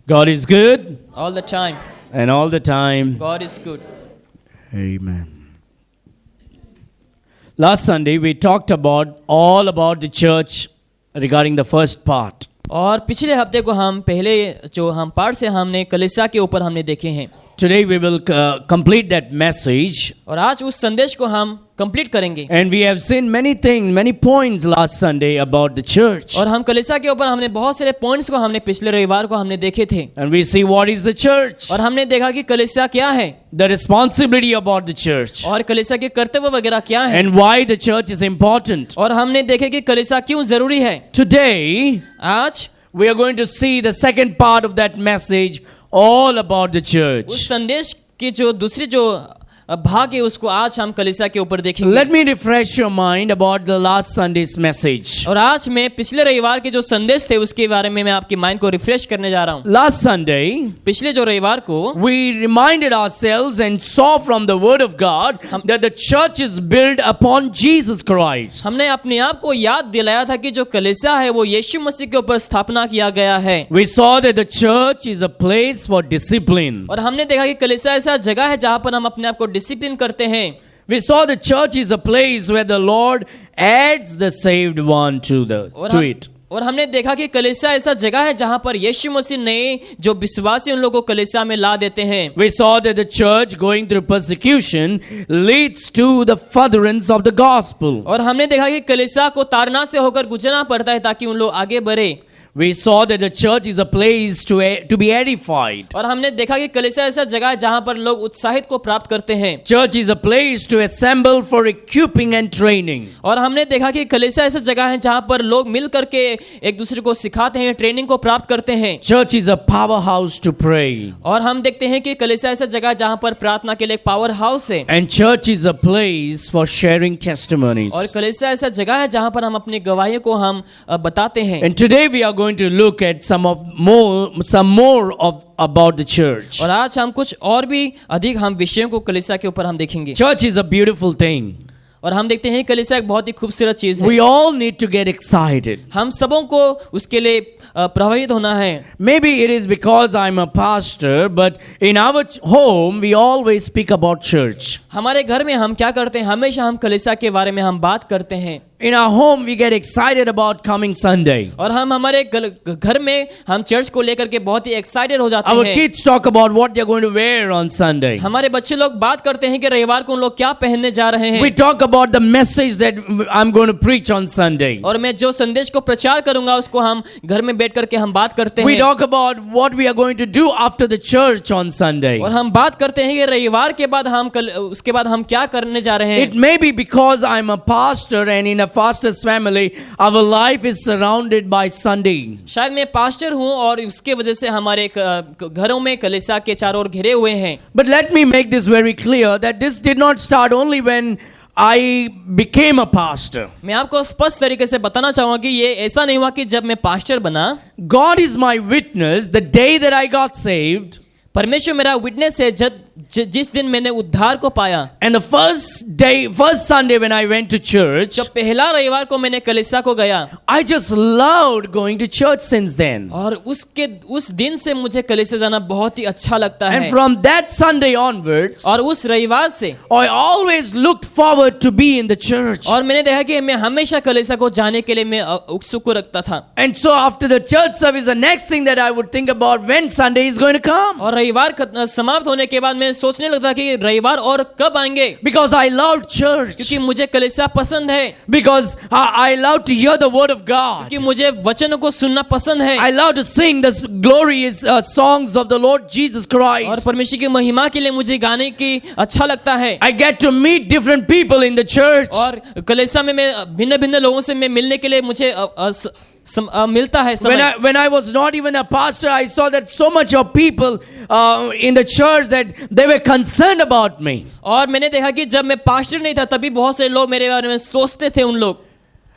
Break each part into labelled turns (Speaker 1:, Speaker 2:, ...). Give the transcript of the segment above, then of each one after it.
Speaker 1: God is good,
Speaker 2: all the time.
Speaker 1: and all the time.
Speaker 2: God is good.
Speaker 1: Amen. Last Sunday we talked all about the church regarding the first part.
Speaker 2: और पिछले हफ्ते को हम पहले जो हम पाठ से हमने कलीसिया के ऊपर हमने देखे हैं.
Speaker 1: Today we will complete that message.
Speaker 2: और आज उस संदेश को हम कंप्लीट करेंगे.
Speaker 1: And we have seen many things, many points last Sunday about the church.
Speaker 2: और हम कलीसिया के ऊपर हमने बहुत सारे पॉइंट्स को हमने पिछले रविवार को हमने देखे थे.
Speaker 1: And we see what is the church.
Speaker 2: और हमने देखा कि कलीसिया क्या है.
Speaker 1: The responsibility about the church.
Speaker 2: और कलीसिया के कर्तव्य वगैरह क्या है.
Speaker 1: And why the church is important.
Speaker 2: और हमने देखे कि कलीसिया क्यों जरूरी है.
Speaker 1: Today
Speaker 2: आज
Speaker 1: we are going to see the second part of that message, all about the church.
Speaker 2: उस संदेश की जो दूसरी जो भाग है उसको आज हम कलीसिया के ऊपर देखेंगे.
Speaker 1: Let me refresh your mind about the last Sunday's message.
Speaker 2: और आज मैं पिछले रविवार के जो संदेश थे उसके बारे में मैं आपकी माइंड को रिफ्रेश करने जा रहा हूँ.
Speaker 1: Last Sunday,
Speaker 2: पिछले जो रविवार को
Speaker 1: we reminded ourselves and saw from the Word of God that the church is built upon Jesus Christ.
Speaker 2: हमने अपने आप को याद दिलाया था कि जो कलीसिया है वो यीशु मसीह के ऊपर स्थापना किया गया है.
Speaker 1: We saw that the church is a place for discipline.
Speaker 2: और हमने देखा कि कलीसिया ऐसा जगह है जहाँ पर हम अपने आप को डिसिप्लिन करते हैं.
Speaker 1: We saw the church is a place where the Lord adds the saved one to it.
Speaker 2: और हमने देखा कि कलीसिया ऐसा जगह है जहां पर यीशु मसीह नए जो विश्वासी उन लोगों को कलीसिया में ला देते हैं.
Speaker 1: We saw that the church going through persecution leads to the furtherance of the gospel.
Speaker 2: और हमने देखा कि कलीसिया को ताड़ना से होकर गुजरना पड़ता है ताकि उन लोग आगे बढ़े.
Speaker 1: We saw that the church is a place to be edified.
Speaker 2: और हमने देखा कि कलीसिया ऐसा जगह है जहां पर लोग उत्साहित को प्राप्त करते हैं.
Speaker 1: Church is a place to assemble for equipping and training.
Speaker 2: और हमने देखा कि कलीसिया ऐसा जगह है जहां पर लोग मिल करके एक दूसरे को सिखाते हैं, ट्रेनिंग को प्राप्त करते हैं.
Speaker 1: Church is a powerhouse to pray.
Speaker 2: और हम देखते हैं कि कलीसिया ऐसा जगह है जहां पर प्रार्थना के लिए एक पावर हाउस है.
Speaker 1: And church is a place for sharing testimonies.
Speaker 2: और कलीसिया ऐसा जगह है जहां पर हम अपनी गवाहियों को हम बताते हैं.
Speaker 1: And today we are going to look at some more of about the church.
Speaker 2: और आज हम कुछ और भी अधिक हम विषयों को कलीसिया के ऊपर हम देखेंगे.
Speaker 1: Church is a beautiful thing.
Speaker 2: और हम देखते हैं कलीसिया एक बहुत ही खूबसूरत चीज है.
Speaker 1: We all need to get excited.
Speaker 2: हम सबों को उसके लिए प्रभावित होना है.
Speaker 1: Maybe it is because I'm a pastor, but in our home we always speak about church.
Speaker 2: हमारे घर में हम क्या करते हैं, हमेशा हम कलीसिया के बारे में हम बात करते हैं.
Speaker 1: In our home we get excited about coming Sunday.
Speaker 2: और हम हमारे घर में हम चर्च को लेकर के बहुत ही एक्साइटेड हो जाते
Speaker 1: Our
Speaker 2: हैं.
Speaker 1: kids talk about what they're going to wear on Sunday.
Speaker 2: हमारे बच्चे लोग बात करते हैं कि रविवार को उन लोग क्या पहनने जा रहे हैं.
Speaker 1: We talk about the message that I'm going to preach on Sunday.
Speaker 2: और मैं जो संदेश को प्रचार करूंगा उसको हम घर में बैठ करके हम बात करते हैं.
Speaker 1: We talk about what we are going to do after the church on Sunday.
Speaker 2: और हम बात करते हैं कि रविवार के बाद उसके बाद हम क्या करने जा रहे हैं.
Speaker 1: It may be because I'm a pastor and in a pastor's family our life is surrounded by Sunday.
Speaker 2: शायद मैं पास्टर हूं और उसके वजह से हमारे घरों में कलीसिया के चारों ओर घिरे हुए हैं.
Speaker 1: But let me make this very clear that this did not start only when I became a pastor.
Speaker 2: मैं आपको स्पष्ट तरीके से बताना चाहूंगा कि ये ऐसा नहीं हुआ कि जब मैं पास्टर बना.
Speaker 1: God is my witness. The day that I got saved,
Speaker 2: परमेश्वर मेरा विटनेस है जिस दिन मैंने उद्धार को पाया.
Speaker 1: and the first Sunday when I went to church,
Speaker 2: जब पहला रविवार को मैंने कलीसिया को गया,
Speaker 1: I just loved going to church since then.
Speaker 2: और उस दिन से मुझे कलीसिया जाना बहुत ही अच्छा लगता है.
Speaker 1: And from that Sunday onwards,
Speaker 2: और उस रविवार से
Speaker 1: I always looked forward to be in the church.
Speaker 2: और मैंने देखा कि मैं हमेशा कलीसिया को जाने के लिए मैं उत्सुक रखता था.
Speaker 1: And so after the church service, the next thing that I would think about when Sunday is going to come.
Speaker 2: और रविवार समाप्त होने के बाद मैं सोचने लगता कि रविवार और कब आएंगे.
Speaker 1: Because I loved church.
Speaker 2: क्योंकि मुझे कलीसिया पसंद है.
Speaker 1: Because I love to hear the word of God.
Speaker 2: क्योंकि मुझे वचनों को सुनना पसंद है.
Speaker 1: I love to sing the glorious songs of the Lord Jesus Christ.
Speaker 2: और परमेश्वर की महिमा के लिए मुझे गाने की अच्छा लगता है.
Speaker 1: I get to meet different people in the church.
Speaker 2: और कलीसिया में मैं भिन्न लोगों से मैं मिलने के लिए मुझे मिलता है समय.
Speaker 1: When I was not even a pastor, I saw that so much of people in the church that they were concerned about me.
Speaker 2: और मैंने देखा कि जब मैं पास्टर नहीं था तभी बहुत से लोग मेरे बारे में सोचते थे उन लोग.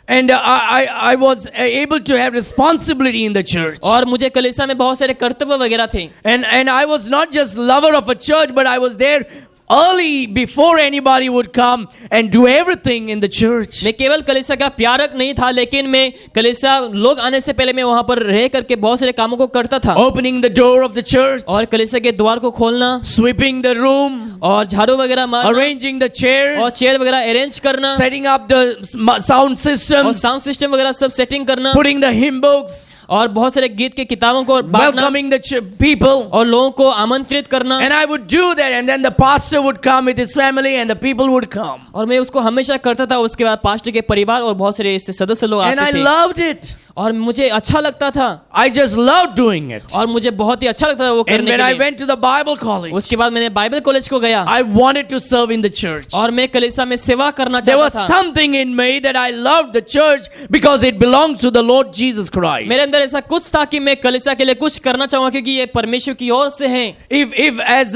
Speaker 1: And I was able to have responsibility in the church.
Speaker 2: और मुझे कलीसिया में बहुत सारे कर्तव्य वगैरह थे.
Speaker 1: And I was not just lover of a church, but I was there early before anybody would come and do everything in the church.
Speaker 2: मैं केवल कलीसिया का प्यारक नहीं था, लेकिन मैं कलीसिया लोग आने से पहले मैं वहां पर रह करके बहुत सारे कामों को करता था।
Speaker 1: Opening the door of the church,
Speaker 2: और कलीसिया के द्वार को खोलना,
Speaker 1: sweeping the room,
Speaker 2: और झाड़ू वगैरह मारना,
Speaker 1: arranging the chairs,
Speaker 2: और चेयर वगैरह अरेंज करना,
Speaker 1: setting up the sound
Speaker 2: और
Speaker 1: systems,
Speaker 2: साउंड सिस्टम वगैरह सब सेटिंग करना,
Speaker 1: putting the hymn books,
Speaker 2: और बहुत सारे गीत के किताबों को बांटना,
Speaker 1: welcoming the people.
Speaker 2: और लोगों को आमंत्रित करना।
Speaker 1: And I would do that, and then the pastor would come with his family and the people would come.
Speaker 2: और मैं उसको हमेशा करता था। उसके बाद पास्टर के परिवार और बहुत सारे इससे सदस्य लोग
Speaker 1: And I
Speaker 2: आते थे,
Speaker 1: loved it.
Speaker 2: और मुझे अच्छा लगता था,
Speaker 1: I just loved doing it.
Speaker 2: और मुझे बहुत ही अच्छा लगता था वो
Speaker 1: And
Speaker 2: करने
Speaker 1: when
Speaker 2: के
Speaker 1: I
Speaker 2: लिए।
Speaker 1: went to the Bible college,
Speaker 2: उसके बाद मैंने बाइबल कॉलेज को गया,
Speaker 1: I wanted to serve in the church.
Speaker 2: और मैं कलीसिया में सेवा करना
Speaker 1: There was
Speaker 2: चाहता था।
Speaker 1: something in me that I loved the church because it belonged to the Lord Jesus Christ.
Speaker 2: मेरे अंदर ऐसा कुछ था कि मैं कलीसिया के लिए कुछ करना चाहूंगा, क्योंकि ये परमेश्वर की ओर से है।
Speaker 1: If as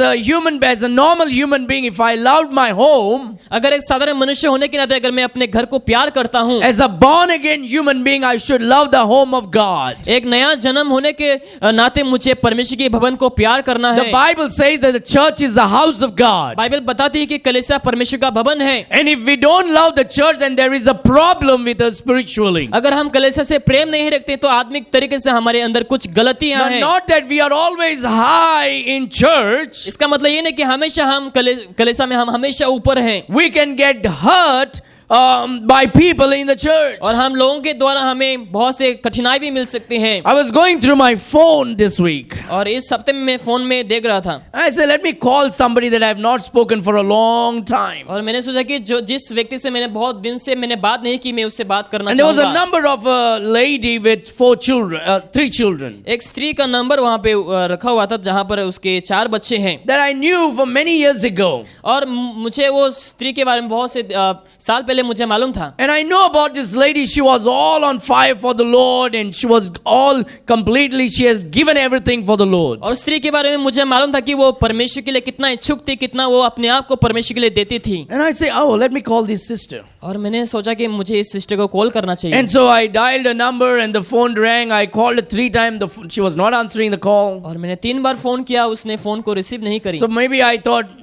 Speaker 1: a normal human being, if I loved my home,
Speaker 2: अगर एक साधारण मनुष्य होने के नाते अगर मैं अपने घर को प्यार करता हूँ,
Speaker 1: as a born again human being, I should love the home of God.
Speaker 2: एक नया जन्म होने के नाते मुझे परमेश्वर के भवन को प्यार करना
Speaker 1: The
Speaker 2: है।
Speaker 1: Bible says that the church is the house of God.
Speaker 2: Bible बताती है कि कलीसिया परमेश्वर का भवन है।
Speaker 1: And if we don't love the church, then there is a problem with us spiritually.
Speaker 2: अगर हम कलीसिया से प्रेम नहीं रखते तो आत्मिक तरीके से हमारे अंदर कुछ गलतियां
Speaker 1: Now,
Speaker 2: हैं।
Speaker 1: not that we are always high in church.
Speaker 2: इसका मतलब ये नहीं कि हमेशा हम कलीसिया में हम हमेशा ऊपर हैं,
Speaker 1: We can get hurt by people in the church.
Speaker 2: और हम लोगों के द्वारा हमें बहुत से कठिनाई भी मिल सकती हैं।
Speaker 1: I was going through my phone this week.
Speaker 2: और इस हफ्ते में मैं फोन में देख रहा था,
Speaker 1: I said, let me call somebody that I have not spoken for a long time.
Speaker 2: और मैंने सोचा कि जिस व्यक्ति से मैंने बहुत दिन से मैंने बात नहीं की, मैं उससे बात करना
Speaker 1: And there was a
Speaker 2: चाहूंगा।
Speaker 1: number of a lady with 3 children
Speaker 2: एक स्त्री का नंबर वहां पे रखा हुआ था, जहां पर उसके 4 बच्चे हैं,
Speaker 1: that I knew for many years ago.
Speaker 2: और मुझे वो स्त्री के बारे में बहुत से साल पहले मुझे मालूम था।
Speaker 1: And I know about this lady, she was all on fire for the Lord and she was all completely, she has given everything for the Lord.
Speaker 2: और स्त्री के बारे में मुझे मालूम था कि वो परमेश्वर के लिए कितना इच्छुक थी, कितना वो अपने आप को परमेश्वर के लिए देती थी।
Speaker 1: And I say, oh, let me call this sister.
Speaker 2: और मैंने सोचा कि मुझे इस सिस्टर को कॉल करना चाहिए।
Speaker 1: And so I dialed a number and the phone rang. I called her 3 times. She was not answering the call.
Speaker 2: और मैंने 3 बार फोन किया, उसने फोन को रिसीव नहीं करी।
Speaker 1: So maybe I thought,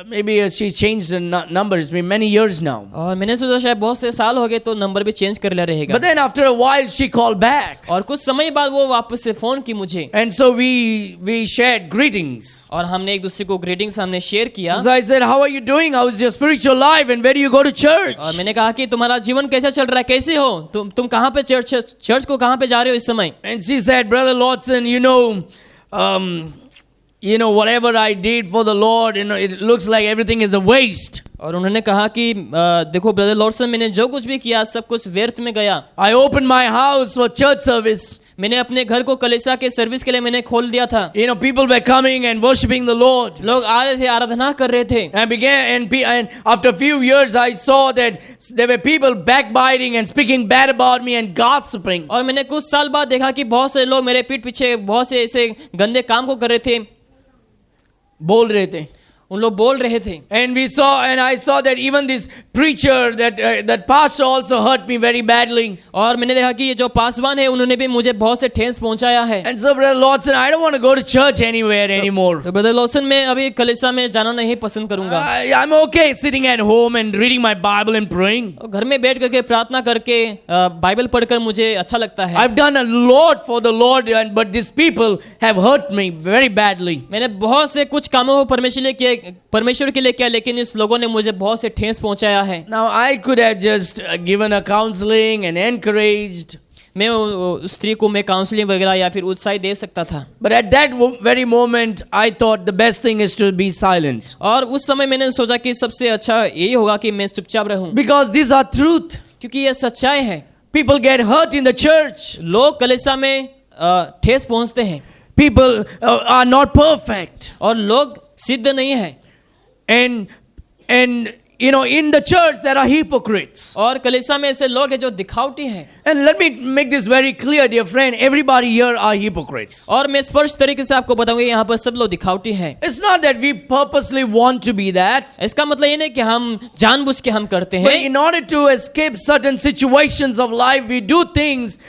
Speaker 1: maybe she changed the number. It's been many years now.
Speaker 2: और मैंने सोचा शायद बहुत से साल हो गए तो नंबर भी चेंज कर लिया रहेगा।
Speaker 1: But then after a while she called back.
Speaker 2: और कुछ समय बाद वो वापस से फोन की मुझे,
Speaker 1: And so we shared greetings.
Speaker 2: और हमने एक दूसरे को ग्रीटिंग्स हमने शेयर किया।
Speaker 1: So I said, how are you doing? How is your spiritual life? And where do you go to church?
Speaker 2: और मैंने कहा कि तुम्हारा जीवन कैसा चल रहा है, कैसे हो तुम कहाँ पे चर्च को कहाँ पे जा रहे हो इस समय?
Speaker 1: And she said, Brother Lawson, whatever I did for the Lord, it looks like everything is a waste.
Speaker 2: और उन्होंने कहा कि देखो ब्रदर लॉर्डसन, मैंने जो कुछ भी किया सब कुछ व्यर्थ में गया।
Speaker 1: I opened my house for church service.
Speaker 2: मैंने अपने घर को कलीसिया के सर्विस के लिए मैंने खोल दिया था।
Speaker 1: People were coming and worshiping the Lord.
Speaker 2: लोग आ रहे थे, आराधना कर रहे थे।
Speaker 1: And after a few years, I saw that there were people backbiting and speaking bad about me and gossiping.
Speaker 2: और मैंने कुछ साल बाद देखा कि बहुत से लोग मेरे पीठ पीछे बहुत से ऐसे गंदे काम को कर रहे थे,
Speaker 1: बोल रहे थे।
Speaker 2: उन लोग बोल रहे थे।
Speaker 1: And I saw that even this preacher, that pastor also hurt me very badly.
Speaker 2: और मैंने देखा कि ये जो पासवान है उन्होंने भी मुझे बहुत से ठेस पहुंचाया है।
Speaker 1: And so Brother Lawson, I don't want to go to church anywhere anymore.
Speaker 2: तो ब्रदर लॉर्डसन, मैं अभी कलीसिया में जाना नहीं पसंद करूंगा।
Speaker 1: I'm okay sitting at home and reading my Bible and praying.
Speaker 2: घर में बैठ करके प्रार्थना करके बाइबल पढ़कर मुझे अच्छा लगता है।
Speaker 1: I've done a lot for the Lord, but these people have hurt me very badly.
Speaker 2: मैंने बहुत से कुछ कामों को परमेश्वर के लिए किया, लेकिन इस लोगों ने मुझे बहुत से ठेस पहुंचाया है।
Speaker 1: Now I could have just given a counseling and encouraged.
Speaker 2: मैं उस स्त्री को मैं काउंसलिंग वगैरह या फिर उत्साह दे सकता था।
Speaker 1: But at that very moment, I thought the best thing is to be silent.
Speaker 2: और उस समय मैंने सोचा कि सबसे अच्छा यही होगा कि मैं चुपचाप रहूं,
Speaker 1: Because these are truth.
Speaker 2: क्योंकि ये सच्चाई है।
Speaker 1: People get hurt in the church.
Speaker 2: लोग कलीसिया में ठेस पहुंचते हैं।
Speaker 1: People are not perfect.
Speaker 2: और लोग सिद्ध नहीं है।
Speaker 1: And in the church there are hypocrites.
Speaker 2: और कलीसिया में ऐसे लोग हैं जो दिखावटी हैं।
Speaker 1: And let me make this very clear, dear friend. Everybody here are hypocrites.
Speaker 2: और मैं स्पष्ट तरीके से आपको बताऊंगा यहाँ पर सब लोग दिखावटी हैं।
Speaker 1: It's not that we purposely want to be that.
Speaker 2: इसका मतलब ये नहीं कि हम जानबूझ के हम करते
Speaker 1: But
Speaker 2: हैं,
Speaker 1: in order to escape certain situations of life, we do things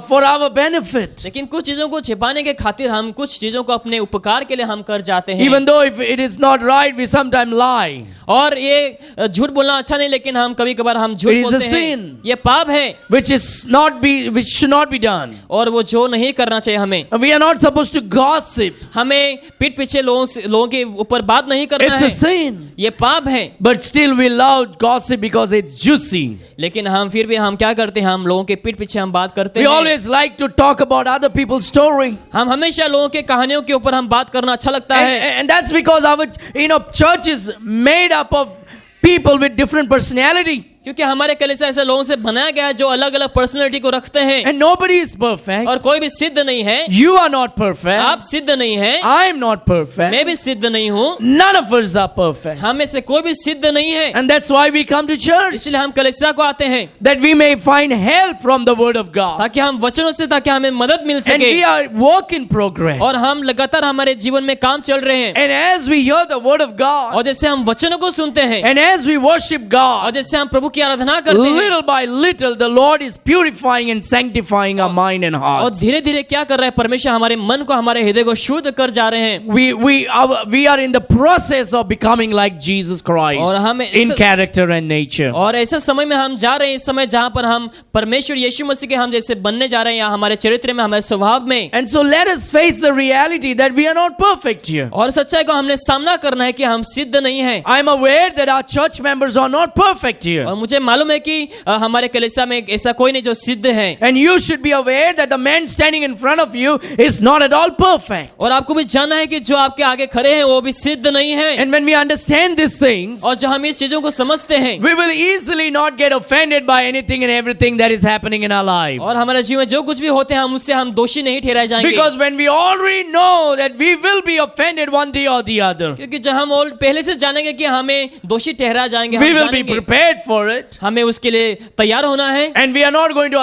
Speaker 1: for our benefit.
Speaker 2: लेकिन कुछ चीजों को छिपाने के खातिर हम कुछ चीजों को अपने उपकार के लिए हम कर जाते हैं।
Speaker 1: Even though if it is not right, we sometimes lie.
Speaker 2: और ये झूठ बोलना अच्छा नहीं, लेकिन हम कभी कभार हम झूठ
Speaker 1: It is a
Speaker 2: बोलते हैं।
Speaker 1: sin.
Speaker 2: ये पाप है
Speaker 1: Which should not be done.
Speaker 2: और वो जो नहीं करना चाहिए हमें।
Speaker 1: We are not supposed to gossip.
Speaker 2: हमें पीठ पीछे लोगों के ऊपर बात नहीं करना
Speaker 1: It's a
Speaker 2: है,
Speaker 1: sin.
Speaker 2: ये पाप है।
Speaker 1: But still we love gossip because it's juicy.
Speaker 2: लेकिन हम फिर भी हम क्या करते हैं, हम लोगों के पीठ पीछे हम बात करते
Speaker 1: We
Speaker 2: हैं।
Speaker 1: always like to talk about other people's story.
Speaker 2: हम हमेशा लोगों के कहानियों के ऊपर हम बात करना अच्छा लगता है।
Speaker 1: And that's because our church is made up of people with different personality.
Speaker 2: क्योंकि हमारे कलीसिया ऐसे लोगों से बनाया गया है जो अलग अलग पर्सनालिटी को रखते हैं,
Speaker 1: And nobody is perfect.
Speaker 2: और कोई भी सिद्ध नहीं है।
Speaker 1: You are not perfect.
Speaker 2: आप सिद्ध नहीं हैं,
Speaker 1: I am not perfect.
Speaker 2: मैं भी सिद्ध नहीं हूँ,
Speaker 1: None of us are perfect.
Speaker 2: हम में से कोई भी सिद्ध नहीं है।
Speaker 1: And that's why we come to church.
Speaker 2: इसलिए हम कलीसिया को आते हैं,
Speaker 1: That we may find help from the word of God.
Speaker 2: ताकि हम वचनों से ताकि हमें मदद मिल
Speaker 1: And
Speaker 2: सके।
Speaker 1: we are work in progress.
Speaker 2: और हम लगातार हमारे जीवन में काम चल रहे हैं।
Speaker 1: And as we hear the word of God,
Speaker 2: और जैसे हम वचनों को सुनते हैं,
Speaker 1: and as we worship
Speaker 2: और
Speaker 1: God,
Speaker 2: जैसे हम प्रभु की आराधना करते हैं,
Speaker 1: little by little the Lord is purifying and sanctifying our mind and
Speaker 2: और
Speaker 1: heart.
Speaker 2: धीरे धीरे क्या कर रहा है परमेश्वर, हमारे मन को हमारे हृदय को शुद्ध कर जा रहे हैं।
Speaker 1: We are in the process of becoming like Jesus Christ
Speaker 2: और हमें
Speaker 1: in character and nature.
Speaker 2: और ऐसे समय में हम जा रहे हैं, इस समय जहां पर हम परमेश्वर यीशु मसीह के हम जैसे बनने जा रहे हैं, या हमारे चरित्र में, हमारे स्वभाव में।
Speaker 1: And so let us face the reality that we are not perfect here.
Speaker 2: और सच्चाई को हमने सामना करना है कि हम सिद्ध नहीं हैं।
Speaker 1: I am aware that our church members are not perfect here.
Speaker 2: और मुझे मालूम है कि हमारे कलीसिया में ऐसा कोई नहीं जो सिद्ध है।
Speaker 1: And you should be aware that the man standing in front of you is not at all perfect.
Speaker 2: और आपको भी जानना है कि जो आपके आगे खड़े हैं वो भी सिद्ध नहीं है।
Speaker 1: And when we understand these things,
Speaker 2: और जो हम इस चीजों को समझते हैं,
Speaker 1: we will easily not get offended by anything and everything that is happening in our life.
Speaker 2: और हमारे जीवन में जो कुछ भी होते हैं हम उससे हम दोषी नहीं ठहराए जाएंगे।
Speaker 1: Because when we already know that we will be offended one day or the other,
Speaker 2: क्योंकि जब हम पहले से जानेंगे कि हमें दोषी ठहरा जाएंगे,
Speaker 1: we
Speaker 2: हम
Speaker 1: will be
Speaker 2: जानेंगे,
Speaker 1: prepared for it.
Speaker 2: हमें उसके लिए तैयार होना है।
Speaker 1: And we are not going to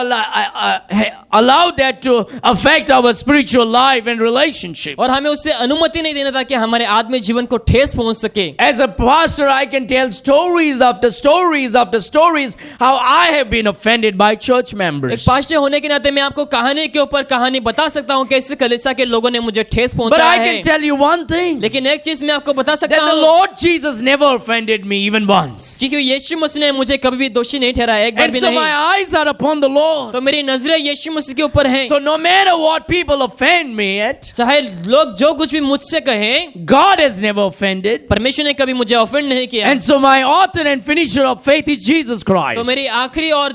Speaker 1: allow that to affect our spiritual life and relationship.
Speaker 2: और हमें उससे अनुमति नहीं देना ताकि हमारे आत्मिक जीवन को ठेस पहुंच सके।
Speaker 1: As a pastor, I can tell stories after stories after stories how I have been offended by church
Speaker 2: एक
Speaker 1: members.
Speaker 2: पास्टर होने के नाते मैं आपको कहानी के ऊपर कहानी बता सकता हूँ कैसे कलीसिया के लोगों ने मुझे ठेस
Speaker 1: But
Speaker 2: पहुंचाया
Speaker 1: I
Speaker 2: है।
Speaker 1: can tell you one thing,
Speaker 2: लेकिन एक चीज मैं आपको बता सकता
Speaker 1: that the
Speaker 2: हूँ,
Speaker 1: Lord Jesus never offended me even once.
Speaker 2: क्योंकि यीशु मसीह ने मुझे कभी भी दोषी नहीं ठहराया, एक बार
Speaker 1: And
Speaker 2: भी
Speaker 1: so
Speaker 2: नहीं।
Speaker 1: my eyes are upon the Lord.
Speaker 2: तो मेरी नजरें यीशु मसीह के ऊपर हैं।
Speaker 1: So no matter what people offend me at,
Speaker 2: चाहे लोग जो कुछ भी मुझसे कहें,
Speaker 1: God has never offended.
Speaker 2: परमेश्वर ने कभी मुझे ऑफेंड नहीं किया।
Speaker 1: And so my author and finisher of faith is Jesus
Speaker 2: तो
Speaker 1: Christ.
Speaker 2: मेरी आखिरी और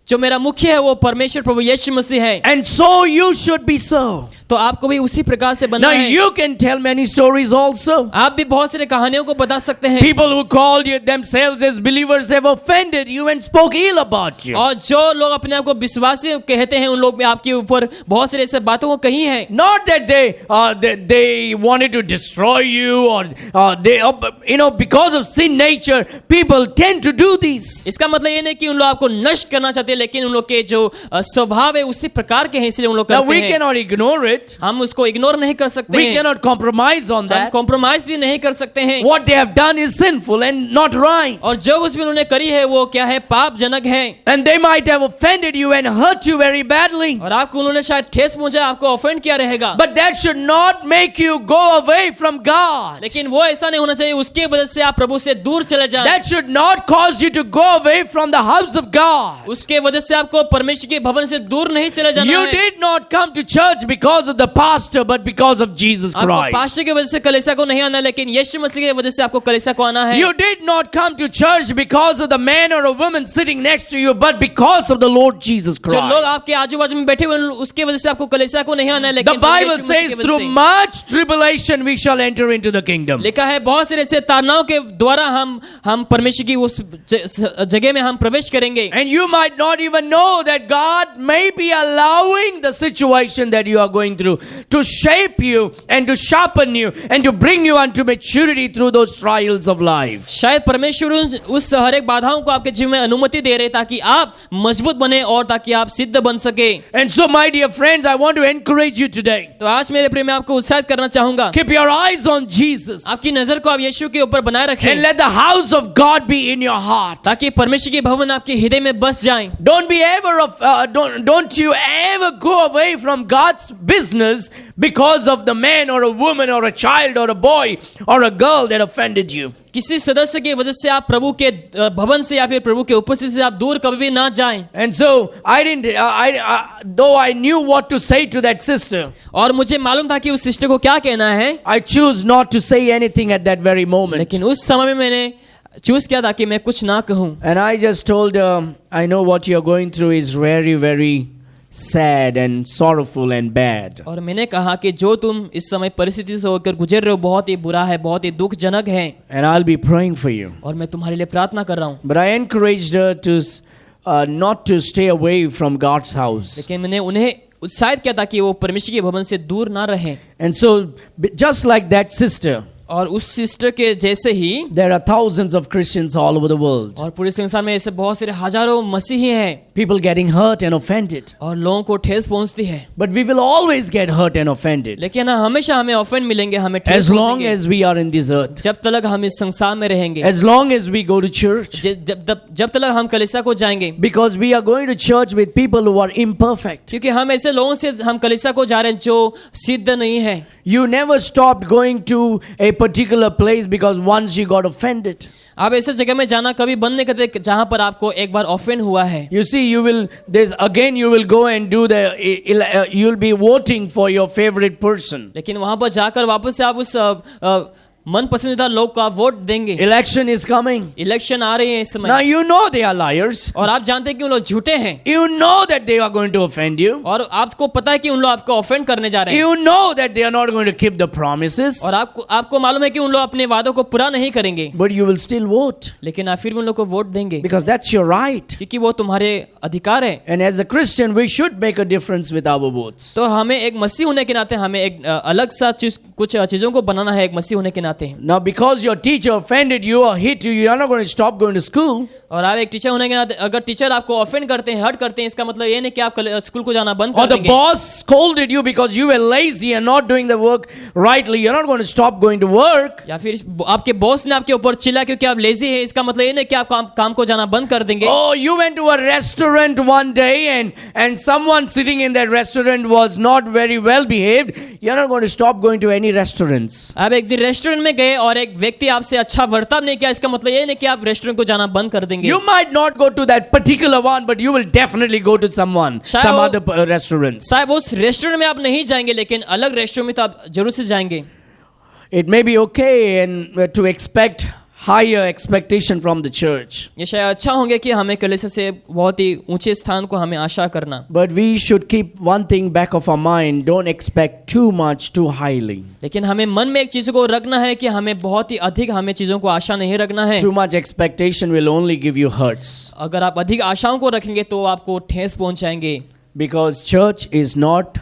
Speaker 2: जो मेरा मुख्य है वो परमेश्वर प्रभु यीशु मसीह है।
Speaker 1: And so you should be so.
Speaker 2: तो आपको भी उसी प्रकार से बनना
Speaker 1: Now
Speaker 2: है।
Speaker 1: you can tell many stories also.
Speaker 2: आप भी बहुत सारे कहानियों को बता सकते हैं।
Speaker 1: People who called you themselves as believers have offended you and spoke ill about you.
Speaker 2: और जो लोग अपने आप को विश्वासी कहते हैं उन लोग भी आपके ऊपर बहुत सारे ऐसे बातों को कही है।
Speaker 1: Not that they wanted to destroy you or they because of sin nature people tend to do this.
Speaker 2: इसका मतलब ये नहीं कि उन लोग आपको नष्ट करना चाहते हैं, लेकिन उन लोग के जो स्वभाव है उसी प्रकार के हैं, इसलिए उन लोग
Speaker 1: Now
Speaker 2: करते
Speaker 1: we
Speaker 2: हैं।
Speaker 1: cannot ignore it.
Speaker 2: हम उसको इग्नोर नहीं कर सकते
Speaker 1: We
Speaker 2: हैं,
Speaker 1: cannot compromise on
Speaker 2: हम
Speaker 1: that.
Speaker 2: कॉम्प्रोमाइज भी नहीं कर सकते हैं।
Speaker 1: What they have done is sinful and not right.
Speaker 2: और जो कुछ भी उन्होंने करी है वो क्या है, पापजनक है।
Speaker 1: And they might have offended you and hurt you very badly.
Speaker 2: और आपको उन्होंने शायद ठेस पहुंचा, आपको ऑफेंड किया रहेगा,
Speaker 1: But that should not make you go away from God.
Speaker 2: लेकिन वो ऐसा नहीं होना चाहिए उसके वजह से आप प्रभु से दूर चले जाएं।
Speaker 1: That should not cause you to go away from the house of God.
Speaker 2: उसके वजह से आपको परमेश्वर के भवन से दूर नहीं चले जाना
Speaker 1: You
Speaker 2: है।
Speaker 1: did not come to church because of the pastor, but because of Jesus
Speaker 2: आपको
Speaker 1: Christ.
Speaker 2: पास्टर की वजह से कलीसिया को नहीं आना, लेकिन यीशु मसीह की वजह से आपको कलीसिया को आना है।
Speaker 1: You did not come to church because of the man or a woman sitting next to you, but because of the Lord Jesus
Speaker 2: जो लोग
Speaker 1: Christ.
Speaker 2: आपके आजू बाजू में बैठे हुए हैं, उसके वजह से आपको कलीसिया को नहीं आना है,
Speaker 1: The
Speaker 2: लेकिन
Speaker 1: Bible
Speaker 2: यीशु मसीह की
Speaker 1: says
Speaker 2: वजह
Speaker 1: through
Speaker 2: से।
Speaker 1: much tribulation we shall enter into the kingdom.
Speaker 2: लिखा है बहुत सारे ऐसे तारनाओं के द्वारा हम परमेश्वर की उस जगह में हम प्रवेश करेंगे।
Speaker 1: And you might not even know that God may be allowing the situation that you are going going through to shape you and to sharpen you and to bring you unto maturity through those trials of life.
Speaker 2: शायद परमेश्वर उस हर एक बाधाओं को आपके जीवन में अनुमति दे रहे ताकि आप मजबूत बने और ताकि आप सिद्ध बन सके.
Speaker 1: And so, my dear friends, I want to encourage you today.
Speaker 2: तो आज मेरे प्रिय मैं आपको उत्साहित करना चाहूंगा.
Speaker 1: Keep your eyes on Jesus
Speaker 2: आपकी नजर को आप यीशु के ऊपर बनाए
Speaker 1: and
Speaker 2: रखें
Speaker 1: let the house of God be in your heart.
Speaker 2: ताकि परमेश्वर के भवन आपके हृदय में बस जाएं.
Speaker 1: Don't you ever go away from God's business because of the man or a woman or a child or a boy or a girl that offended you.
Speaker 2: किसी सदस्य की वजह से आप प्रभु के भवन से या फिर प्रभु के उपस्थिति से आप दूर कभी भी ना जाएं.
Speaker 1: And so though I knew what to say to that sister,
Speaker 2: और मुझे मालूम था कि उस सिस्टर को क्या कहना है,
Speaker 1: I choose not to say anything at that very moment.
Speaker 2: लेकिन उस समय में मैंने चूज किया था कि मैं कुछ ना कहूं.
Speaker 1: And I just told her, I know what you're going through is very, very sad and sorrowful and bad.
Speaker 2: और मैंने कहा कि जो तुम इस समय परिस्थिति से होकर गुजर रहे हो बहुत ही बुरा है, बहुत ही दुखजनक है.
Speaker 1: And I'll be praying for you.
Speaker 2: और मैं तुम्हारे लिए प्रार्थना कर रहा हूं.
Speaker 1: But I encouraged her to not to stay away from God's house.
Speaker 2: लेकिन मैंने उन्हें उत्साहित किया था कि वो परमेश्वर के भवन से दूर ना रहें.
Speaker 1: And so, just like that sister,
Speaker 2: और उस सिस्टर के जैसे ही
Speaker 1: there are thousands of Christians all over the world.
Speaker 2: और पूरे संसार में ऐसे बहुत सारे हजारों मसीही हैं.
Speaker 1: People getting hurt and offended.
Speaker 2: और लोगों को ठेस पहुंचती है.
Speaker 1: But we will always get hurt and offended.
Speaker 2: लेकिन हमेशा हमें ऑफेंड मिलेंगे, हमें ठेस
Speaker 1: As long
Speaker 2: पहुंचेंगे.
Speaker 1: as we are in this earth.
Speaker 2: जब तक हम इस संसार में रहेंगे.
Speaker 1: As long as we go to church.
Speaker 2: जब तक हम कलीसिया को जाएंगे.
Speaker 1: Because we are going to church with people who are imperfect.
Speaker 2: क्योंकि हम ऐसे लोगों से हम कलीसिया को जा रहे हैं जो सिद्ध नहीं है.
Speaker 1: You never stopped going to a particular place because once you got offended.
Speaker 2: आप ऐसे जगह में जाना कभी बंद नहीं करते जहां पर आपको एक बार ऑफेंड हुआ है.
Speaker 1: You see, you will go and do you'll be voting for your favorite person.
Speaker 2: लेकिन वहां पर जाकर वापस से आप उस मन पसंदीदा लोग को आप वोट देंगे.
Speaker 1: Election is coming.
Speaker 2: इलेक्शन आ रही है इस समय.
Speaker 1: Now you know they are liars.
Speaker 2: और आप जानते हैं कि उन लोग झूठे हैं.
Speaker 1: You know that they are going to offend you.
Speaker 2: और आपको पता है कि उन लोग आपको ऑफेंड करने जा रहे हैं.
Speaker 1: You know that they are not going to keep the promises.
Speaker 2: और आपको मालूम है कि उन लोग अपने वादों को पूरा नहीं करेंगे.
Speaker 1: But you will still vote.
Speaker 2: लेकिन आप फिर भी उन लोग को वोट देंगे.
Speaker 1: Because that's your right.
Speaker 2: क्योंकि वो तुम्हारे अधिकार है.
Speaker 1: And as a Christian, we should make a difference with our votes.
Speaker 2: तो हमें एक मसीह होने के नाते हमें एक अलग सा कुछ चीजों को बनाना है एक मसीह होने के नाते.
Speaker 1: Now because your teacher offended you or hit you, you are not going to stop going to school.
Speaker 2: और आप एक टीचर होने के नाते अगर टीचर आपको ऑफेंड करते हैं, हर्ट करते हैं, इसका मतलब ये नहीं कि आप स्कूल को जाना बंद कर देंगे.
Speaker 1: Or the boss scolded you because you were lazy and not doing the work rightly, you're not going to stop going to work.
Speaker 2: या फिर आपके बॉस ने आपके ऊपर चिल्ला क्योंकि आप लेजी हैं, इसका मतलब ये नहीं कि आप काम को जाना बंद कर देंगे.
Speaker 1: Oh, you went to a restaurant one day and someone sitting in that restaurant was not very well behaved, you're not going to stop going to any restaurants.
Speaker 2: आप एक दिन रेस्टोरेंट में गए और एक व्यक्ति आपसे अच्छा वर्ताव नहीं किया, इसका मतलब ये नहीं कि आप रेस्टोरेंट को जाना बंद कर देंगे.
Speaker 1: You might not go to that particular one, but you will definitely go to some other restaurants.
Speaker 2: शायद उस रेस्टोरेंट में आप नहीं जाएंगे लेकिन अलग रेस्टोरेंट में तो आप जरूर से जाएंगे.
Speaker 1: It may be okay and to expect higher expectation from the church.
Speaker 2: ये शायद अच्छा होंगे कि हमें कलीसिया से बहुत ही ऊंचे स्थान को हमें आशा करना.
Speaker 1: But we should keep one thing back of our mind, don't expect too much too highly.
Speaker 2: लेकिन हमें मन में एक चीज को रखना है कि हमें बहुत ही अधिक हमें चीजों को आशा नहीं रखना है.
Speaker 1: Too much expectation will only give you hurts.
Speaker 2: अगर आप अधिक आशाओं को रखेंगे तो आपको ठेस पहुंचाएंगे.
Speaker 1: Because church is not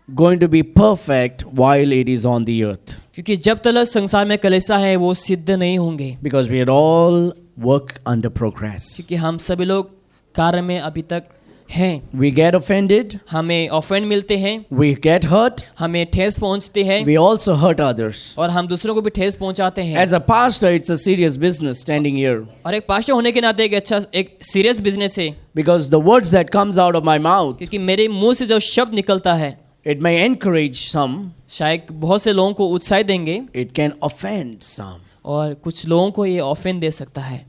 Speaker 1: going to be perfect while it is on the earth.
Speaker 2: क्योंकि जब तक संसार में कलीसिया है वो सिद्ध नहीं होंगे.
Speaker 1: Because we are all work under progress.
Speaker 2: क्योंकि हम सभी लोग कार्य में अभी तक हैं.
Speaker 1: We get offended.
Speaker 2: हमें ऑफेंड मिलते हैं.
Speaker 1: We get hurt.
Speaker 2: हमें ठेस पहुंचते हैं.
Speaker 1: We also hurt others.
Speaker 2: और हम दूसरों को भी ठेस पहुंचाते हैं.
Speaker 1: As a pastor, it's a serious business standing here.
Speaker 2: और एक पास्टर होने के नाते एक सीरियस बिजनेस है.
Speaker 1: Because the words that comes out of my mouth,
Speaker 2: क्योंकि मेरे मुंह से जो शब्द निकलता है,
Speaker 1: it may encourage some.
Speaker 2: शायद बहुत से लोगों को उत्साह देंगे.
Speaker 1: It can offend some.
Speaker 2: और कुछ लोगों को ये ऑफेंड दे सकता है.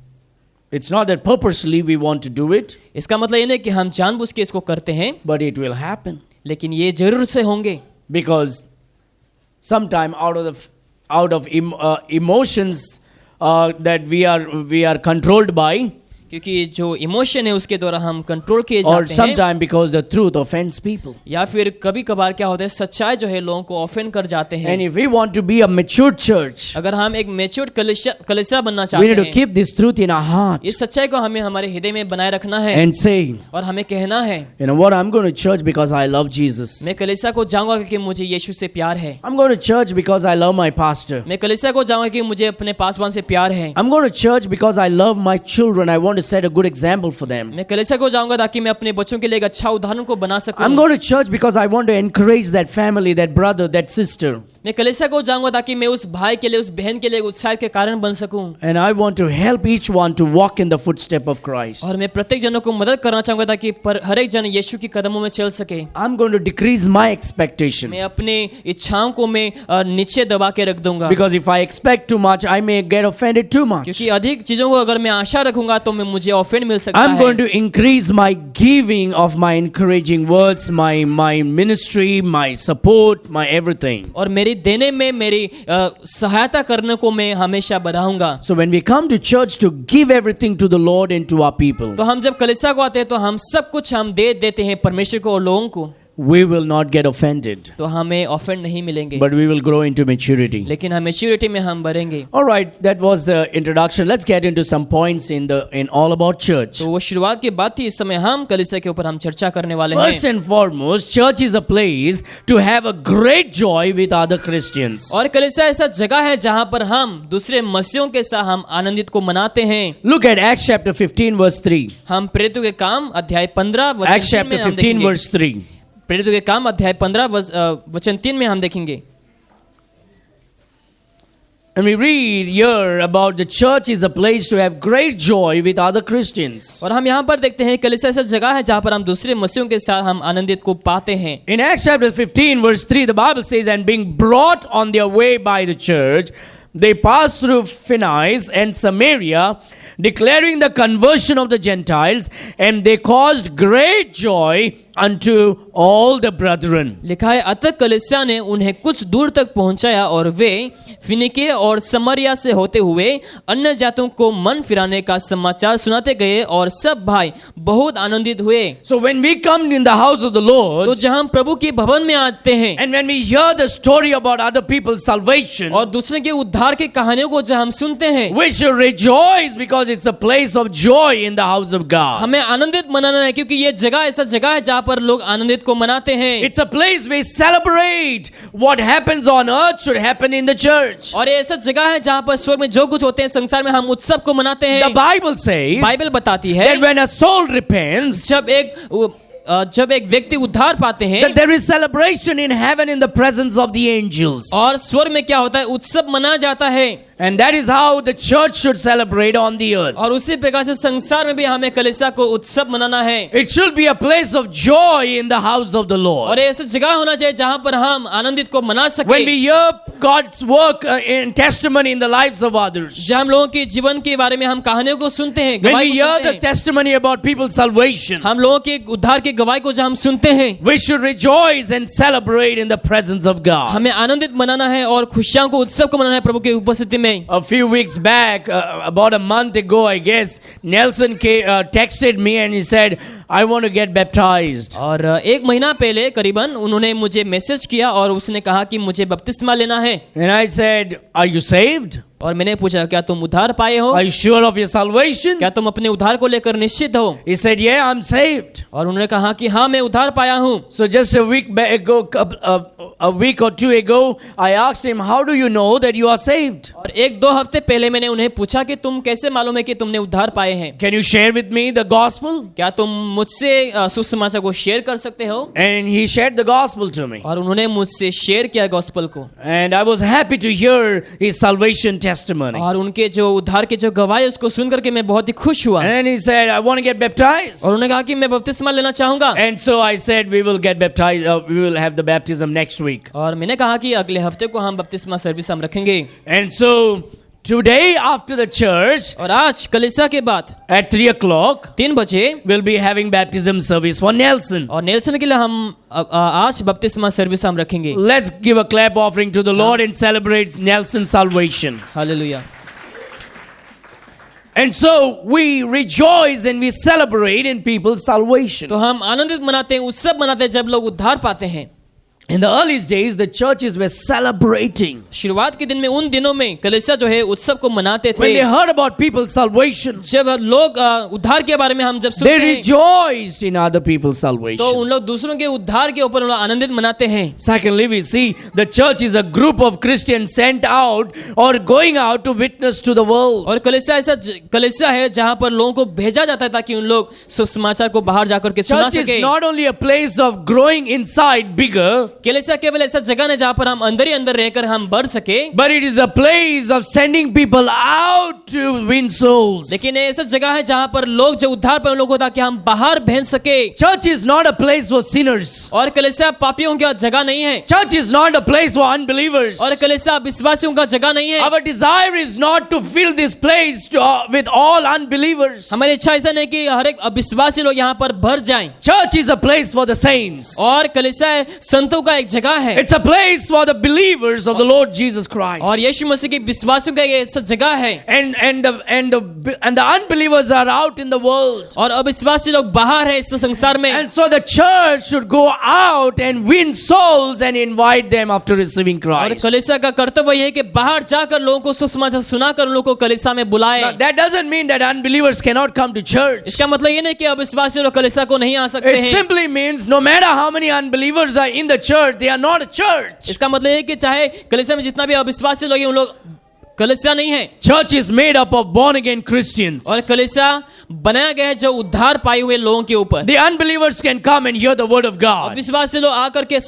Speaker 1: It's not that purposely we want to do it.
Speaker 2: इसका मतलब ये नहीं कि हम जानबूझ के इसको करते हैं.
Speaker 1: But it will happen.
Speaker 2: लेकिन ये जरूर से होंगे.
Speaker 1: Because sometime out of emotions that we are controlled by.
Speaker 2: क्योंकि जो इमोशन है उसके द्वारा हम कंट्रोल किए
Speaker 1: or
Speaker 2: जाते हैं,
Speaker 1: sometimes because the truth offends people.
Speaker 2: या फिर कभी कभार क्या होता है सच्चाई जो है लोगों को ऑफेंड कर जाते हैं।
Speaker 1: And if we want to be a mature church,
Speaker 2: अगर हम एक मैच्योर्ड कलीसिया बनना
Speaker 1: we
Speaker 2: चाहते
Speaker 1: need to
Speaker 2: हैं,
Speaker 1: keep this truth in our heart
Speaker 2: इस सच्चाई को हमें हमारे हृदय में बनाए रखना है
Speaker 1: and say,
Speaker 2: और हमें कहना है,
Speaker 1: you know what, I'm going to church because I love Jesus.
Speaker 2: मैं कलीसिया को जाऊंगा क्योंकि मुझे यीशु से प्यार है।
Speaker 1: I'm going to church because I love my pastor.
Speaker 2: मैं कलीसिया को जाऊंगा क्योंकि मुझे अपने पासवान से प्यार है।
Speaker 1: I'm going to church because I love my children. I want to set a good example for them.
Speaker 2: मैं कलीसिया को जाऊंगा ताकि मैं अपने बच्चों के लिए एक अच्छा उदाहरण को बना सकूं।
Speaker 1: I'm going to church because I want to encourage that family, that brother, that sister.
Speaker 2: मैं कलीसिया को जाऊंगा ताकि मैं उस भाई के लिए, उस बहन के लिए उत्साह के कारण बन सकूं।
Speaker 1: And I want to help each one to walk in the footstep of Christ.
Speaker 2: और मैं प्रत्येक जनों को मदद करना चाहूंगा ताकि हर एक जन यीशु के कदमों में चल सके।
Speaker 1: I'm going to decrease my expectation.
Speaker 2: मैं अपने इच्छाओं को मैं नीचे दबा के रख दूंगा,
Speaker 1: Because if I expect too much, I may get offended too much.
Speaker 2: क्योंकि अधिक चीजों को अगर मैं आशा रखूंगा तो मैं मुझे ऑफेंड मिल सकता
Speaker 1: I'm
Speaker 2: है।
Speaker 1: going to increase my giving of my encouraging words, my ministry, my support, my everything.
Speaker 2: और मेरी देने में मेरी सहायता करने को मैं हमेशा बढ़ाऊंगा।
Speaker 1: So when we come to church to give everything to the Lord and to our people,
Speaker 2: तो हम जब कलीसिया को आते हैं तो हम सब कुछ हम दे देते हैं परमेश्वर को और लोगों को,
Speaker 1: we will not get offended,
Speaker 2: तो हमें ऑफेंड नहीं मिलेंगे,
Speaker 1: but we will grow into maturity.
Speaker 2: लेकिन हम मैच्योरिटी में हम बढ़ेंगे।
Speaker 1: All right, that was the introduction. Let's get into some points in all about church.
Speaker 2: तो वो शुरुआत की बात थी, इस समय हम कलीसिया के ऊपर हम चर्चा करने वाले
Speaker 1: First
Speaker 2: हैं।
Speaker 1: and foremost, church is a place to have a great joy with other Christians.
Speaker 2: और कलीसिया ऐसा जगह है जहां पर हम दूसरे मसीहों के साथ हम आनंदित को मनाते हैं।
Speaker 1: Look at Acts chapter 15 verse 3.
Speaker 2: हम प्रेरितों के काम अध्याय 15
Speaker 1: Acts
Speaker 2: वचन 3 में
Speaker 1: chapter
Speaker 2: हम
Speaker 1: 15
Speaker 2: देखेंगे।
Speaker 1: verse 3.
Speaker 2: प्रेरितों के काम अध्याय 15 वचन 3 में हम देखेंगे।
Speaker 1: And we read here about the church is a place to have great joy with other Christians.
Speaker 2: और हम यहाँ पर देखते हैं कलीसिया ऐसा जगह है जहाँ पर हम दूसरे मसीहों के साथ हम आनंदित को पाते हैं।
Speaker 1: In Acts chapter 15 verse 3, the Bible says, and being brought on their way by the church, they passed through Phoenicia and Samaria, declaring the conversion of the Gentiles, and they caused great joy unto all the brethren.
Speaker 2: लिखा है, अतः कलीसिया ने उन्हें कुछ दूर तक पहुंचाया और वे फिनिके और समरिया से होते हुए अन्य जातों को मन फिराने का समाचार सुनाते गए और सब भाई बहुत आनंदित हुए।
Speaker 1: So when we come in the house of the
Speaker 2: तो
Speaker 1: Lord,
Speaker 2: जहाँ हम प्रभु के भवन में आते हैं
Speaker 1: and when we hear the story about other people's salvation,
Speaker 2: और दूसरे के उद्धार की कहानियों को जब हम सुनते हैं,
Speaker 1: we should rejoice because it's a place of joy in the house of God.
Speaker 2: हमें आनंदित मनाना है, क्योंकि ये जगह ऐसा जगह है जहाँ पर लोग आनंदित को मनाते हैं।
Speaker 1: It's a place we celebrate what happens on earth should happen in the church.
Speaker 2: और ये ऐसा जगह है जहाँ पर स्वर्ग में जो कुछ होते हैं संसार में हम उत्सव को मनाते
Speaker 1: The
Speaker 2: हैं।
Speaker 1: Bible says
Speaker 2: बाइबल बताती है
Speaker 1: that when a soul repents,
Speaker 2: जब एक व्यक्ति उद्धार पाते हैं
Speaker 1: that there is celebration in heaven in the presence of the angels.
Speaker 2: और स्वर्ग में क्या होता है, उत्सव मनाया जाता है।
Speaker 1: And that is how the church should celebrate on the earth.
Speaker 2: और उसी प्रकार से संसार में भी हमें कलीसिया को उत्सव मनाना है।
Speaker 1: It should be a place of joy in the house of the Lord.
Speaker 2: और ऐसी जगह होना चाहिए जहाँ पर हम आनंदित को मना सके।
Speaker 1: When we hear God's work in testimony in the lives of others,
Speaker 2: जब हम लोगों के जीवन के बारे में हम कहानियों को सुनते हैं,
Speaker 1: when
Speaker 2: गवाही
Speaker 1: we
Speaker 2: को
Speaker 1: hear
Speaker 2: सुनते
Speaker 1: the
Speaker 2: हैं,
Speaker 1: testimony about people's salvation,
Speaker 2: हम लोगों के उद्धार के गवाही को जब हम सुनते हैं,
Speaker 1: we should rejoice and celebrate in the presence of God.
Speaker 2: हमें आनंदित मनाना है और खुशियों को, उत्सव को मनाना है प्रभु की उपस्थिति में।
Speaker 1: A few weeks back, about a month ago, I guess, Nelson texted me and he said, I want to get baptized.
Speaker 2: और एक महीना पहले करीबन उन्होंने मुझे मैसेज किया और उसने कहा कि मुझे बपतिस्मा लेना है।
Speaker 1: And I said, are you saved?
Speaker 2: और मैंने पूछा, क्या तुम उद्धार पाए हो?
Speaker 1: Are you sure of your salvation?
Speaker 2: क्या तुम अपने उद्धार को लेकर निश्चित हो?
Speaker 1: He said, yeah, I'm saved.
Speaker 2: और उन्होंने कहा कि हाँ, मैं उद्धार पाया हूँ।
Speaker 1: So just a week or two ago, I asked him, how do you know that you are saved?
Speaker 2: और एक दो हफ्ते पहले मैंने उन्हें पूछा कि तुम कैसे मालूम है कि तुमने उद्धार पाए हैं?
Speaker 1: Can you share with me the gospel?
Speaker 2: क्या तुम मुझसे सुसमाचार को शेयर कर सकते हो?
Speaker 1: And he shared the gospel to me.
Speaker 2: और उन्होंने मुझसे शेयर किया गॉस्पेल को।
Speaker 1: And I was happy to hear his salvation testimony.
Speaker 2: और उनके जो उद्धार के जो गवाही उसको सुन करके मैं बहुत ही खुश हुआ।
Speaker 1: And he said, I want to get baptized.
Speaker 2: और उन्होंने कहा कि मैं बपतिस्मा लेना चाहूंगा।
Speaker 1: And so I said, we will get baptized. We will have the baptism next week.
Speaker 2: और मैंने कहा कि अगले हफ्ते को हम बपतिस्मा सर्विस हम रखेंगे।
Speaker 1: And so today after the church
Speaker 2: और आज कलीसिया के बाद
Speaker 1: at 3 o'clock,
Speaker 2: 3 बजे
Speaker 1: we'll be having baptism service for Nelson.
Speaker 2: और नेल्सन के लिए हम आज बपतिस्मा सर्विस हम रखेंगे।
Speaker 1: Let's give a clap offering to the Lord and celebrate Nelson's salvation.
Speaker 2: Hallelujah.
Speaker 1: And so we rejoice and we celebrate in people's salvation.
Speaker 2: तो हम आनंदित मनाते हैं, उत्सव मनाते हैं जब लोग उद्धार पाते हैं।
Speaker 1: In the earliest days, the churches were celebrating.
Speaker 2: शुरुआत के दिन में, उन दिनों में कलीसिया जो है उत्सव को मनाते
Speaker 1: When they
Speaker 2: थे।
Speaker 1: heard about people's salvation,
Speaker 2: जब लोग उद्धार के बारे में हम जब
Speaker 1: they
Speaker 2: सुनते हैं
Speaker 1: rejoiced in other people's
Speaker 2: तो
Speaker 1: salvation.
Speaker 2: उन लोग दूसरों के उद्धार के ऊपर उन लोग आनंदित मनाते हैं।
Speaker 1: Secondly, we see the church is a group of Christians sent out or going out to witness to the world.
Speaker 2: और कलीसिया ऐसा कलीसिया है जहां पर लोगों को भेजा जाता है ताकि उन लोग सुसमाचार को बाहर जाकर के सुना
Speaker 1: Church is
Speaker 2: सके।
Speaker 1: not only a place of growing inside bigger,
Speaker 2: कलीसिया केवल ऐसा जगह है जहां पर हम अंदर ही अंदर रहकर हम बढ़ सके,
Speaker 1: but it is a place of sending people out to win souls.
Speaker 2: लेकिन ये ऐसा जगह है जहां पर लोग जो उद्धार पाए उन लोगों को ताकि हम बाहर भेज सके।
Speaker 1: Church is not a place for sinners.
Speaker 2: और कलीसिया पापियों की जगह नहीं है,
Speaker 1: Church is not a place for unbelievers.
Speaker 2: और कलीसिया विश्वासियों का जगह नहीं है।
Speaker 1: Our desire is not to fill this place with all unbelievers.
Speaker 2: हमारी इच्छा ऐसा नहीं कि हर एक अविश्वासी लोग यहाँ पर भर जाएं।
Speaker 1: Church is a place for the saints.
Speaker 2: और कलीसिया संतों का एक जगह है,
Speaker 1: It's a place for the believers of the Lord Jesus Christ.
Speaker 2: और यीशु मसीह के विश्वासियों का ये ऐसा जगह है।
Speaker 1: And the unbelievers are out in the world.
Speaker 2: और अविश्वासी लोग बाहर है इस संसार में।
Speaker 1: And so the church should go out and win souls and invite them after receiving
Speaker 2: और
Speaker 1: Christ.
Speaker 2: कलीसिया का कर्तव्य यह है कि बाहर जाकर लोगों को सुसमाचार सुनाकर उन लोगों को कलीसिया में बुलाए।
Speaker 1: Now, that doesn't mean that unbelievers cannot come to church.
Speaker 2: इसका मतलब ये नहीं कि अविश्वासी लोग कलीसिया को नहीं आ सकते
Speaker 1: It
Speaker 2: हैं।
Speaker 1: simply means no matter how many unbelievers are in the church, they are not a church.
Speaker 2: इसका मतलब ये कि चाहे कलीसिया में जितना भी अविश्वासी लोग हैं उन लोग कलीसिया नहीं है।
Speaker 1: Church is made up of born again Christians.
Speaker 2: और कलीसिया बनाया गया है जो उद्धार पाए हुए लोगों के ऊपर।
Speaker 1: The unbelievers can come and hear the word of God.
Speaker 2: अविश्वासी लोग आकर के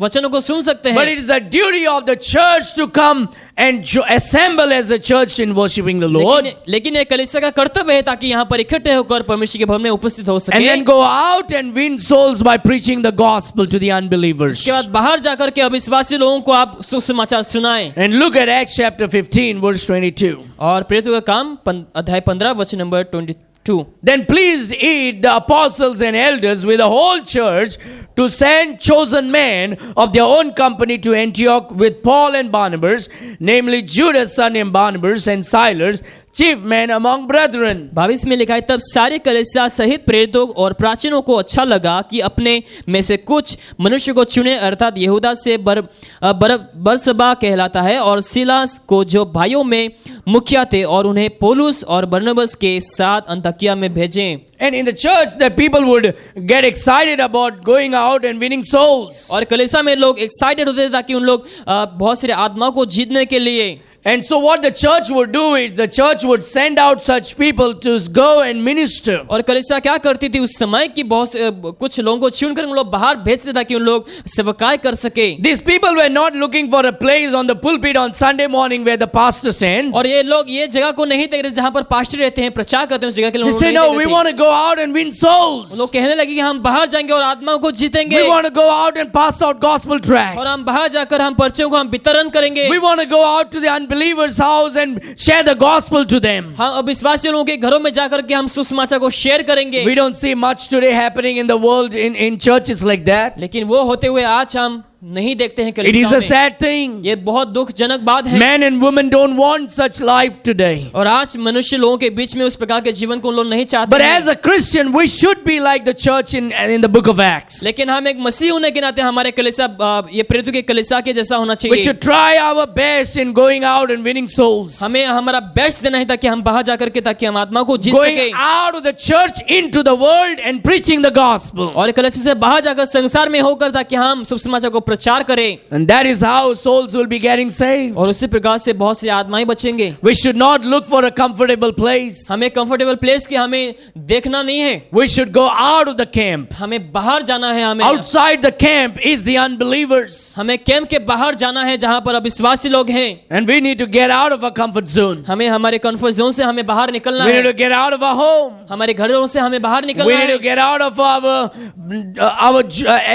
Speaker 2: वचनों को सुन सकते
Speaker 1: But
Speaker 2: हैं,
Speaker 1: it is the duty of the church to come and assemble as a church in worshiping the Lord.
Speaker 2: लेकिन ये कलीसिया का कर्तव्य है ताकि यहाँ पर इकट्ठे होकर परमेश्वर के भवन में उपस्थित हो
Speaker 1: And
Speaker 2: सके।
Speaker 1: then go out and win souls by preaching the gospel to the unbelievers.
Speaker 2: उसके बाद बाहर जाकर के अविश्वासी लोगों को आप सुसमाचार सुनाएं।
Speaker 1: And look at Acts chapter 15 verse 22.
Speaker 2: और प्रेरितों का काम अध्याय 15 वचन number 22।
Speaker 1: Then pleased it the apostles and elders with the whole church to send chosen men of their own company to Antioch with Paul and Barnabas, namely Judas son named Barnabas and Silas, chief men among brethren.
Speaker 2: 22 में लिखा है, तब सारे कलीसिया सहित प्रेरितों और प्राचीनों को अच्छा लगा कि अपने में से कुछ मनुष्य को चुने, अर्थात यहूदा से बरसबा कहलाता है और सिलास को जो भाइयों में मुखिया थे, और उन्हें पौलुस और बरनबास के साथ अंताकिया में भेजें।
Speaker 1: And in the church that people would get excited about going out and winning souls.
Speaker 2: और कलीसिया में लोग एक्साइटेड होते थे ताकि उन लोग बहुत सारे आत्माओं को जीतने के लिए।
Speaker 1: And so what the church would do is the church would send out such people to go and minister.
Speaker 2: और कलीसिया क्या करती थी उस समय कि बहुत कुछ लोगों को चुनकर उन लोग बाहर भेजते ताकि उन लोग सेवकाई कर सके।
Speaker 1: These people were not looking for a place on the pulpit on Sunday morning where the pastor stands.
Speaker 2: और ये लोग ये जगह को नहीं देख रहे जहां पर पास्टर रहते हैं, प्रचार करते हैं, उस जगह के
Speaker 1: They
Speaker 2: लोग
Speaker 1: say,
Speaker 2: नहीं
Speaker 1: no,
Speaker 2: देख
Speaker 1: we
Speaker 2: रहे
Speaker 1: want to go out and win souls.
Speaker 2: थे। लोग कहने लगे कि हम बाहर जाएंगे और आत्माओं को जीतेंगे,
Speaker 1: We want to go out and pass out gospel
Speaker 2: और
Speaker 1: tracts.
Speaker 2: हम बाहर जाकर हम पर्चियों को हम वितरण करेंगे।
Speaker 1: We want to go out to the unbelievers' house and share the gospel to them.
Speaker 2: हम अविश्वासी लोगों के घरों में जाकर के हम सुसमाचार को शेयर करेंगे।
Speaker 1: We don't see much today happening in the world in churches like that.
Speaker 2: लेकिन वो होते हुए आज हम नहीं देखते हैं
Speaker 1: It is
Speaker 2: कलीसियाओं
Speaker 1: a
Speaker 2: में।
Speaker 1: sad thing.
Speaker 2: ये बहुत दुखजनक बात है।
Speaker 1: Men and women don't want such life today.
Speaker 2: और आज मनुष्य लोगों के बीच में उस प्रकार के जीवन को लोग नहीं चाहते
Speaker 1: But
Speaker 2: हैं।
Speaker 1: as a Christian, we should be like the church in the book of Acts.
Speaker 2: लेकिन हम एक मसीह होने के नाते हमारे कलीसिया ये प्रेरितों के कलीसिया के जैसा होना
Speaker 1: We
Speaker 2: चाहिए।
Speaker 1: should try our best in going out and winning souls.
Speaker 2: हमें हमारा बेस्ट देना है ताकि हम बाहर जाकर के ताकि हम आत्मा को जीत
Speaker 1: Going
Speaker 2: सके,
Speaker 1: out of the church into the world and preaching the gospel.
Speaker 2: और कलीसिया से बाहर जाकर संसार में होकर ताकि हम सुसमाचार को प्रचार करें,
Speaker 1: And that is how souls will be getting saved.
Speaker 2: और उसी प्रकार से बहुत सी आत्माएं बचेंगे।
Speaker 1: We should not look for a comfortable place.
Speaker 2: हमें कंफर्टेबल प्लेस की हमें देखना नहीं है,
Speaker 1: We should go out of the camp.
Speaker 2: हमें बाहर जाना है। हमें
Speaker 1: Outside the camp is the unbelievers.
Speaker 2: हमें कैंप के बाहर जाना है जहां पर अविश्वासी लोग हैं।
Speaker 1: And we need to get out of our comfort zone.
Speaker 2: हमें हमारे कंफर्ट जोन से हमें बाहर निकलना
Speaker 1: We need
Speaker 2: है,
Speaker 1: to get out of our home.
Speaker 2: हमारे घरों से हमें बाहर
Speaker 1: We
Speaker 2: निकलना
Speaker 1: need
Speaker 2: है।
Speaker 1: to get out of our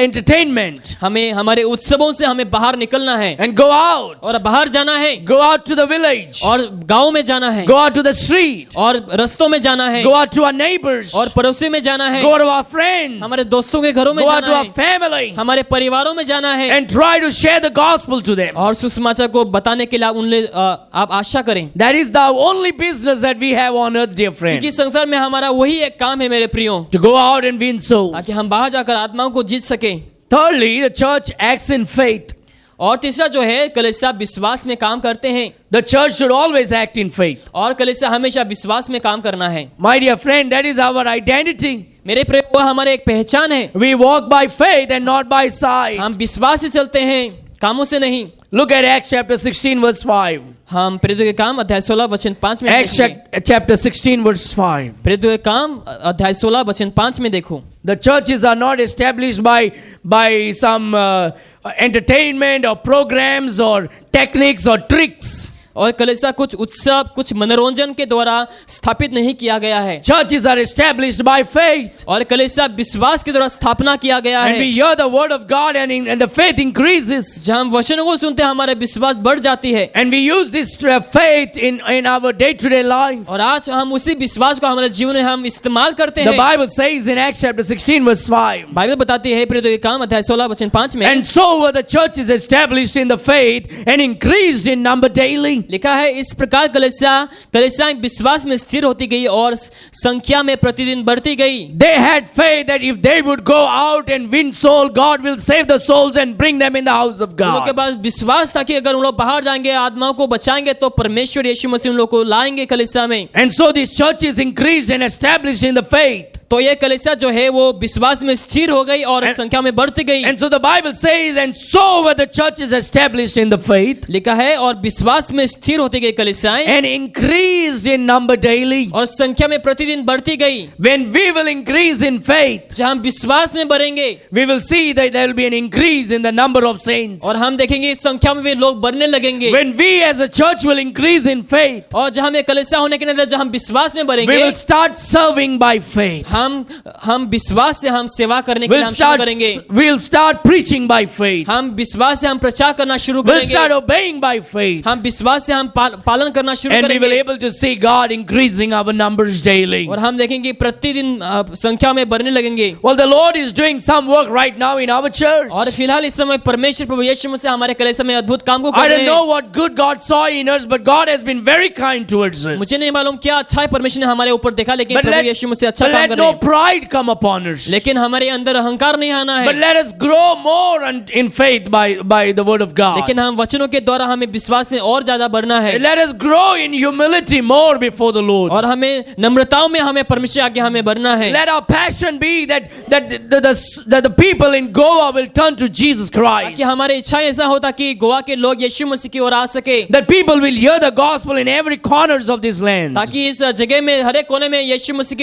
Speaker 1: entertainment.
Speaker 2: हमें हमारे सारे उत्सवों से हमें बाहर निकलना है
Speaker 1: and go out.
Speaker 2: और बाहर जाना है
Speaker 1: Go out to the village.
Speaker 2: और गांव में जाना है
Speaker 1: Go out to the street.
Speaker 2: और रस्तों में जाना है
Speaker 1: Go out to our neighbors.
Speaker 2: और पड़ोसी में जाना है
Speaker 1: Go to our friends.
Speaker 2: हमारे दोस्तों के घरों में
Speaker 1: Go out to
Speaker 2: जाना
Speaker 1: our
Speaker 2: है
Speaker 1: family.
Speaker 2: हमारे परिवारों में जाना है
Speaker 1: And try to share the gospel to them.
Speaker 2: और सुसमाचार को बताने के लिए आप आशा करें
Speaker 1: That is the only business that we have on earth, dear
Speaker 2: क्योंकि
Speaker 1: friends.
Speaker 2: संसार में हमारा वही एक काम है मेरे प्रियो
Speaker 1: To go out and win souls.
Speaker 2: ताकि हम बाहर जाकर आत्माओं को जीत सके
Speaker 1: Thirdly, the church acts in faith.
Speaker 2: और तीसरा जो है कलीसिया विश्वास में काम करते हैं
Speaker 1: The church should always act in faith.
Speaker 2: और कलीसिया हमेशा विश्वास में काम करना है
Speaker 1: My dear friend, that is our identity.
Speaker 2: मेरे प्रिय वह हमारे एक पहचान है
Speaker 1: We walk by faith and not by sight.
Speaker 2: हम विश्वास से चलते हैं कामों से नहीं
Speaker 1: Look at Acts chapter 16 verse 5.
Speaker 2: हम प्रेरितों के काम अध्याय 16 वचन 5 में
Speaker 1: Acts
Speaker 2: देखेंगे।
Speaker 1: chapter 16 verse 5.
Speaker 2: प्रेरितों के काम अध्याय 16 वचन 5 में देखो
Speaker 1: The churches are not established by some entertainment or programs or techniques or tricks.
Speaker 2: और कलीसिया कुछ उत्सव कुछ मनोरंजन के द्वारा स्थापित नहीं किया गया है
Speaker 1: Churches are established by faith.
Speaker 2: और कलीसिया विश्वास के द्वारा स्थापना किया गया
Speaker 1: And we
Speaker 2: है
Speaker 1: hear the word of God and the faith increases.
Speaker 2: जहाँ हम वचनों को सुनते हैं हमारा विश्वास बढ़ जाती है
Speaker 1: And we use this faith in our day-to-day life.
Speaker 2: और आज हम उसी विश्वास को हमारे जीवन में हम इस्तेमाल करते
Speaker 1: The
Speaker 2: हैं
Speaker 1: Bible says in Acts chapter 16 verse 5.
Speaker 2: Bible बताती है प्रेरितों के काम अध्याय 16 वचन 5 में
Speaker 1: And so were the churches established in the faith and increased in number daily.
Speaker 2: लिखा है इस प्रकार कलीसिया विश्वास में स्थिर होती गई और संख्या में प्रतिदिन बढ़ती गई
Speaker 1: They had faith that if they would go out and win soul, God will save the souls and bring them in the house of
Speaker 2: उन लोगों के
Speaker 1: God.
Speaker 2: पास विश्वास था कि अगर उन लोग बाहर जाएंगे आत्माओं को बचाएंगे तो परमेश्वर यीशु मसीह उन लोगों को लाएंगे कलीसिया में
Speaker 1: And so these churches increased and established in the faith.
Speaker 2: तो ये कलीसिया जो है वो विश्वास में स्थिर हो गई और संख्या में बढ़ती गई
Speaker 1: And so the Bible says, and so were the churches established in the faith
Speaker 2: लिखा है और विश्वास में स्थिर होती गई कलीसियाएं
Speaker 1: and increased in number daily.
Speaker 2: और संख्या में प्रतिदिन बढ़ती गई
Speaker 1: When we will increase in faith,
Speaker 2: जहाँ हम विश्वास में बढ़ेंगे
Speaker 1: we will see that there will be an increase in the number of saints.
Speaker 2: और हम देखेंगे इस संख्या में भी लोग बढ़ने लगेंगे
Speaker 1: When we as a church will increase in faith,
Speaker 2: और जहाँ में कलीसिया होने के नाते जहाँ हम विश्वास में
Speaker 1: we
Speaker 2: बढ़ेंगे
Speaker 1: will start serving by faith.
Speaker 2: हम विश्वास से हम सेवा करने के लिए हम शुरू करेंगे
Speaker 1: We'll start preaching by faith.
Speaker 2: हम विश्वास से हम प्रचार करना शुरू
Speaker 1: We'll start
Speaker 2: करेंगे
Speaker 1: obeying by faith.
Speaker 2: हम विश्वास से हम पालन करना शुरू
Speaker 1: And we will
Speaker 2: करेंगे
Speaker 1: able to see God increasing our numbers daily.
Speaker 2: और हम देखेंगे प्रतिदिन संख्या में बढ़ने लगेंगे
Speaker 1: Well, the Lord is doing some work right now in our church.
Speaker 2: और फिलहाल इस समय परमेश्वर प्रभु यीशु मसीह हमारे कलीसिया में अद्भुत काम को
Speaker 1: I
Speaker 2: कर रहे
Speaker 1: don't
Speaker 2: हैं
Speaker 1: know what good God saw in us, but God has been very kind towards us.
Speaker 2: मुझे नहीं मालूम क्या अच्छा है परमेश्वर ने हमारे ऊपर देखा लेकिन
Speaker 1: But
Speaker 2: प्रभु
Speaker 1: let,
Speaker 2: यीशु मसीह अच्छा
Speaker 1: but
Speaker 2: काम
Speaker 1: let
Speaker 2: कर रहे
Speaker 1: no
Speaker 2: हैं
Speaker 1: pride come upon us.
Speaker 2: लेकिन हमारे अंदर अहंकार नहीं आना
Speaker 1: But
Speaker 2: है
Speaker 1: let us grow more in faith by the word of God.
Speaker 2: लेकिन हम वचनों के द्वारा हमें विश्वास में और ज्यादा बढ़ना है
Speaker 1: Let us grow in humility more before the Lord.
Speaker 2: और हमें नम्रताओं में हमें परमेश्वर आगे हमें बढ़ना है
Speaker 1: Let our passion be that the people in Goa will turn to Jesus Christ.
Speaker 2: कि हमारी इच्छा ऐसा होता कि गोवा के लोग यीशु मसीह की ओर आ सके
Speaker 1: That people will hear the gospel in every corners of this land.
Speaker 2: ताकि इस जगह में हर एक कोने में यीशु मसीह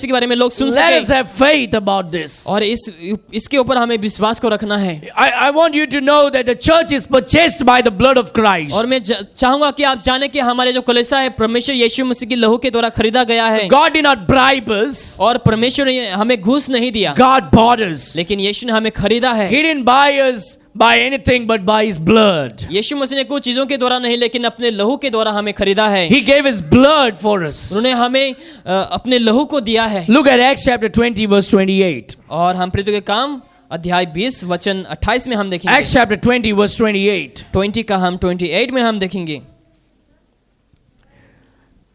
Speaker 2: के बारे में लोग सुन
Speaker 1: Let us
Speaker 2: सके
Speaker 1: have faith about this.
Speaker 2: और इसके ऊपर हमें विश्वास को रखना है
Speaker 1: I want you to know that the church is purchased by the blood of Christ.
Speaker 2: और मैं चाहूंगा कि आप जाने कि हमारे जो कलीसिया है परमेश्वर यीशु मसीह की लहू के द्वारा खरीदा गया है
Speaker 1: God did not bribe us.
Speaker 2: और परमेश्वर ने हमें घूस नहीं दिया
Speaker 1: God bought us.
Speaker 2: लेकिन यीशु ने हमें खरीदा है
Speaker 1: He didn't buy us by anything but by His blood.
Speaker 2: यीशु मसीह ने कुछ चीजों के द्वारा नहीं लेकिन अपने लहू के द्वारा हमें खरीदा है
Speaker 1: He gave His blood for us.
Speaker 2: उन्होंने हमें अपने लहू को दिया है
Speaker 1: Look at Acts chapter 20 verse 28.
Speaker 2: और हम प्रेरितों के काम अध्याय 20 वचन 28 में हम देखेंगे
Speaker 1: Acts chapter 20 verse 28.
Speaker 2: 20 का हम 28 में हम देखेंगे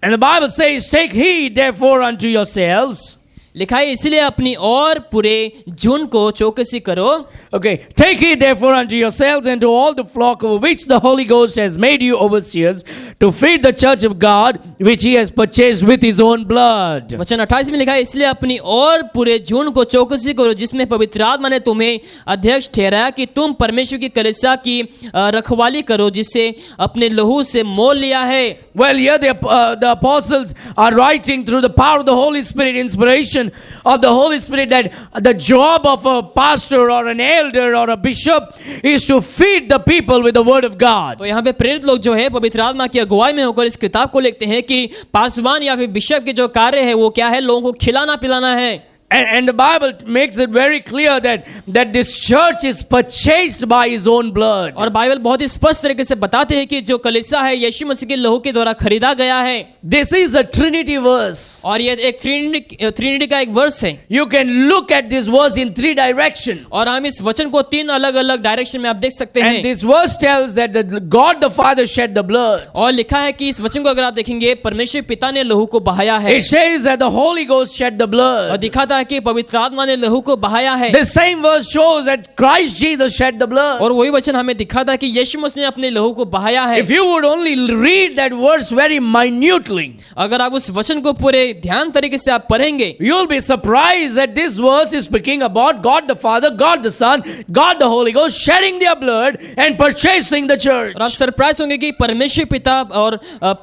Speaker 1: And the Bible says, take heed therefore unto yourselves.
Speaker 2: लिखा है इसलिए अपनी और पूरे झुंड को चौकसी करो
Speaker 1: Okay, take heed therefore unto yourselves and to all the flock over which the Holy Ghost has made you overseers to feed the church of God which He has purchased with His own blood.
Speaker 2: वचन 28 में लिखा है इसलिए अपनी और पूरे झुंड को चौकसी करो जिसमें पवित्र आत्मा ने तुम्हें अध्यक्ष ठहराया कि तुम परमेश्वर की कलीसिया की रखवाली करो जिसे अपने लहू से मोल लिया है
Speaker 1: Well, here the apostles are writing through the power of the Holy Spirit, inspiration of the Holy Spirit, that the job of a pastor or an elder or a bishop is to feed the people with the word of God.
Speaker 2: तो यहाँ पे प्रेरित लोग जो है पवित्र आत्मा की अगुवाई में होकर इस किताब को लिखते हैं कि पासवान या फिर बिशप के जो कार्य है वो क्या है लोगों को खिलाना पिलाना है
Speaker 1: And the Bible makes it very clear that this church is purchased by His own blood.
Speaker 2: और बाइबल बहुत ही स्पष्ट तरीके से बताते हैं कि जो कलीसिया है यीशु मसीह के लहू के द्वारा खरीदा गया है।
Speaker 1: This is a Trinity verse.
Speaker 2: और ये एक ट्रिनिटी का एक वर्स है।
Speaker 1: You can look at this verse in 3 directions.
Speaker 2: और हम इस वचन को 3 अलग-अलग डायरेक्शन में आप देख सकते हैं।
Speaker 1: And this verse tells that God the Father shed the blood.
Speaker 2: और लिखा है कि इस वचन को अगर आप देखेंगे परमेश्वर पिता ने लहू को बहाया है।
Speaker 1: It says that the Holy Ghost shed the
Speaker 2: और
Speaker 1: blood.
Speaker 2: दिखाता है कि पवित्र आत्मा ने लहू को बहाया है।
Speaker 1: The same verse shows that Christ Jesus shed the blood.
Speaker 2: और वही वचन हमें दिखाता है कि यीशु मसीह ने अपने लहू को बहाया है।
Speaker 1: If you would only read that verse very minutely,
Speaker 2: अगर आप उस वचन को पूरे ध्यान तरीके से आप पढ़ेंगे,
Speaker 1: you'll be surprised that this verse is speaking about God the Father, God the Son, God the Holy Ghost shedding their blood and purchasing the church.
Speaker 2: और आप सरप्राइज होंगे कि परमेश्वर पिता और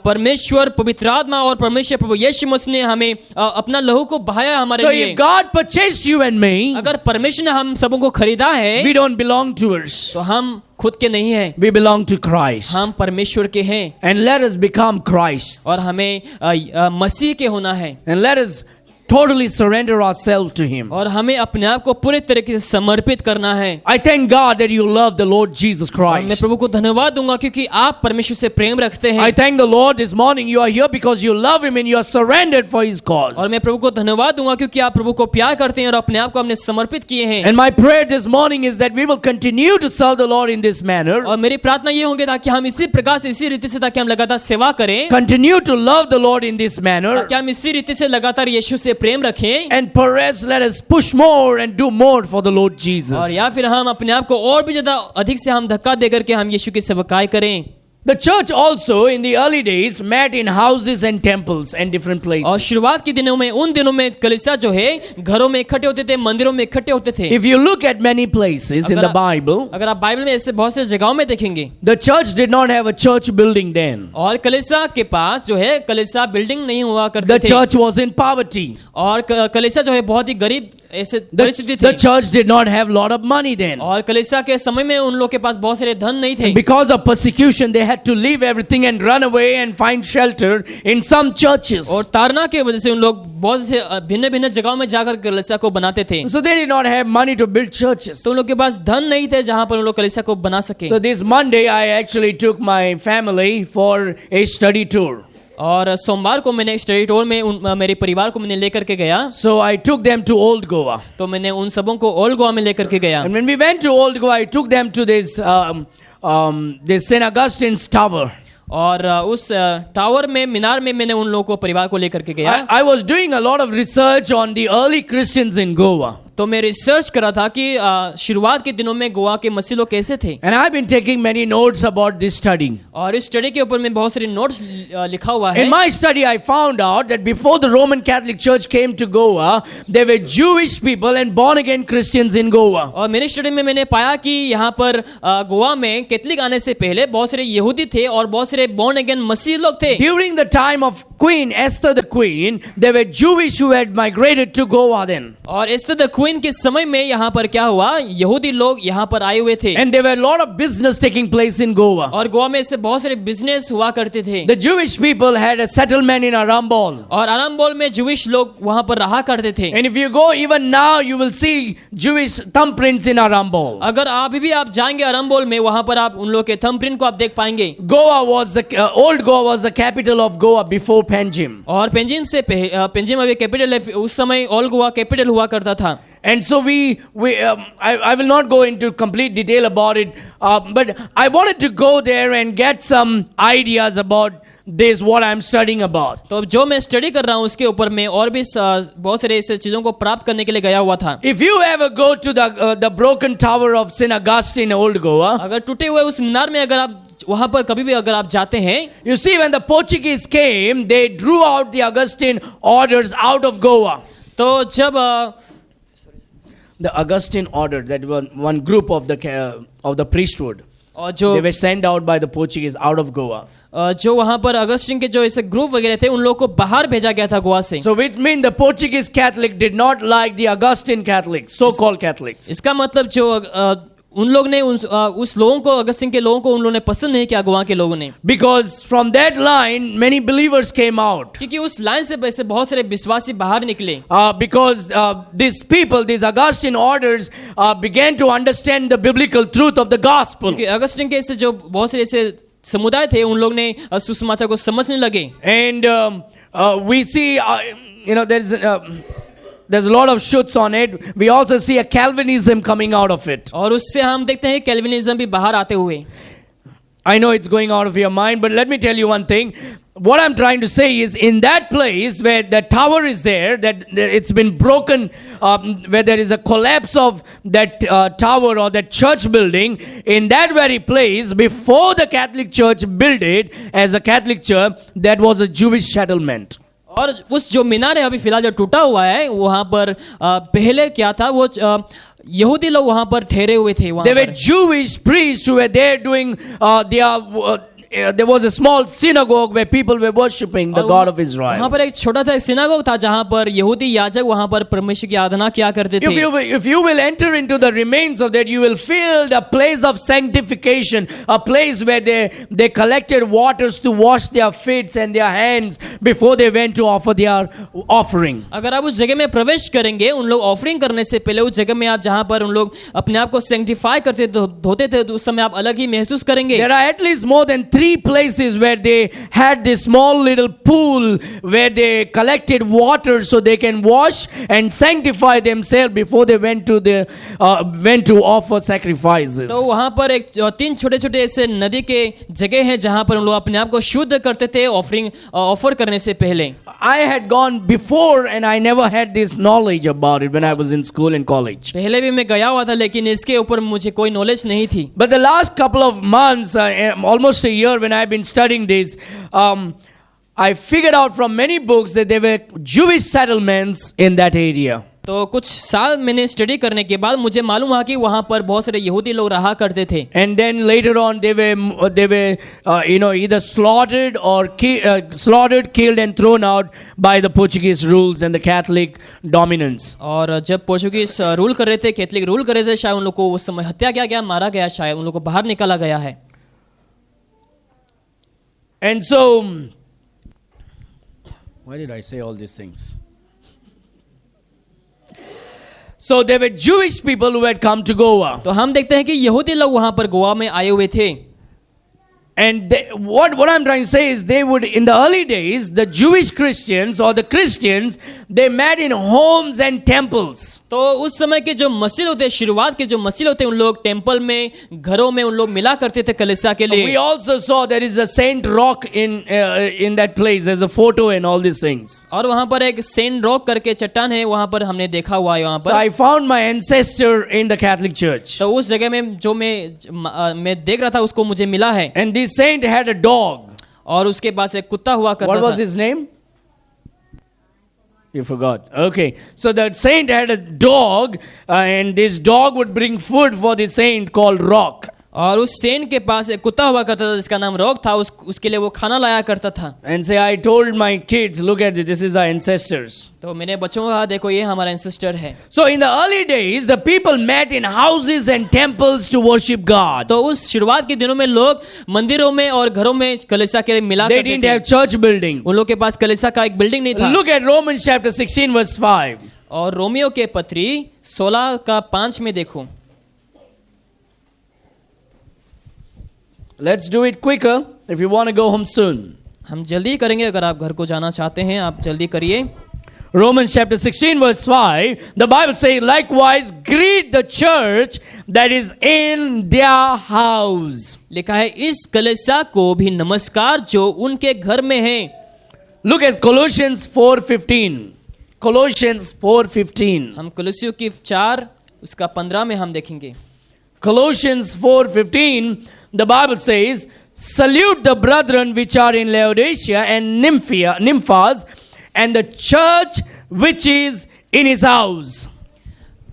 Speaker 2: परमेश्वर पवित्र आत्मा और परमेश्वर प्रभु यीशु मसीह ने हमें अपना लहू को बहाया हमारे
Speaker 1: So
Speaker 2: लिए।
Speaker 1: if God purchased you and me,
Speaker 2: अगर परमेश्वर ने हम सबों को खरीदा है,
Speaker 1: we don't belong to us.
Speaker 2: तो हम खुद के नहीं हैं,
Speaker 1: We belong to Christ.
Speaker 2: हम परमेश्वर के हैं।
Speaker 1: And let us become Christ.
Speaker 2: और हमें मसीह के होना है।
Speaker 1: And let us totally surrender ourselves to Him.
Speaker 2: और हमें अपने आप को पूरे तरीके से समर्पित करना है।
Speaker 1: I thank God that you love the Lord Jesus
Speaker 2: और मैं
Speaker 1: Christ.
Speaker 2: प्रभु को धन्यवाद दूंगा क्योंकि आप परमेश्वर से प्रेम रखते हैं।
Speaker 1: I thank the Lord this morning you are here because you love Him and you are surrendered for His cause.
Speaker 2: और मैं प्रभु को धन्यवाद दूंगा क्योंकि आप प्रभु को प्यार करते हैं और अपने आप को हमने समर्पित किए हैं।
Speaker 1: And my prayer this morning is that we will continue to serve the Lord in this manner.
Speaker 2: और मेरी प्रार्थना ये होगी ताकि हम इसी प्रकार से इसी रीति से ताकि हम लगातार सेवा करें,
Speaker 1: Continue to love the Lord in this manner.
Speaker 2: ताकि हम इसी रीति से लगातार यीशु से प्रेम रखें।
Speaker 1: And perhaps let us push more and do more for the Lord
Speaker 2: और
Speaker 1: Jesus.
Speaker 2: या फिर हम अपने आप को और भी ज्यादा अधिक से हम धक्का देकर के हम यीशु की सेवकाई करें।
Speaker 1: The church also in the early days met in houses and temples and different
Speaker 2: और
Speaker 1: places.
Speaker 2: शुरुआत के दिनों में उन दिनों में कलीसिया जो है घरों में इकट्ठे होते थे, मंदिरों में इकट्ठे होते थे।
Speaker 1: If you look at many places in the Bible,
Speaker 2: अगर आप बाइबल में ऐसे बहुत से जगहों में देखेंगे,
Speaker 1: the church did not have a church building then.
Speaker 2: और कलीसिया के पास जो है कलीसिया बिल्डिंग नहीं हुआ
Speaker 1: The
Speaker 2: करते थे,
Speaker 1: church was in poverty.
Speaker 2: और कलीसिया जो है बहुत ही गरीब ऐसे परिस्थिति
Speaker 1: The
Speaker 2: थी,
Speaker 1: church did not have lot of money then.
Speaker 2: और कलीसिया के समय में उन लोग के पास बहुत सारे धन नहीं थे।
Speaker 1: Because of persecution, they had to leave everything and run away and find shelter in some churches.
Speaker 2: और ताड़ना के वजह से उन लोग बहुत से भिन्न भिन्न जगहों में जाकर कलीसिया को बनाते थे।
Speaker 1: So they did not have money to build churches.
Speaker 2: तो उन लोग के पास धन नहीं थे जहां पर उन लोग कलीसिया को बना सके।
Speaker 1: So this Monday, I actually took my family for a study tour.
Speaker 2: और सोमवार को मैंने स्टडी टूर में मेरे परिवार को मैंने लेकर के गया।
Speaker 1: So I took them to Old Goa.
Speaker 2: तो मैंने उन सबों को ओल्ड गोवा में लेकर के गया।
Speaker 1: And when we went to Old Goa, I took them to this St. Augustine's Tower.
Speaker 2: और उस टावर में मीनार में मैंने उन लोगों को परिवार को लेकर के गया।
Speaker 1: I was doing a lot of research on the early Christians in Goa.
Speaker 2: तो मैं रिसर्च कर रहा था कि शुरुआत के दिनों में गोवा के मसीह लोग कैसे थे।
Speaker 1: And I've been taking many notes about this study.
Speaker 2: और इस स्टडी के ऊपर में बहुत सारे नोट्स लिखा हुआ है।
Speaker 1: In my study, I found out that before the Roman Catholic Church came to Goa, there were Jewish people and born again Christians in Goa.
Speaker 2: और मेरी स्टडी में मैंने पाया कि यहाँ पर गोवा में कैथलिक आने से पहले बहुत सारे यहूदी थे और बहुत सारे born again मसीह लोग थे।
Speaker 1: During the time of Queen Esther the Queen, there were Jewish who had migrated to Goa then.
Speaker 2: और एस्तर द क्वीन के समय में यहाँ पर क्या हुआ, यहूदी लोग यहाँ पर आए हुए थे।
Speaker 1: And there were a lot of business taking place in Goa.
Speaker 2: और गोवा में से बहुत सारे बिजनेस हुआ करते थे।
Speaker 1: The Jewish people had a settlement in Arambol.
Speaker 2: और आरामबोल में जूइश लोग वहाँ पर रहा करते थे।
Speaker 1: And if you go even now, you will see Jewish thumbprints in Arambol.
Speaker 2: अगर अभी भी आप जाएंगे आरामबोल में, वहाँ पर आप उन लोग के थंबप्रिंट को आप देख पाएंगे।
Speaker 1: Goa was the old Goa was the capital of Goa before Panjim.
Speaker 2: और पेंजिम से पेंजिम अभी कैपिटल है, उस समय ओल्ड गोवा कैपिटल हुआ करता था।
Speaker 1: And so I will not go into complete detail about it, but I wanted to go there and get some ideas about this, what I'm studying about.
Speaker 2: तो जो मैं स्टडी कर रहा हूँ उसके ऊपर मैं और भी बहुत सारे ऐसे चीजों को प्राप्त करने के लिए गया हुआ था।
Speaker 1: If you ever go to the broken tower of St. Augustine, Old Goa,
Speaker 2: अगर टूटे हुए उस मीनार में अगर आप वहां पर कभी भी अगर आप जाते हैं,
Speaker 1: you see when the Portuguese came, they drew out the Augustine orders out of Goa.
Speaker 2: तो जब
Speaker 1: The Augustine order, that one group of the priesthood,
Speaker 2: और जो
Speaker 1: they were sent out by the Portuguese out of Goa.
Speaker 2: जो वहां पर Augustine के जो ऐसे ग्रुप वगैरह थे उन लोगों को बाहर भेजा गया था गोवा से।
Speaker 1: So which means the Portuguese Catholic did not like the Augustine Catholics, so-called Catholics.
Speaker 2: इसका मतलब जो उन लोग ने उस लोगों को, अगस्तीन के लोगों को उन लोगों ने पसंद नहीं किया, गोवा के लोगों ने,
Speaker 1: because from that line many believers came out.
Speaker 2: क्योंकि उस लाइन से वैसे बहुत सारे विश्वासी बाहर निकले।
Speaker 1: Because these people, these Augustine orders, began to understand the biblical truth of the gospel.
Speaker 2: क्योंकि अगस्तीन के ऐसे जो बहुत सारे ऐसे समुदाय थे, उन लोग ने सुसमाचार को समझने लगे।
Speaker 1: And we see, there's a lot of shoots on it. We also see a Calvinism coming out of it.
Speaker 2: और उससे हम देखते हैं कैल्विनिज्म भी बाहर आते हुए।
Speaker 1: I know it's going out of your mind, but let me tell you one thing. What I'm trying to say is, in that place where the tower is there, that it's been broken, where there is a collapse of that tower or that church building, in that very place, before the Catholic Church built it as a Catholic church, that was a Jewish settlement.
Speaker 2: और उस जो मीनार है अभी फिलहाल जो टूटा हुआ है, वहां पर पहले क्या था, वो यहूदी लोग वहां पर ठहरे हुए थे।
Speaker 1: There were Jewish priests who were there doing there was a small synagogue where people were worshipping the God of Israel.
Speaker 2: वहां पर एक छोटा सा सिनागोग था जहां पर यहूदी याजक वहां पर परमेश्वर की आराधना किया करते थे।
Speaker 1: If you will enter into the remains of that, you will feel the place of sanctification, a place where they collected waters to wash their feet and their hands before they went to offer their offering.
Speaker 2: अगर आप उस जगह में प्रवेश करेंगे, उन लोग offering करने से पहले उस जगह में आप जहां पर उन लोग अपने आप को सैंक्टिफाई करते धोते थे, तो उस समय आप अलग ही महसूस करेंगे।
Speaker 1: There are at least more than 3 places where they had this small little pool where they collected water so they can wash and sanctify themselves before they went to offer sacrifices.
Speaker 2: तो वहां पर एक 3 छोटे-छोटे ऐसे नदी के जगह हैं जहां पर उन लोग अपने आप को शुद्ध करते थे ऑफर करने से पहले।
Speaker 1: I had gone before and I never had this knowledge about it when I was in school and college.
Speaker 2: पहले भी मैं गया हुआ था, लेकिन इसके ऊपर मुझे कोई नॉलेज नहीं थी।
Speaker 1: But the last couple of months, almost a year when I've been studying this, I figured out from many books that there were Jewish settlements in that area.
Speaker 2: तो कुछ साल मैंने स्टडी करने के बाद मुझे मालूम हुआ कि वहां पर बहुत सारे यहूदी लोग रहा करते थे।
Speaker 1: And then later on they were either slaughtered, killed and thrown out by the Portuguese rules and the Catholic dominance.
Speaker 2: और जब पोर्चुगीज रूल कर रहे थे, कैथलिक रूल कर रहे थे, शायद उन लोग को उस समय हत्या किया गया, मारा गया, शायद उन लोग को बाहर निकाला गया है।
Speaker 1: And so, why did I say all these things? So there were Jewish people who had come to Goa.
Speaker 2: तो हम देखते हैं कि यहूदी लोग वहां पर गोवा में आए हुए थे।
Speaker 1: And what I'm trying to say is, they would, in the early days, the Jewish Christians or the Christians, they met in homes and temples.
Speaker 2: तो उस समय के जो मसीह होते, शुरुआत के जो मसीह होते, उन लोग टेंपल में, घरों में उन लोग मिला करते थे कलीसिया के लिए।
Speaker 1: We also saw there is a Saint Rock in that place. There's a photo and all these things.
Speaker 2: और वहां पर एक सेंट रॉक करके चट्टान है, वहां पर हमने देखा हुआ है वहां पर।
Speaker 1: So I found my ancestor in the Catholic Church.
Speaker 2: तो उस जगह में जो मैं देख रहा था, उसको मुझे मिला है।
Speaker 1: And this saint had a dog.
Speaker 2: और उसके पास एक कुत्ता हुआ करता था।
Speaker 1: What was his name? You forgot. Okay. So the saint had a dog, and this dog would bring food for the saint called Rock.
Speaker 2: और उस सेंट के पास एक कुत्ता हुआ करता था जिसका नाम रॉक था, उसके लिए वो खाना लाया करता था।
Speaker 1: And say, I told my kids, look at this is our ancestors.
Speaker 2: तो मैंने बच्चों को कहा, देखो ये हमारा एंसेस्टर है।
Speaker 1: So in the early days, the people met in houses and temples to worship God.
Speaker 2: तो उस शुरुआत के दिनों में लोग मंदिरों में और घरों में कलीसिया के लिए मिला
Speaker 1: They
Speaker 2: करते
Speaker 1: didn't
Speaker 2: थे।
Speaker 1: have church buildings.
Speaker 2: उन लोग के पास कलीसिया का एक बिल्डिंग नहीं था।
Speaker 1: Look at Romans chapter 16 verse 5.
Speaker 2: और रोमियो के पत्री 16 का 5 में देखो।
Speaker 1: Let's do it quicker if you want to go home soon.
Speaker 2: हम जल्दी करेंगे, अगर आप घर को जाना चाहते हैं आप जल्दी करिए।
Speaker 1: Romans chapter 16 verse 5, the Bible says, likewise greet the church that is in their house.
Speaker 2: लिखा है, इस कलीसिया को भी नमस्कार जो उनके घर में है।
Speaker 1: Look at Colossians 4:15. Colossians 4:15.
Speaker 2: हम कलीसियों की 4 उसका 15 में हम देखेंगे।
Speaker 1: Colossians 4:15, the Bible says, salute the brethren which are in Laodicea and Nymphas, and the church which is in his house.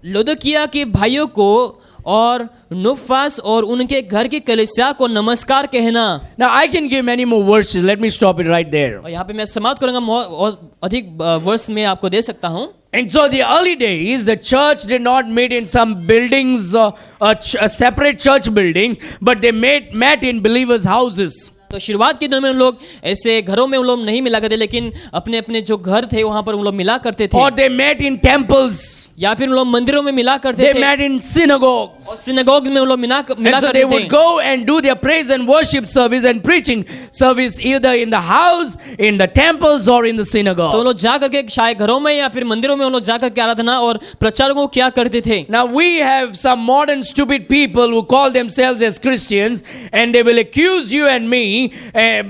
Speaker 2: लौदीकिया के भाइयों को और नुफास और उनके घर की कलीसिया को नमस्कार कहना।
Speaker 1: Now I can give many more verses. Let me stop it right there.
Speaker 2: और यहाँ पे मैं समाप्त करूंगा, और अधिक वर्ष में आपको दे सकता हूँ।
Speaker 1: And so the early days, the church did not meet in some buildings, a separate church buildings, but they met in believers' houses.
Speaker 2: तो शुरुआत के दिनों में उन लोग ऐसे घरों में उन लोग नहीं मिला करते, लेकिन अपने अपने जो घर थे वहां पर उन लोग मिला करते थे।
Speaker 1: Or they met in temples.
Speaker 2: या फिर उन लोग मंदिरों में मिला करते
Speaker 1: They
Speaker 2: थे।
Speaker 1: met in synagogues.
Speaker 2: और सिनेगोग में उन लोग मिला
Speaker 1: And so
Speaker 2: करते
Speaker 1: they
Speaker 2: थे।
Speaker 1: would go and do their praise and worship service and preaching service either in the house, in the temples, or in the
Speaker 2: तो उन
Speaker 1: synagogue.
Speaker 2: लोग जा करके शायद घरों में या फिर मंदिरों में उन लोग जा करके आराधना और प्रचार को क्या करते थे।
Speaker 1: Now we have some modern stupid people who call themselves as Christians, and they will accuse you and me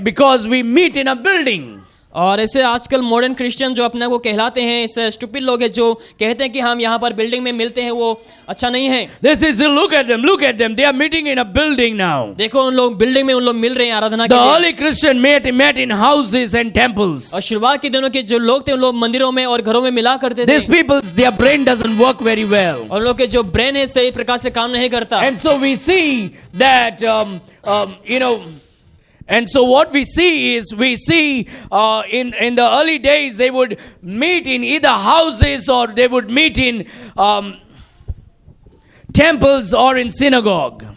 Speaker 1: because we meet in a building.
Speaker 2: और ऐसे आजकल मॉडर्न क्रिश्चियन जो अपने को कहलाते हैं, ऐसे स्टूपिड लोग हैं जो कहते हैं कि हम यहाँ पर बिल्डिंग में मिलते हैं, वो अच्छा नहीं है।
Speaker 1: This is, look at them. They are meeting in a building now.
Speaker 2: देखो उन लोग बिल्डिंग में उन लोग मिल रहे हैं आराधना
Speaker 1: The
Speaker 2: के लिए।
Speaker 1: early Christian met in houses and temples.
Speaker 2: और शुरुआत के दिनों के जो लोग थे उन लोग मंदिरों में और घरों में मिला करते थे।
Speaker 1: These people's, their brain doesn't work very well.
Speaker 2: और लोग के जो ब्रेन है सही प्रकार से काम नहीं करता।
Speaker 1: And so we see that, and so what we see is, in the early days, they would meet in either houses or they would meet in temples or in synagogue.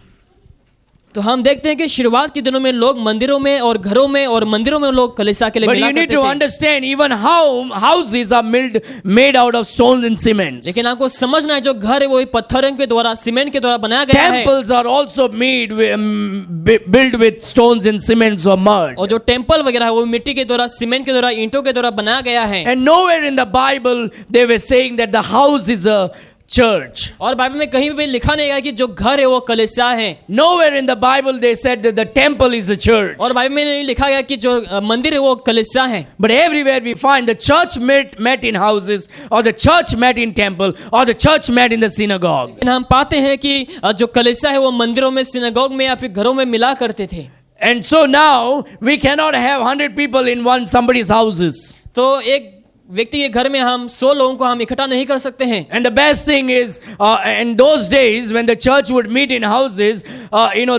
Speaker 2: तो हम देखते हैं कि शुरुआत के दिनों में लोग मंदिरों में और घरों में और मंदिरों में लोग कलीसिया के लिए
Speaker 1: But
Speaker 2: मिला
Speaker 1: you need
Speaker 2: करते
Speaker 1: to
Speaker 2: थे।
Speaker 1: understand, even how houses are made out of stones and cements.
Speaker 2: लेकिन आपको समझना है जो घर है वो पत्थरों के द्वारा, सीमेंट के द्वारा बनाया गया है।
Speaker 1: Temples are also built with stones and cements or mud.
Speaker 2: और जो टेम्पल वगैरह है वो मिट्टी के द्वारा, सीमेंट के द्वारा, ईंटों के द्वारा बनाया गया है।
Speaker 1: And nowhere in the Bible they were saying that the house is a church.
Speaker 2: और बाइबल में कहीं भी लिखा नहीं गया कि जो घर है वो कलीसिया है।
Speaker 1: Nowhere in the Bible they said that the temple is a church.
Speaker 2: और बाइबल में नहीं लिखा गया कि जो मंदिर है वो कलीसिया है।
Speaker 1: But everywhere we find the church met in houses, or the church met in temple, or the church met in the synagogue.
Speaker 2: लेकिन हम पाते हैं कि जो कलीसिया है वो मंदिरों में, सिनेगोग में या फिर घरों में मिला करते थे।
Speaker 1: And so now we cannot have 100 people in somebody's houses.
Speaker 2: तो एक व्यक्ति के घर में हम 100 लोगों को हम इकट्ठा नहीं कर सकते हैं।
Speaker 1: And the best thing is, in those days when the church would meet in houses,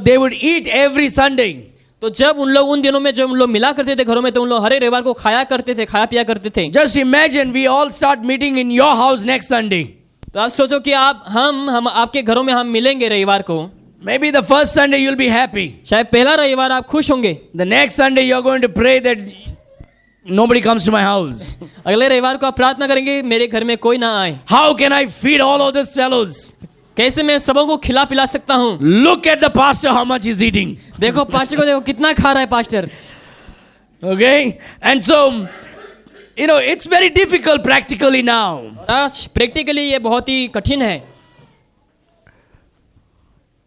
Speaker 1: they would eat every Sunday.
Speaker 2: तो जब उन लोग उन दिनों में जब उन लोग मिला करते थे घरों में, तो उन लोग हर रविवार को खाया पिया करते थे।
Speaker 1: Just imagine we all start meeting in your house next Sunday.
Speaker 2: तो आप सोचो कि हम आपके घरों में हम मिलेंगे रविवार को।
Speaker 1: Maybe the first Sunday you'll be happy.
Speaker 2: शायद पहला रविवार आप खुश होंगे।
Speaker 1: The next Sunday you're going to pray that nobody comes to my house.
Speaker 2: अगले रविवार को आप प्रार्थना करेंगे मेरे घर में कोई ना आए।
Speaker 1: How can I feed all of these fellows?
Speaker 2: कैसे मैं सबों को खिला पिला सकता हूँ?
Speaker 1: Look at the pastor, how much he's eating.
Speaker 2: देखो पास्टर को, देखो कितना खा रहा है pastor.
Speaker 1: Okay? And so, it's very difficult practically now.
Speaker 2: आज प्रैक्टिकली ये बहुत ही कठिन है।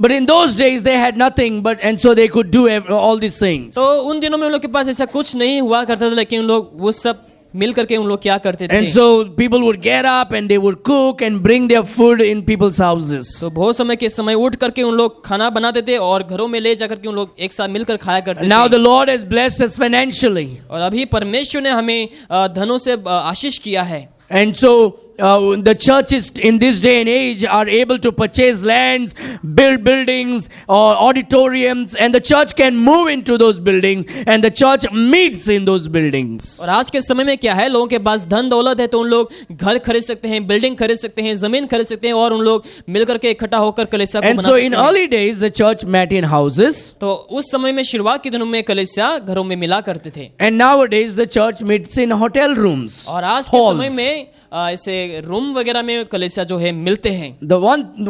Speaker 1: But in those days they had nothing, and so they could do all these things.
Speaker 2: तो उन दिनों में उन लोग के पास ऐसा कुछ नहीं हुआ करता था, लेकिन उन लोग वो सब मिल करके उन लोग क्या करते थे।
Speaker 1: And so people would get up and they would cook and bring their food in people's houses.
Speaker 2: तो बहुत समय के समय उठ करके उन लोग खाना बनाते थे और घरों में ले जाकर के उन लोग एक साथ मिलकर खाया करते थे।
Speaker 1: Now the Lord has blessed us financially.
Speaker 2: और अभी परमेश्वर ने हमें धनों से आशीष किया है।
Speaker 1: And so the churches in this day and age are able to purchase lands, build buildings or auditoriums, and the church can move into those buildings and the church meets in those buildings.
Speaker 2: और आज के समय में क्या है, लोगों के पास धन दौलत है तो उन लोग घर खरीद सकते हैं, बिल्डिंग खरीद सकते हैं, जमीन खरीद सकते हैं और उन लोग मिलकर के इकट्ठा होकर कलीसिया को
Speaker 1: And
Speaker 2: बना
Speaker 1: so
Speaker 2: सकते
Speaker 1: in
Speaker 2: हैं।
Speaker 1: early days the church met in houses,
Speaker 2: तो उस समय में शुरुआत के दिनों में कलीसिया घरों में मिला करते थे।
Speaker 1: and nowadays the church meets in hotel rooms,
Speaker 2: और आज के
Speaker 1: halls.
Speaker 2: समय में ऐसे रूम वगैरह में कलीसिया जो है मिलते हैं।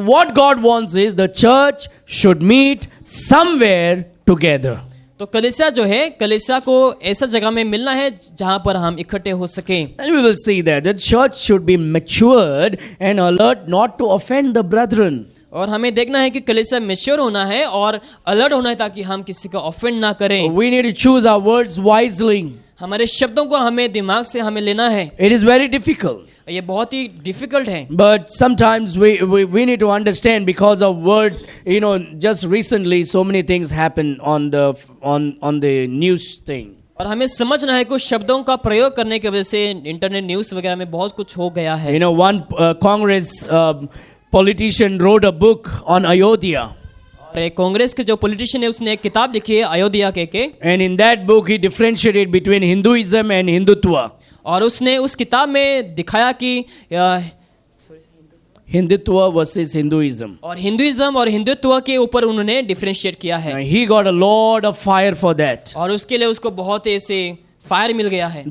Speaker 1: What God wants is the church should meet somewhere together.
Speaker 2: तो कलीसिया जो है, कलीसिया को ऐसा जगह में मिलना है जहां पर हम इकट्ठे हो सके।
Speaker 1: And we will see that the church should be matured and alert not to offend the brethren.
Speaker 2: और हमें देखना है कि कलीसिया मैच्योर होना है और अलर्ट होना है ताकि हम किसी को ऑफेंड ना करें।
Speaker 1: We need to choose our words wisely.
Speaker 2: हमारे शब्दों को हमें दिमाग से हमें लेना है।
Speaker 1: It is very difficult.
Speaker 2: ये बहुत ही डिफिकल्ट है।
Speaker 1: But sometimes we need to understand because of words. Just recently so many things happen on the news thing.
Speaker 2: और हमें समझना है कुछ शब्दों का प्रयोग करने की वजह से इंटरनेट न्यूज़ वगैरह में बहुत कुछ हो गया है।
Speaker 1: One Congress politician wrote a book on Ayodhya.
Speaker 2: और एक कांग्रेस के जो पॉलिटिशियन है उसने एक किताब लिखी है अयोध्या के
Speaker 1: And in that book, he differentiated between Hinduism and Hindutva.
Speaker 2: और उसने उस किताब में दिखाया कि
Speaker 1: Hindutva versus Hinduism.
Speaker 2: और हिंदुइज्म और हिंदुत्व के ऊपर उन्होंने डिफरेंशिएट किया है
Speaker 1: He got a lot of fire for that.
Speaker 2: और उसके लिए उसको बहुत ऐसे फायर मिल गया है।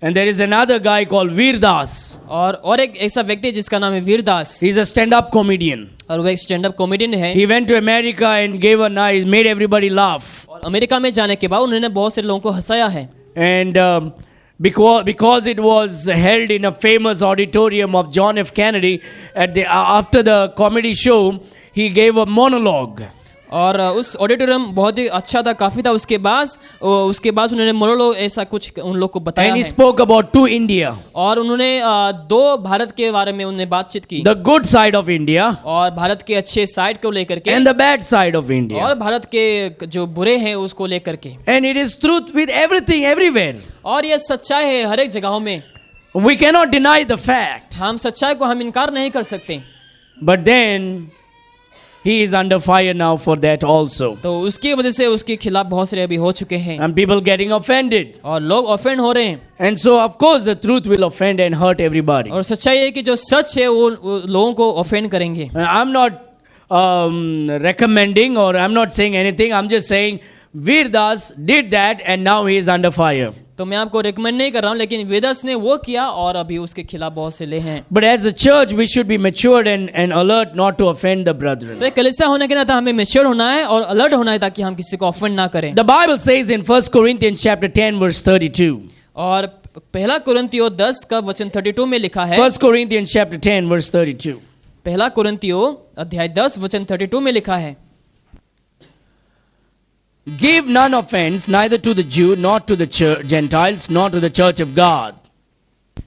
Speaker 1: And there is another guy called Veer Das.
Speaker 2: और एक ऐसा व्यक्ति जिसका नाम है Vir Das
Speaker 1: He's a stand-up comedian.
Speaker 2: और वो एक स्टैंड अप कॉमेडियन है।
Speaker 1: He went to America and gave a nice, made everybody laugh.
Speaker 2: और अमेरिका में जाने के बाद उन्होंने बहुत से लोगों को हंसाया है।
Speaker 1: And because it was held in a famous auditorium of John F. Kennedy, after the comedy show, he gave a monologue.
Speaker 2: और उस ऑडिटोरियम बहुत ही अच्छा था, काफी था। उसके बाद उन्होंने मोनोलॉग ऐसा कुछ उन लोग को बताया
Speaker 1: And he
Speaker 2: है।
Speaker 1: spoke about two India.
Speaker 2: और उन्होंने दो भारत के बारे में उन्होंने बातचीत की,
Speaker 1: The good side of India
Speaker 2: और भारत के अच्छे साइड को लेकर के
Speaker 1: and the bad side of India.
Speaker 2: और भारत के जो बुरे हैं उसको लेकर के।
Speaker 1: And it is truth with everything, everywhere.
Speaker 2: और ये सच्चाई है हर एक जगहों में।
Speaker 1: We cannot deny the fact.
Speaker 2: हम सच्चाई को हम इनकार नहीं कर सकते।
Speaker 1: But then he is under fire now for that also.
Speaker 2: तो उसकी वजह से उसके खिलाफ बहुत सारे अभी हो चुके हैं
Speaker 1: And people getting offended.
Speaker 2: और लोग ऑफेंड हो रहे हैं।
Speaker 1: And so of course the truth will offend and hurt everybody.
Speaker 2: और सच्चाई है कि जो सच है वो लोगों को ऑफेंड करेंगे।
Speaker 1: I'm not recommending or I'm not saying anything. I'm just saying Veer Das did that and now he is under fire.
Speaker 2: तो मैं आपको रिकमेंड नहीं कर रहा हूँ, लेकिन वेदास ने वो किया और अभी उसके खिलाफ बहुत से ले हैं।
Speaker 1: But as a church we should be matured and alert not to offend the brethren.
Speaker 2: तो एक कलीसिया होने के नाते हमें मैच्योर होना है और अलर्ट होना है ताकि हम किसी को ऑफेंड ना करें।
Speaker 1: The Bible says in 1 Corinthians chapter 10 verse 32.
Speaker 2: और पहला कुरिन्थियों 10 का वचन 32 में लिखा है।
Speaker 1: 1 Corinthians chapter 10 verse 32.
Speaker 2: पहला कुरिन्थियों अध्याय 10 वचन 32 में लिखा है,
Speaker 1: Give none offense neither to the Jew nor to the Gentiles nor to the church of God.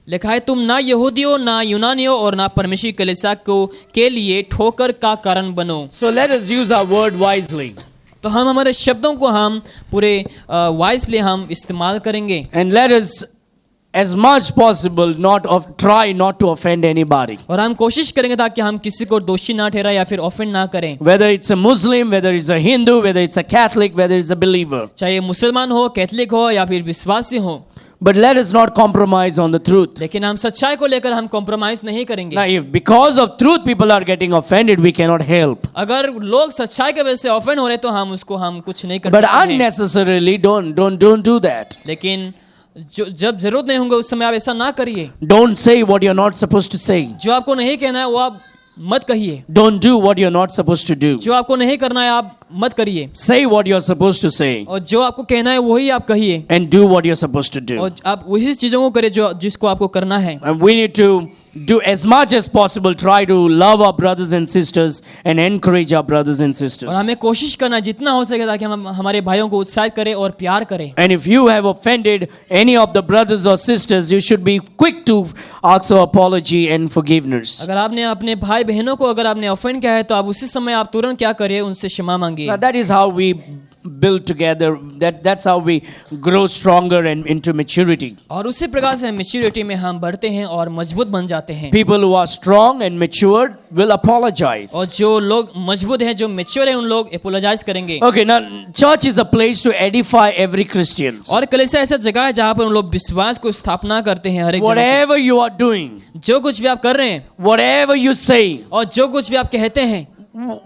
Speaker 2: लिखा है, तुम ना यहूदियों ना यूनानियों और ना परमेश्वरी कलीसिया को के लिए ठोकर का कारण बनो।
Speaker 1: So let us use our word wisely.
Speaker 2: तो हम हमारे शब्दों को हम पूरे वाइसली हम इस्तेमाल करेंगे।
Speaker 1: And let us as much possible try not to offend anybody.
Speaker 2: और हम कोशिश करेंगे ताकि हम किसी को दोषी ना ठहराए या फिर ऑफेंड ना करें।
Speaker 1: Whether it's a Muslim, whether it's a Hindu, whether it's a Catholic, whether it's a believer.
Speaker 2: चाहे मुसलमान हो, कैथलिक हो या फिर विश्वासी हो।
Speaker 1: But let us not compromise on the truth.
Speaker 2: लेकिन हम सच्चाई को लेकर हम कॉम्प्रोमाइज नहीं करेंगे।
Speaker 1: Now, if because of truth people are getting offended, we cannot help.
Speaker 2: अगर लोग सच्चाई की वजह से ऑफेंड हो रहे तो हम उसको हम कुछ नहीं कर
Speaker 1: But
Speaker 2: सकते हैं।
Speaker 1: unnecessarily don't do that.
Speaker 2: लेकिन जब जरूरत नहीं होंगे उस समय आप ऐसा ना करिए।
Speaker 1: Don't say what you're not supposed to say.
Speaker 2: जो आपको नहीं कहना है वो आप मत कहिए।
Speaker 1: Don't do what you're not supposed to do.
Speaker 2: जो आपको नहीं करना है आप मत करिए।
Speaker 1: Say what you're supposed to say.
Speaker 2: और जो आपको कहना है वही आप कहिए।
Speaker 1: And do what you're supposed to do.
Speaker 2: और आप वही चीजों को करें जो जिसको आपको करना है।
Speaker 1: And we need to do as much as possible, try to love our brothers and sisters and encourage our brothers and sisters.
Speaker 2: और हमें कोशिश करना जितना हो सके ताकि हम हमारे भाइयों को उत्साहित करें और प्यार करें।
Speaker 1: And if you have offended any of the brothers or sisters, you should be quick to ask for apology and forgiveness.
Speaker 2: अगर आपने अपने भाई बहनों को अगर आपने ऑफेंड किया है तो आप उसी समय आप तुरंत क्या करिए, उनसे क्षमा मांगिए।
Speaker 1: Now that is how we build together. That's how we grow stronger and into maturity.
Speaker 2: और उसी प्रकार से मैच्योरिटी में हम बढ़ते हैं और मजबूत बन जाते हैं।
Speaker 1: People who are strong and matured will apologize.
Speaker 2: और जो लोग मजबूत हैं, जो मैच्योर हैं, उन लोग अपोलोजाइज करेंगे।
Speaker 1: Okay, now church is a place to edify every Christian.
Speaker 2: और कलीसिया ऐसा जगह है जहाँ पर उन लोग विश्वास को स्थापना करते हैं हर एक जगह
Speaker 1: Whatever you are doing,
Speaker 2: पे। जो कुछ भी आप कर रहे हैं
Speaker 1: whatever you say,
Speaker 2: और जो कुछ भी आप कहते हैं,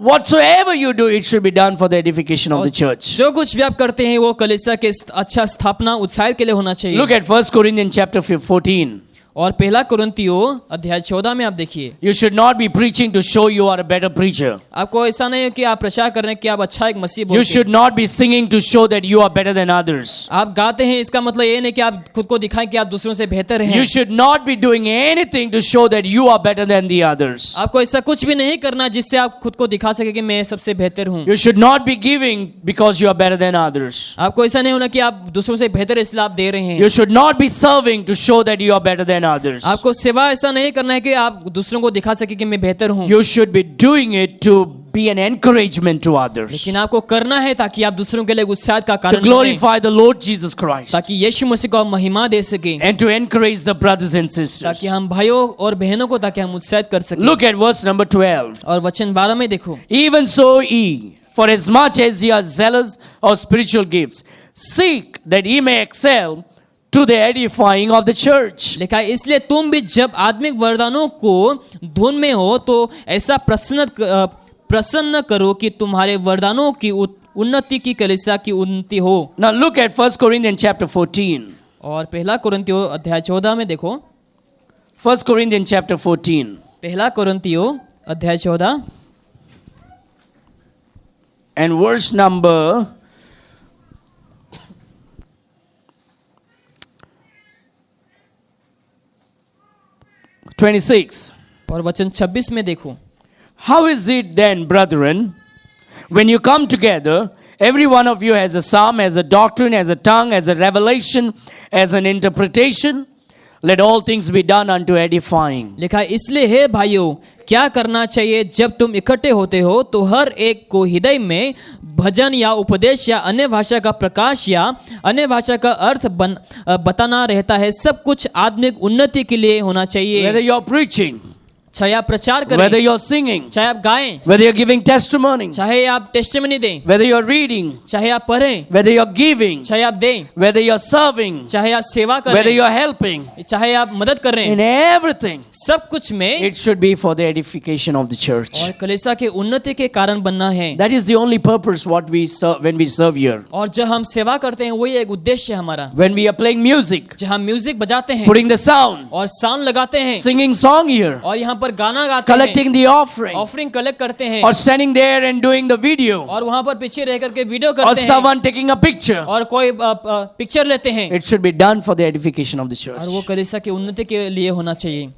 Speaker 1: whatsoever you do, it should be done for the edification of the church.
Speaker 2: जो कुछ भी आप करते हैं वो कलीसिया के अच्छा स्थापना उत्साह के लिए होना चाहिए।
Speaker 1: Look at 1 Corinthians chapter 14.
Speaker 2: और पहला कुरिन्थियों अध्याय 14 में आप देखिए,
Speaker 1: You should not be preaching to show you are a better preacher.
Speaker 2: आपको ऐसा नहीं है कि आप प्रचार कर रहे हैं कि आप अच्छा एक मसीह
Speaker 1: You
Speaker 2: बोलते
Speaker 1: should not be singing to show that you are better than others.
Speaker 2: आप गाते हैं इसका मतलब ये नहीं कि आप खुद को दिखाएं कि आप दूसरों से बेहतर हैं।
Speaker 1: You should not be doing anything to show that you are better than the others.
Speaker 2: आपको ऐसा कुछ भी नहीं करना जिससे आप खुद को दिखा सके कि मैं सबसे बेहतर हूँ।
Speaker 1: You should not be giving because you are better than others.
Speaker 2: आपको ऐसा नहीं होना कि आप दूसरों से बेहतर इसलिए आप दे रहे हैं।
Speaker 1: You should not be serving to show that you are better than than others.
Speaker 2: आपको सेवा ऐसा नहीं करना है कि आप दूसरों को दिखा सके कि मैं बेहतर हूँ,
Speaker 1: You should be doing it to be an encouragement to others,
Speaker 2: लेकिन आपको करना है ताकि आप दूसरों के लिए उत्साह का
Speaker 1: to
Speaker 2: कारण बने,
Speaker 1: glorify the Lord Jesus Christ,
Speaker 2: ताकि यीशु मसीह को आप महिमा दे सके,
Speaker 1: and to encourage the brothers and sisters.
Speaker 2: ताकि हम भाइयों और बहनों को ताकि हम उत्साहित कर सके।
Speaker 1: Look at verse number 12.
Speaker 2: और वचन 12 में देखो,
Speaker 1: Even so ye, for as much as ye are zealous of spiritual gifts, seek that ye may excel to the edifying of the church.
Speaker 2: लिखा है, इसलिए तुम भी जब आत्मिक वरदानों को धुन में हो तो ऐसा प्रसन्न करो कि तुम्हारे वरदानों की उन्नति की कलीसिया की उन्नति हो।
Speaker 1: Now look at 1 Corinthians chapter 14.
Speaker 2: और पहला कुरिन्थियों अध्याय 14 में देखो,
Speaker 1: 1 Corinthians chapter 14
Speaker 2: पहला कुरिन्थियों अध्याय 14
Speaker 1: and verse number 26.
Speaker 2: और वचन 26 में देखो,
Speaker 1: How is it then, brethren, when you come together, every one of you has a psalm, has a doctrine, has a tongue, has a revelation, has an interpretation? Let all things be done unto edifying.
Speaker 2: लिखा है, इसलिए हे भाइयों क्या करना चाहिए जब तुम इकट्ठे होते हो तो हर एक को हृदय में भजन या उपदेश या अन्य भाषा का प्रकाश या अन्य भाषा का अर्थ बताना रहता है, सब कुछ आत्मिक उन्नति के लिए होना चाहिए।
Speaker 1: Whether you're preaching,
Speaker 2: चाहे आप प्रचार करें,
Speaker 1: whether you're singing,
Speaker 2: चाहे आप गाएं,
Speaker 1: whether you're giving testimony,
Speaker 2: चाहे आप टेस्टिमनी दें,
Speaker 1: whether you're reading,
Speaker 2: चाहे आप पढ़ें,
Speaker 1: whether you're giving,
Speaker 2: चाहे आप दें,
Speaker 1: whether you're serving,
Speaker 2: चाहे आप सेवा
Speaker 1: whether
Speaker 2: करें,
Speaker 1: you're helping,
Speaker 2: चाहे आप मदद कर रहे
Speaker 1: in
Speaker 2: हैं,
Speaker 1: everything,
Speaker 2: सब कुछ में
Speaker 1: it should be for the edification of the church.
Speaker 2: और कलीसिया के उन्नति के कारण बनना है।
Speaker 1: That is the only purpose what we serve when we serve here.
Speaker 2: और जब हम सेवा करते हैं वही एक उद्देश्य है हमारा।
Speaker 1: When we are playing music,
Speaker 2: जब हम म्यूजिक बजाते हैं
Speaker 1: putting the sound,
Speaker 2: और साउंड लगाते हैं
Speaker 1: singing song here,
Speaker 2: और यहाँ पर गाना गाते हैं,
Speaker 1: collecting the offering,
Speaker 2: offering collect करते हैं
Speaker 1: or standing there and doing the video,
Speaker 2: और वहाँ पर पीछे रह करके वीडियो
Speaker 1: or
Speaker 2: करते हैं
Speaker 1: someone taking a picture.
Speaker 2: और कोई पिक्चर लेते हैं,
Speaker 1: It should be done for the edification of the church.
Speaker 2: और वो कलीसिया की उन्नति के लिए होना चाहिए।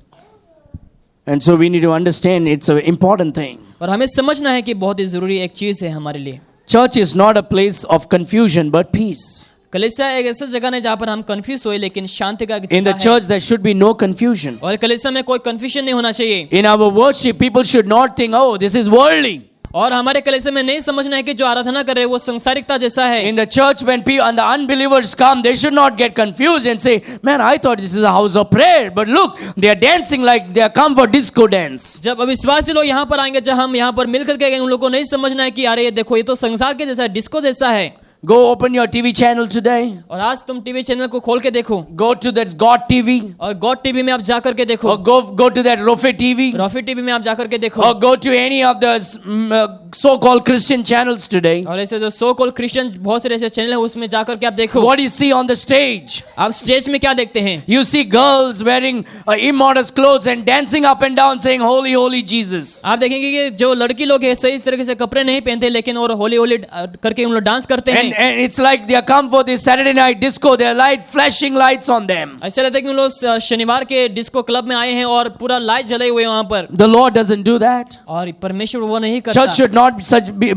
Speaker 1: And so we need to understand it's an important thing.
Speaker 2: और हमें समझना है कि बहुत ही जरूरी एक चीज है हमारे लिए।
Speaker 1: Church is not a place of confusion but peace.
Speaker 2: कलीसिया एक ऐसा जगह नहीं जहाँ पर हम कंफ्यूज होए, लेकिन शांति का
Speaker 1: In
Speaker 2: जगह
Speaker 1: the
Speaker 2: है।
Speaker 1: church there should be no confusion.
Speaker 2: और कलीसिया में कोई कंफ्यूजन नहीं होना चाहिए।
Speaker 1: In our worship people should not think, oh, this is worldly.
Speaker 2: और हमारे कलीसिया में नहीं समझना है कि जो आराधना कर रहे हैं वो संसारिकता जैसा है।
Speaker 1: In the church when people and the unbelievers come, they should not get confused and say, man, I thought this is a house of prayer, but look, they are dancing like they are come for disco dance.
Speaker 2: जब अविश्वासी लोग यहाँ पर आएंगे, जब हम यहाँ पर मिल करके गए, उन लोगों को नहीं समझना है कि अरे ये देखो ये तो संसार के जैसा है, डिस्को जैसा है।
Speaker 1: Go open your TV channel today.
Speaker 2: और आज तुम टीवी चैनल को खोल के देखो,
Speaker 1: Go to that God TV.
Speaker 2: और गॉड टीवी में आप जा करके देखो,
Speaker 1: Or go to that Rofe TV.
Speaker 2: Rofe TV में आप जा करके देखो,
Speaker 1: Or go to any of the so-called Christian channels today.
Speaker 2: और ऐसे जो सो कॉल्ड क्रिश्चियन बहुत सारे ऐसे चैनल है उसमें जा करके आप देखो।
Speaker 1: What do you see on the stage?
Speaker 2: आप स्टेज में क्या देखते हैं?
Speaker 1: You see girls wearing immodest clothes and dancing up and down saying, holy, holy Jesus.
Speaker 2: आप देखेंगे कि जो लड़की लोग है सही तरीके से कपड़े नहीं पहनते, लेकिन और होली होली करके उन लोग डांस करते हैं।
Speaker 1: And it's like they are come for this Saturday night disco. There are flashing lights on them.
Speaker 2: ऐसा लगता है कि उन लोग शनिवार के डिस्को क्लब में आए हैं और पूरा लाइट जले हुए हैं वहाँ पर।
Speaker 1: The Lord doesn't do that.
Speaker 2: और परमेश्वर वो नहीं करता।
Speaker 1: Church should not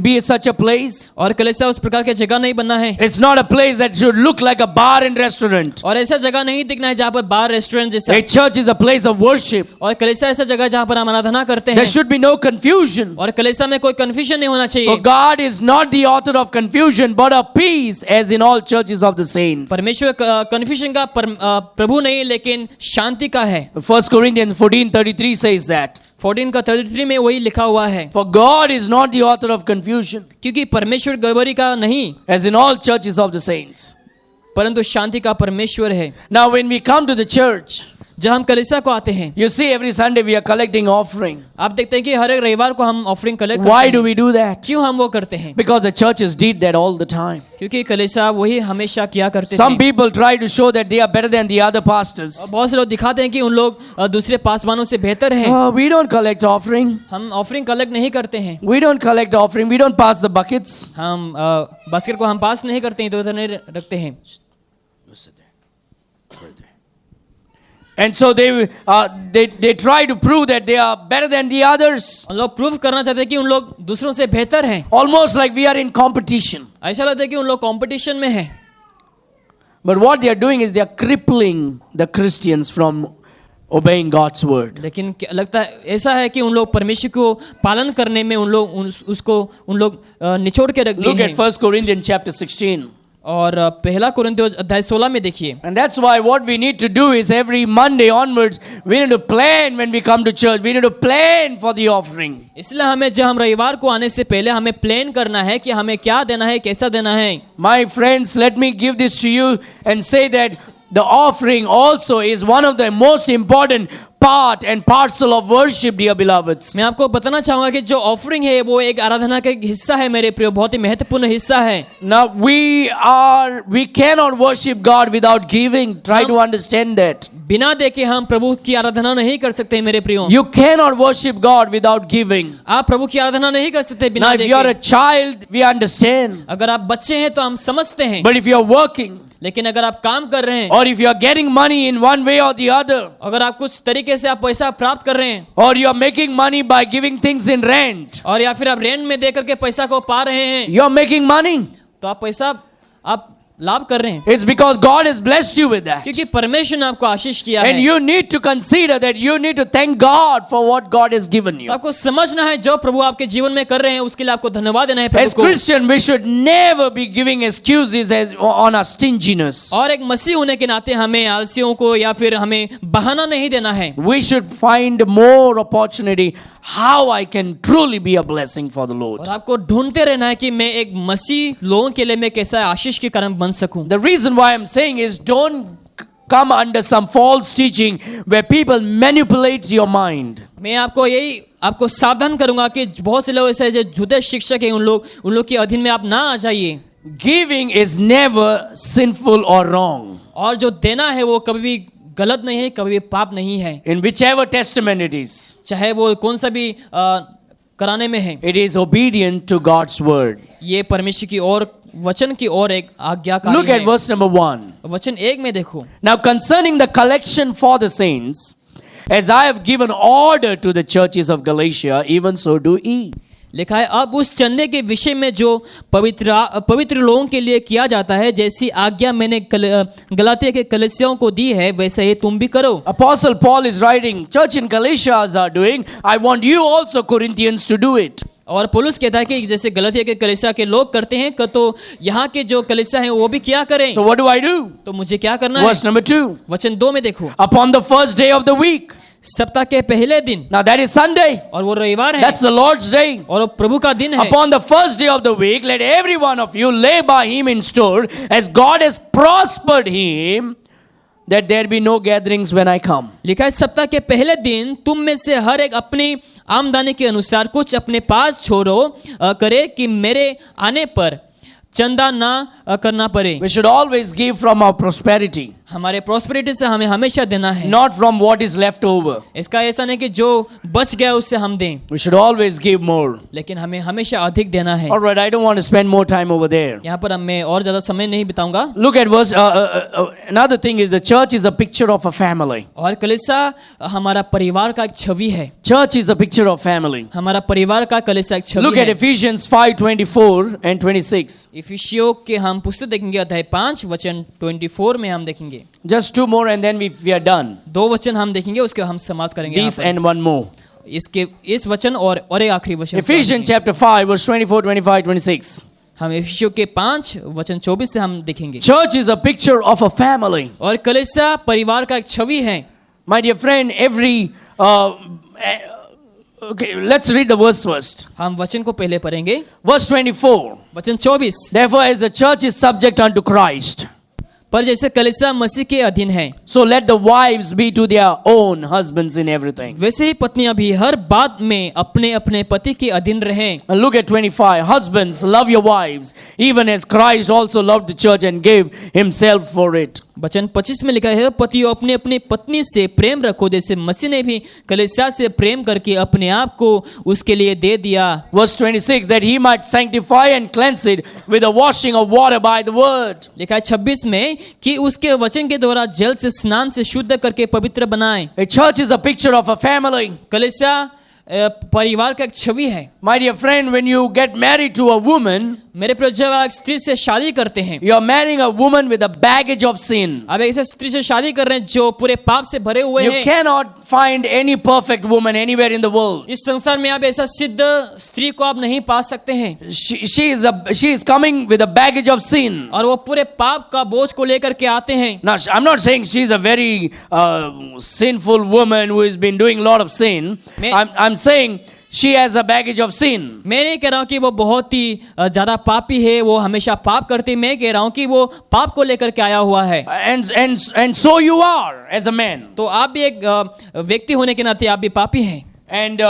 Speaker 1: be such a place.
Speaker 2: और कलीसिया उस प्रकार की जगह नहीं बनना है।
Speaker 1: It's not a place that should look like a bar and restaurant.
Speaker 2: और ऐसा जगह नहीं दिखना है जहाँ पर बार रेस्टोरेंट जैसा।
Speaker 1: A church is a place of worship.
Speaker 2: और कलीसिया ऐसा जगह जहाँ पर हम आराधना करते
Speaker 1: There
Speaker 2: हैं।
Speaker 1: should be no confusion.
Speaker 2: और कलीसिया में कोई कंफ्यूजन नहीं होना
Speaker 1: For
Speaker 2: चाहिए।
Speaker 1: God is not the author of confusion, but of peace, as in all churches of the saints.
Speaker 2: परमेश्वर कंफ्यूजन का प्रभु नहीं, लेकिन शांति का है।
Speaker 1: 1 Corinthians 14:33 says that.
Speaker 2: 14 का 33 में वही लिखा हुआ है।
Speaker 1: For God is not the author of confusion,
Speaker 2: क्योंकि परमेश्वर गड़बड़ी का नहीं,
Speaker 1: as in all churches of the saints.
Speaker 2: परंतु शांति का परमेश्वर है।
Speaker 1: Now when we come to the church,
Speaker 2: जब हम कलीसिया को आते हैं,
Speaker 1: you see every Sunday we are collecting offering.
Speaker 2: आप देखते हैं कि हर एक रविवार को हम ऑफरिंग कलेक्ट करते
Speaker 1: Why
Speaker 2: हैं।
Speaker 1: do we do that?
Speaker 2: क्यों हम वो करते हैं?
Speaker 1: Because the churches did that all the time.
Speaker 2: क्योंकि कलीसिया वही हमेशा किया करते
Speaker 1: Some
Speaker 2: थे।
Speaker 1: people try to show that they are better than the other pastors.
Speaker 2: और बहुत से लोग दिखाते हैं कि उन लोग दूसरे पासवानों से बेहतर हैं।
Speaker 1: Oh, we don't collect offering.
Speaker 2: हम ऑफरिंग कलेक्ट नहीं करते हैं।
Speaker 1: We don't collect offering. We don't pass the buckets.
Speaker 2: हम बास्केट को हम पास नहीं करते हैं, तो उधर नहीं रखते हैं।
Speaker 1: And so they try to prove that they are better than the others.
Speaker 2: उन लोग प्रूफ करना चाहते हैं कि उन लोग दूसरों से बेहतर हैं।
Speaker 1: Almost like we are in competition.
Speaker 2: ऐसा लगता है कि उन लोग कंपटीशन में हैं।
Speaker 1: But what they are doing is they are crippling the Christians from obeying God's word.
Speaker 2: लेकिन लगता है ऐसा है कि उन लोग परमेश्वर को पालन करने में उन लोग निचोड़ के रख दिए
Speaker 1: Look at
Speaker 2: हैं।
Speaker 1: 1 Corinthians chapter 16.
Speaker 2: और पहला कुरिन्थियों अध्याय 16 में देखिए।
Speaker 1: And that's why what we need to do is every Monday onwards, we need to plan when we come to church. We need to plan for the offering.
Speaker 2: इसलिए हमें जब हम रविवार को आने से पहले हमें प्लान करना है कि हमें क्या देना है, कैसा देना है।
Speaker 1: My friends, let me give this to you and say that the offering also is one of the most important part and parcel of worship, dear beloveds.
Speaker 2: मैं आपको बताना चाहूंगा कि जो ऑफरिंग है वो एक आराधना का एक हिस्सा है मेरे प्रियो, बहुत ही महत्वपूर्ण हिस्सा है।
Speaker 1: Now we cannot worship God without giving. Try to understand that.
Speaker 2: बिना देके हम प्रभु की आराधना नहीं कर सकते मेरे प्रियो।
Speaker 1: You cannot worship God without giving.
Speaker 2: आप प्रभु की आराधना नहीं कर सकते
Speaker 1: Now
Speaker 2: बिना
Speaker 1: if you are a
Speaker 2: देके।
Speaker 1: child, we understand.
Speaker 2: अगर आप बच्चे हैं तो हम समझते हैं,
Speaker 1: But if you are working,
Speaker 2: लेकिन अगर आप काम कर रहे हैं
Speaker 1: or if you are getting money in one way or the other,
Speaker 2: अगर आप कुछ तरीके से आप पैसा प्राप्त कर रहे हैं,
Speaker 1: or you are making money by giving things in rent,
Speaker 2: और या फिर आप रेंट में दे करके पैसा को पा रहे हैं,
Speaker 1: you are making money.
Speaker 2: तो आप पैसा आप लाभ कर रहे हैं,
Speaker 1: It's because God has blessed you with that.
Speaker 2: क्योंकि परमेश्वर ने आपको आशीष किया
Speaker 1: And
Speaker 2: है।
Speaker 1: you need to consider that you need to thank God for what God has given you.
Speaker 2: तो आपको समझना है जो प्रभु आपके जीवन में कर रहे हैं उसके लिए आपको धन्यवाद देना है प्रभु
Speaker 1: As
Speaker 2: को।
Speaker 1: Christian, we should never be giving excuses on our stinginess.
Speaker 2: और एक मसीह होने के नाते हमें आलसियों को या फिर हमें बहाना नहीं देना है।
Speaker 1: We should find more opportunity how I can truly be a blessing for the Lord.
Speaker 2: और आपको ढूंढते रहना है कि मैं एक मसीह लोगों के लिए मैं कैसा आशीष के कारण बन सकूं।
Speaker 1: The reason why I'm saying is don't come under some false teaching where people manipulate your mind.
Speaker 2: मैं आपको सावधान करूंगा कि बहुत से लोग ऐसे जो झूठे शिक्षक हैं उन लोग के अधीन में आप ना आ जाइए।
Speaker 1: Giving is never sinful or wrong.
Speaker 2: और जो देना है वो कभी भी गलत नहीं है, कभी भी पाप नहीं है।
Speaker 1: In whichever testament it is,
Speaker 2: चाहे वो कौन सा भी कराने में है,
Speaker 1: it is obedient to God's word.
Speaker 2: ये परमेश्वर की ओर वचन की ओर एक आज्ञाकारी
Speaker 1: Look at
Speaker 2: है।
Speaker 1: verse number 1.
Speaker 2: वचन 1 में देखो।
Speaker 1: Now concerning the collection for the saints, as I have given order to the churches of Galatia, even so do ye.
Speaker 2: लिखा है अब उस चंदे के विषय में जो पवित्र लोगों के लिए किया जाता है, जैसी आज्ञा मैंने गलातिया के कलीसियाओं को दी है वैसे ही तुम भी करो।
Speaker 1: Apostle Paul is writing, church in Galatia are doing, I want you also Corinthians to do it.
Speaker 2: और पौलुस कहता है कि जैसे गलातिया के कलीसिया के लोग करते हैं तो यहाँ के जो कलीसिया हैं वो भी क्या करें।
Speaker 1: So what do I do?
Speaker 2: तो मुझे क्या करना है?
Speaker 1: Verse number 2.
Speaker 2: वचन 2 में देखो।
Speaker 1: Upon the first day of the week.
Speaker 2: सप्ताह के पहले दिन,
Speaker 1: Now that is Sunday.
Speaker 2: और वो रविवार है,
Speaker 1: That's the Lord's day.
Speaker 2: और वो प्रभु का दिन है।
Speaker 1: Upon the first day of the week, let every one of you lay by him in store, as God has prospered him, that there be no gatherings when I come.
Speaker 2: लिखा है सप्ताह के पहले दिन तुम में से हर एक अपनी आमदनी के अनुसार कुछ अपने पास छोड़ो करे कि मेरे आने पर चंदा ना करना पड़े।
Speaker 1: We should always give from our prosperity,
Speaker 2: हमारे प्रॉस्पेरिटी से हमें हमेशा देना है,
Speaker 1: not from what is left over.
Speaker 2: इसका ऐसा नहीं कि जो बच गया उससे हम दें,
Speaker 1: We should always give more.
Speaker 2: लेकिन हमें हमेशा अधिक देना है।
Speaker 1: All right, I don't want to spend more time over there.
Speaker 2: यहाँ पर मैं और ज्यादा समय नहीं बिताऊंगा।
Speaker 1: Look at verse. Another thing is the church is a picture of a family.
Speaker 2: और कलीसिया हमारा परिवार का एक छवि है।
Speaker 1: Church is a picture of family.
Speaker 2: हमारा परिवार का कलीसिया एक छवि
Speaker 1: Look at
Speaker 2: है।
Speaker 1: Ephesians 5:24 and 26.
Speaker 2: इफिसियों के हम पुस्तक देखेंगे अध्याय 5 वचन 24 में हम देखेंगे।
Speaker 1: Just two more and then we are done.
Speaker 2: 2 वचन हम देखेंगे, उसके हम समाप्त करेंगे यहाँ
Speaker 1: These
Speaker 2: पर।
Speaker 1: and one more.
Speaker 2: इस वचन और एक आखिरी वचन
Speaker 1: Ephesians chapter 5 verse 24, 25, 26.
Speaker 2: हम इफिसियों के 5 वचन 24 से हम देखेंगे।
Speaker 1: Church is a picture of a family.
Speaker 2: और कलीसिया परिवार का एक छवि है।
Speaker 1: My dear friend, okay, let's read the verse first.
Speaker 2: हम वचन को पहले पढ़ेंगे।
Speaker 1: Verse 24.
Speaker 2: वचन 24,
Speaker 1: Therefore, as the church is subject unto Christ,
Speaker 2: पर जैसे कलीसिया मसीह के अधीन है,
Speaker 1: so let the wives be to their own husbands in everything.
Speaker 2: वैसे ही पत्नियां भी हर बात में अपने अपने पति के अधीन रहें।
Speaker 1: And look at 25. Husbands, love your wives, even as Christ also loved the church and gave himself for it.
Speaker 2: वचन 25 में लिखा है पतियों अपने अपने पत्नी से प्रेम रखो जैसे मसीह ने भी कलीसिया से प्रेम करके अपने आप को उसके लिए दे दिया।
Speaker 1: Verse 26, that he might sanctify and cleanse it with the washing of water by the word.
Speaker 2: लिखा है 26 में कि उसके वचन के द्वारा जल से स्नान से शुद्ध करके पवित्र बनाए।
Speaker 1: A church is a picture of a family.
Speaker 2: कलीसिया परिवार का एक छवि है।
Speaker 1: My dear friend, when you get married to a woman,
Speaker 2: मेरे प्रिय, जब आप एक स्त्री से शादी करते हैं,
Speaker 1: you are marrying a woman with a baggage of sin.
Speaker 2: आप एक ऐसे स्त्री से शादी कर रहे हैं जो पूरे पाप से भरे हुए
Speaker 1: You
Speaker 2: हैं।
Speaker 1: cannot find any perfect woman anywhere in the world.
Speaker 2: इस संसार में आप ऐसा सिद्ध स्त्री को आप नहीं पा सकते हैं,
Speaker 1: She is coming with a baggage of sin.
Speaker 2: और वो पूरे पाप का बोझ को लेकर के आते हैं।
Speaker 1: Now, I'm not saying she's a very sinful woman who has been doing a lot of sin. I'm saying she has a baggage of sin.
Speaker 2: मैं नहीं कह रहा हूँ कि वो बहुत ही ज्यादा पापी है, वो हमेशा पाप करती है। मैं कह रहा हूँ कि वो पाप को लेकर के आया हुआ है।
Speaker 1: And so you are as a man.
Speaker 2: तो आप भी एक व्यक्ति होने के नाते आप भी पापी हैं।
Speaker 1: And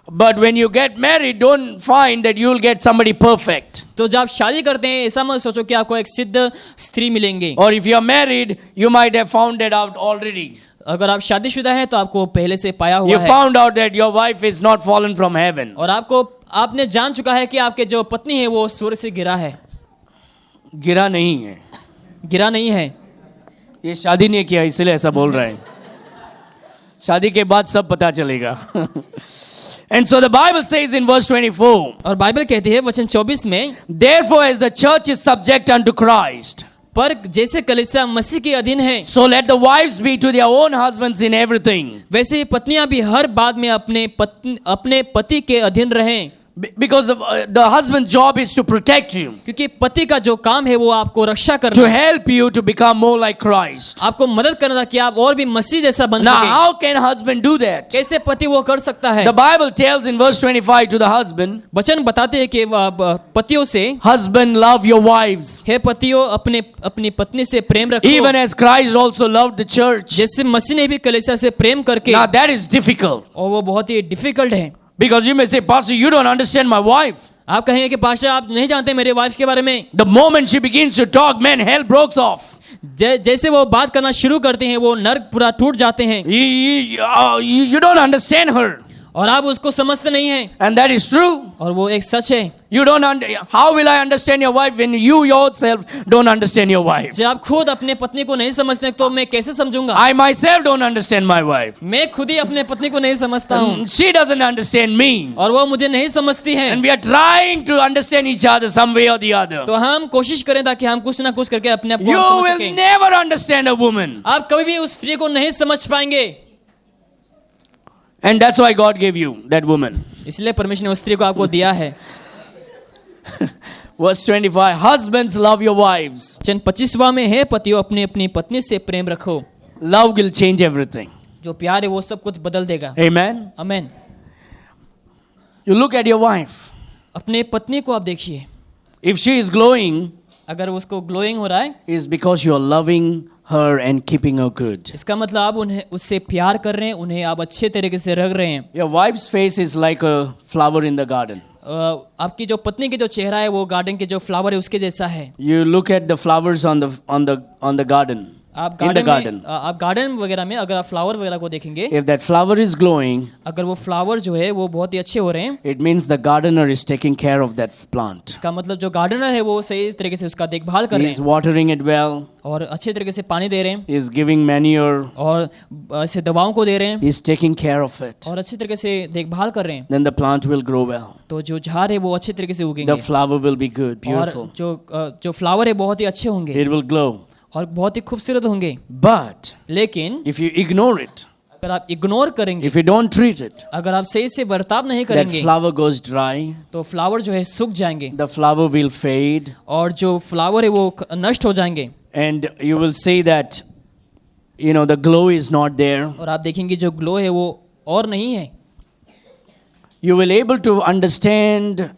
Speaker 1: but when you get married, don't find that you'll get somebody perfect.
Speaker 2: तो जब आप शादी करते हैं, ऐसा मत सोचो कि आपको एक सिद्ध स्त्री मिलेंगे।
Speaker 1: Or if you're married, you might have found that out already.
Speaker 2: अगर आप शादीशुदा हैं तो आपको पहले से पाया हुआ
Speaker 1: You
Speaker 2: है,
Speaker 1: found out that your wife is not fallen from heaven.
Speaker 2: और आपने जान चुका है कि आपके जो पत्नी है वो स्वर्ग से गिरा है।
Speaker 1: गिरा नहीं है,
Speaker 2: गिरा नहीं है।
Speaker 1: ये शादी नहीं किया इसलिए ऐसा बोल रहा है। शादी के बाद सब पता चलेगा। And so the Bible says in verse 24,
Speaker 2: और बाइबल कहती है वचन 24 में,
Speaker 1: therefore as the church is subject unto Christ,
Speaker 2: पर जैसे कलीसिया मसीह के अधीन है,
Speaker 1: so let the wives be to their own husbands in everything.
Speaker 2: वैसे ही पत्नियां भी हर बात में अपने पति के अधीन रहें।
Speaker 1: Because the husband's job is to protect you,
Speaker 2: क्योंकि पति का जो काम है वो आपको रक्षा
Speaker 1: to
Speaker 2: करना,
Speaker 1: help you to become more like Christ.
Speaker 2: आपको मदद करना कि आप और भी मसीह जैसा बन
Speaker 1: Now,
Speaker 2: सके।
Speaker 1: how can husband do that?
Speaker 2: कैसे पति वो कर सकता है?
Speaker 1: The Bible tells in verse 25 to the husband,
Speaker 2: वचन बताते हैं कि पतियों से,
Speaker 1: husband, love your wives,
Speaker 2: हे पतियों अपनी पत्नी से प्रेम रखो,
Speaker 1: even as Christ also loved the church.
Speaker 2: जैसे मसीह ने भी कलीसिया से प्रेम करके।
Speaker 1: Now that is difficult.
Speaker 2: और वो बहुत ही डिफिकल्ट है।
Speaker 1: Because you may say, Pastor, you don't understand my wife.
Speaker 2: आप कहेंगे कि पास्टर आप नहीं जानते मेरे वाइफ के बारे में।
Speaker 1: The moment she begins to talk, man, hell breaks off.
Speaker 2: जैसे वो बात करना शुरू करते हैं वो नर्क पूरा टूट जाते हैं।
Speaker 1: You don't understand her.
Speaker 2: और आप उसको समझते नहीं हैं।
Speaker 1: And that is true.
Speaker 2: और वो एक सच है।
Speaker 1: You don't how will I understand your wife when you yourself don't understand your wife?
Speaker 2: जब आप खुद अपने पत्नी को नहीं समझते तो मैं कैसे समझूंगा?
Speaker 1: I myself don't understand my wife.
Speaker 2: मैं खुद ही अपने पत्नी को नहीं समझता हूँ।
Speaker 1: She doesn't understand me.
Speaker 2: और वो मुझे नहीं समझती है।
Speaker 1: And we are trying to understand each other some way or the other.
Speaker 2: तो हम कोशिश करें ताकि हम कुछ ना कुछ करके अपने आप को
Speaker 1: You
Speaker 2: समझ
Speaker 1: will
Speaker 2: सकें।
Speaker 1: never understand a woman.
Speaker 2: आप कभी भी उस स्त्री को नहीं समझ पाएंगे।
Speaker 1: And that's why God gave you that woman.
Speaker 2: इसलिए परमेश्वर ने उस स्त्री को आपको दिया है।
Speaker 1: Verse 25, husbands love your wives.
Speaker 2: वचन 25वां में है, पतियों अपनी पत्नी से प्रेम रखो।
Speaker 1: Love will change everything.
Speaker 2: जो प्यार है वो सब कुछ बदल देगा।
Speaker 1: Amen.
Speaker 2: आमीन।
Speaker 1: You look at your wife.
Speaker 2: अपने पत्नी को आप देखिए,
Speaker 1: If she is glowing,
Speaker 2: अगर उसको ग्लोइंग हो रहा है,
Speaker 1: is because you are loving her and keeping her good.
Speaker 2: इसका मतलब आप उन्हें उससे प्यार कर रहे हैं, उन्हें आप अच्छे तरीके से रख रहे हैं।
Speaker 1: Your wife's face is like a flower in the garden.
Speaker 2: आपकी जो पत्नी की जो चेहरा है वो गार्डन के जो फ्लावर है उसके जैसा है।
Speaker 1: You look at the flowers on the garden.
Speaker 2: आप
Speaker 1: In the garden.
Speaker 2: आप गार्डन वगैरह में अगर आप फ्लावर वगैरह को देखेंगे,
Speaker 1: If that flower is glowing,
Speaker 2: अगर वो फ्लावर जो है वो बहुत ही अच्छे हो रहे हैं,
Speaker 1: it means the gardener is taking care of that plant.
Speaker 2: इसका मतलब जो गार्डनर है वो सही तरीके से उसका देखभाल कर
Speaker 1: He
Speaker 2: रहे
Speaker 1: is
Speaker 2: हैं
Speaker 1: watering it well.
Speaker 2: और अच्छे तरीके से पानी दे रहे हैं
Speaker 1: He is giving manure.
Speaker 2: और ऐसे दवाओं को दे रहे हैं
Speaker 1: He is taking care of it.
Speaker 2: और अच्छे तरीके से देखभाल कर रहे हैं।
Speaker 1: Then the plant will grow well.
Speaker 2: तो जो झाड़ है वो अच्छे तरीके से
Speaker 1: The
Speaker 2: उगेंगे
Speaker 1: flower will be good,
Speaker 2: और
Speaker 1: beautiful.
Speaker 2: जो फ्लावर है बहुत ही अच्छे होंगे
Speaker 1: It will glow.
Speaker 2: और बहुत ही खूबसूरत होंगे।
Speaker 1: But
Speaker 2: लेकिन
Speaker 1: if you ignore it,
Speaker 2: अगर आप इग्नोर करेंगे,
Speaker 1: if you don't treat it,
Speaker 2: अगर आप सही से बर्ताव नहीं
Speaker 1: that
Speaker 2: करेंगे
Speaker 1: flower goes dry.
Speaker 2: तो फ्लावर जो है सूख जाएंगे
Speaker 1: The flower will fade.
Speaker 2: और जो फ्लावर है वो नष्ट हो जाएंगे
Speaker 1: And you will see that, the glow is not there.
Speaker 2: और आप देखेंगे जो ग्लो है वो और नहीं है।
Speaker 1: You will able to understand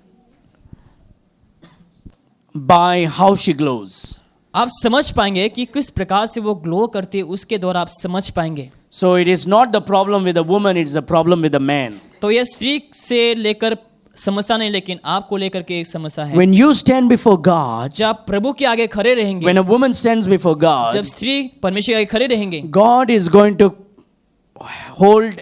Speaker 1: by how she glows.
Speaker 2: आप समझ पाएंगे कि किस प्रकार से वो ग्लो करती है, उसके द्वारा आप समझ पाएंगे।
Speaker 1: So it is not the problem with the woman, it is the problem with the man.
Speaker 2: तो यह स्त्री से लेकर समस्या नहीं, लेकिन आपको लेकर के एक समस्या है।
Speaker 1: When you stand before God,
Speaker 2: जब आप प्रभु के आगे खड़े रहेंगे,
Speaker 1: when a woman stands before God,
Speaker 2: जब स्त्री परमेश्वर के आगे खड़े रहेंगे,
Speaker 1: God is going to hold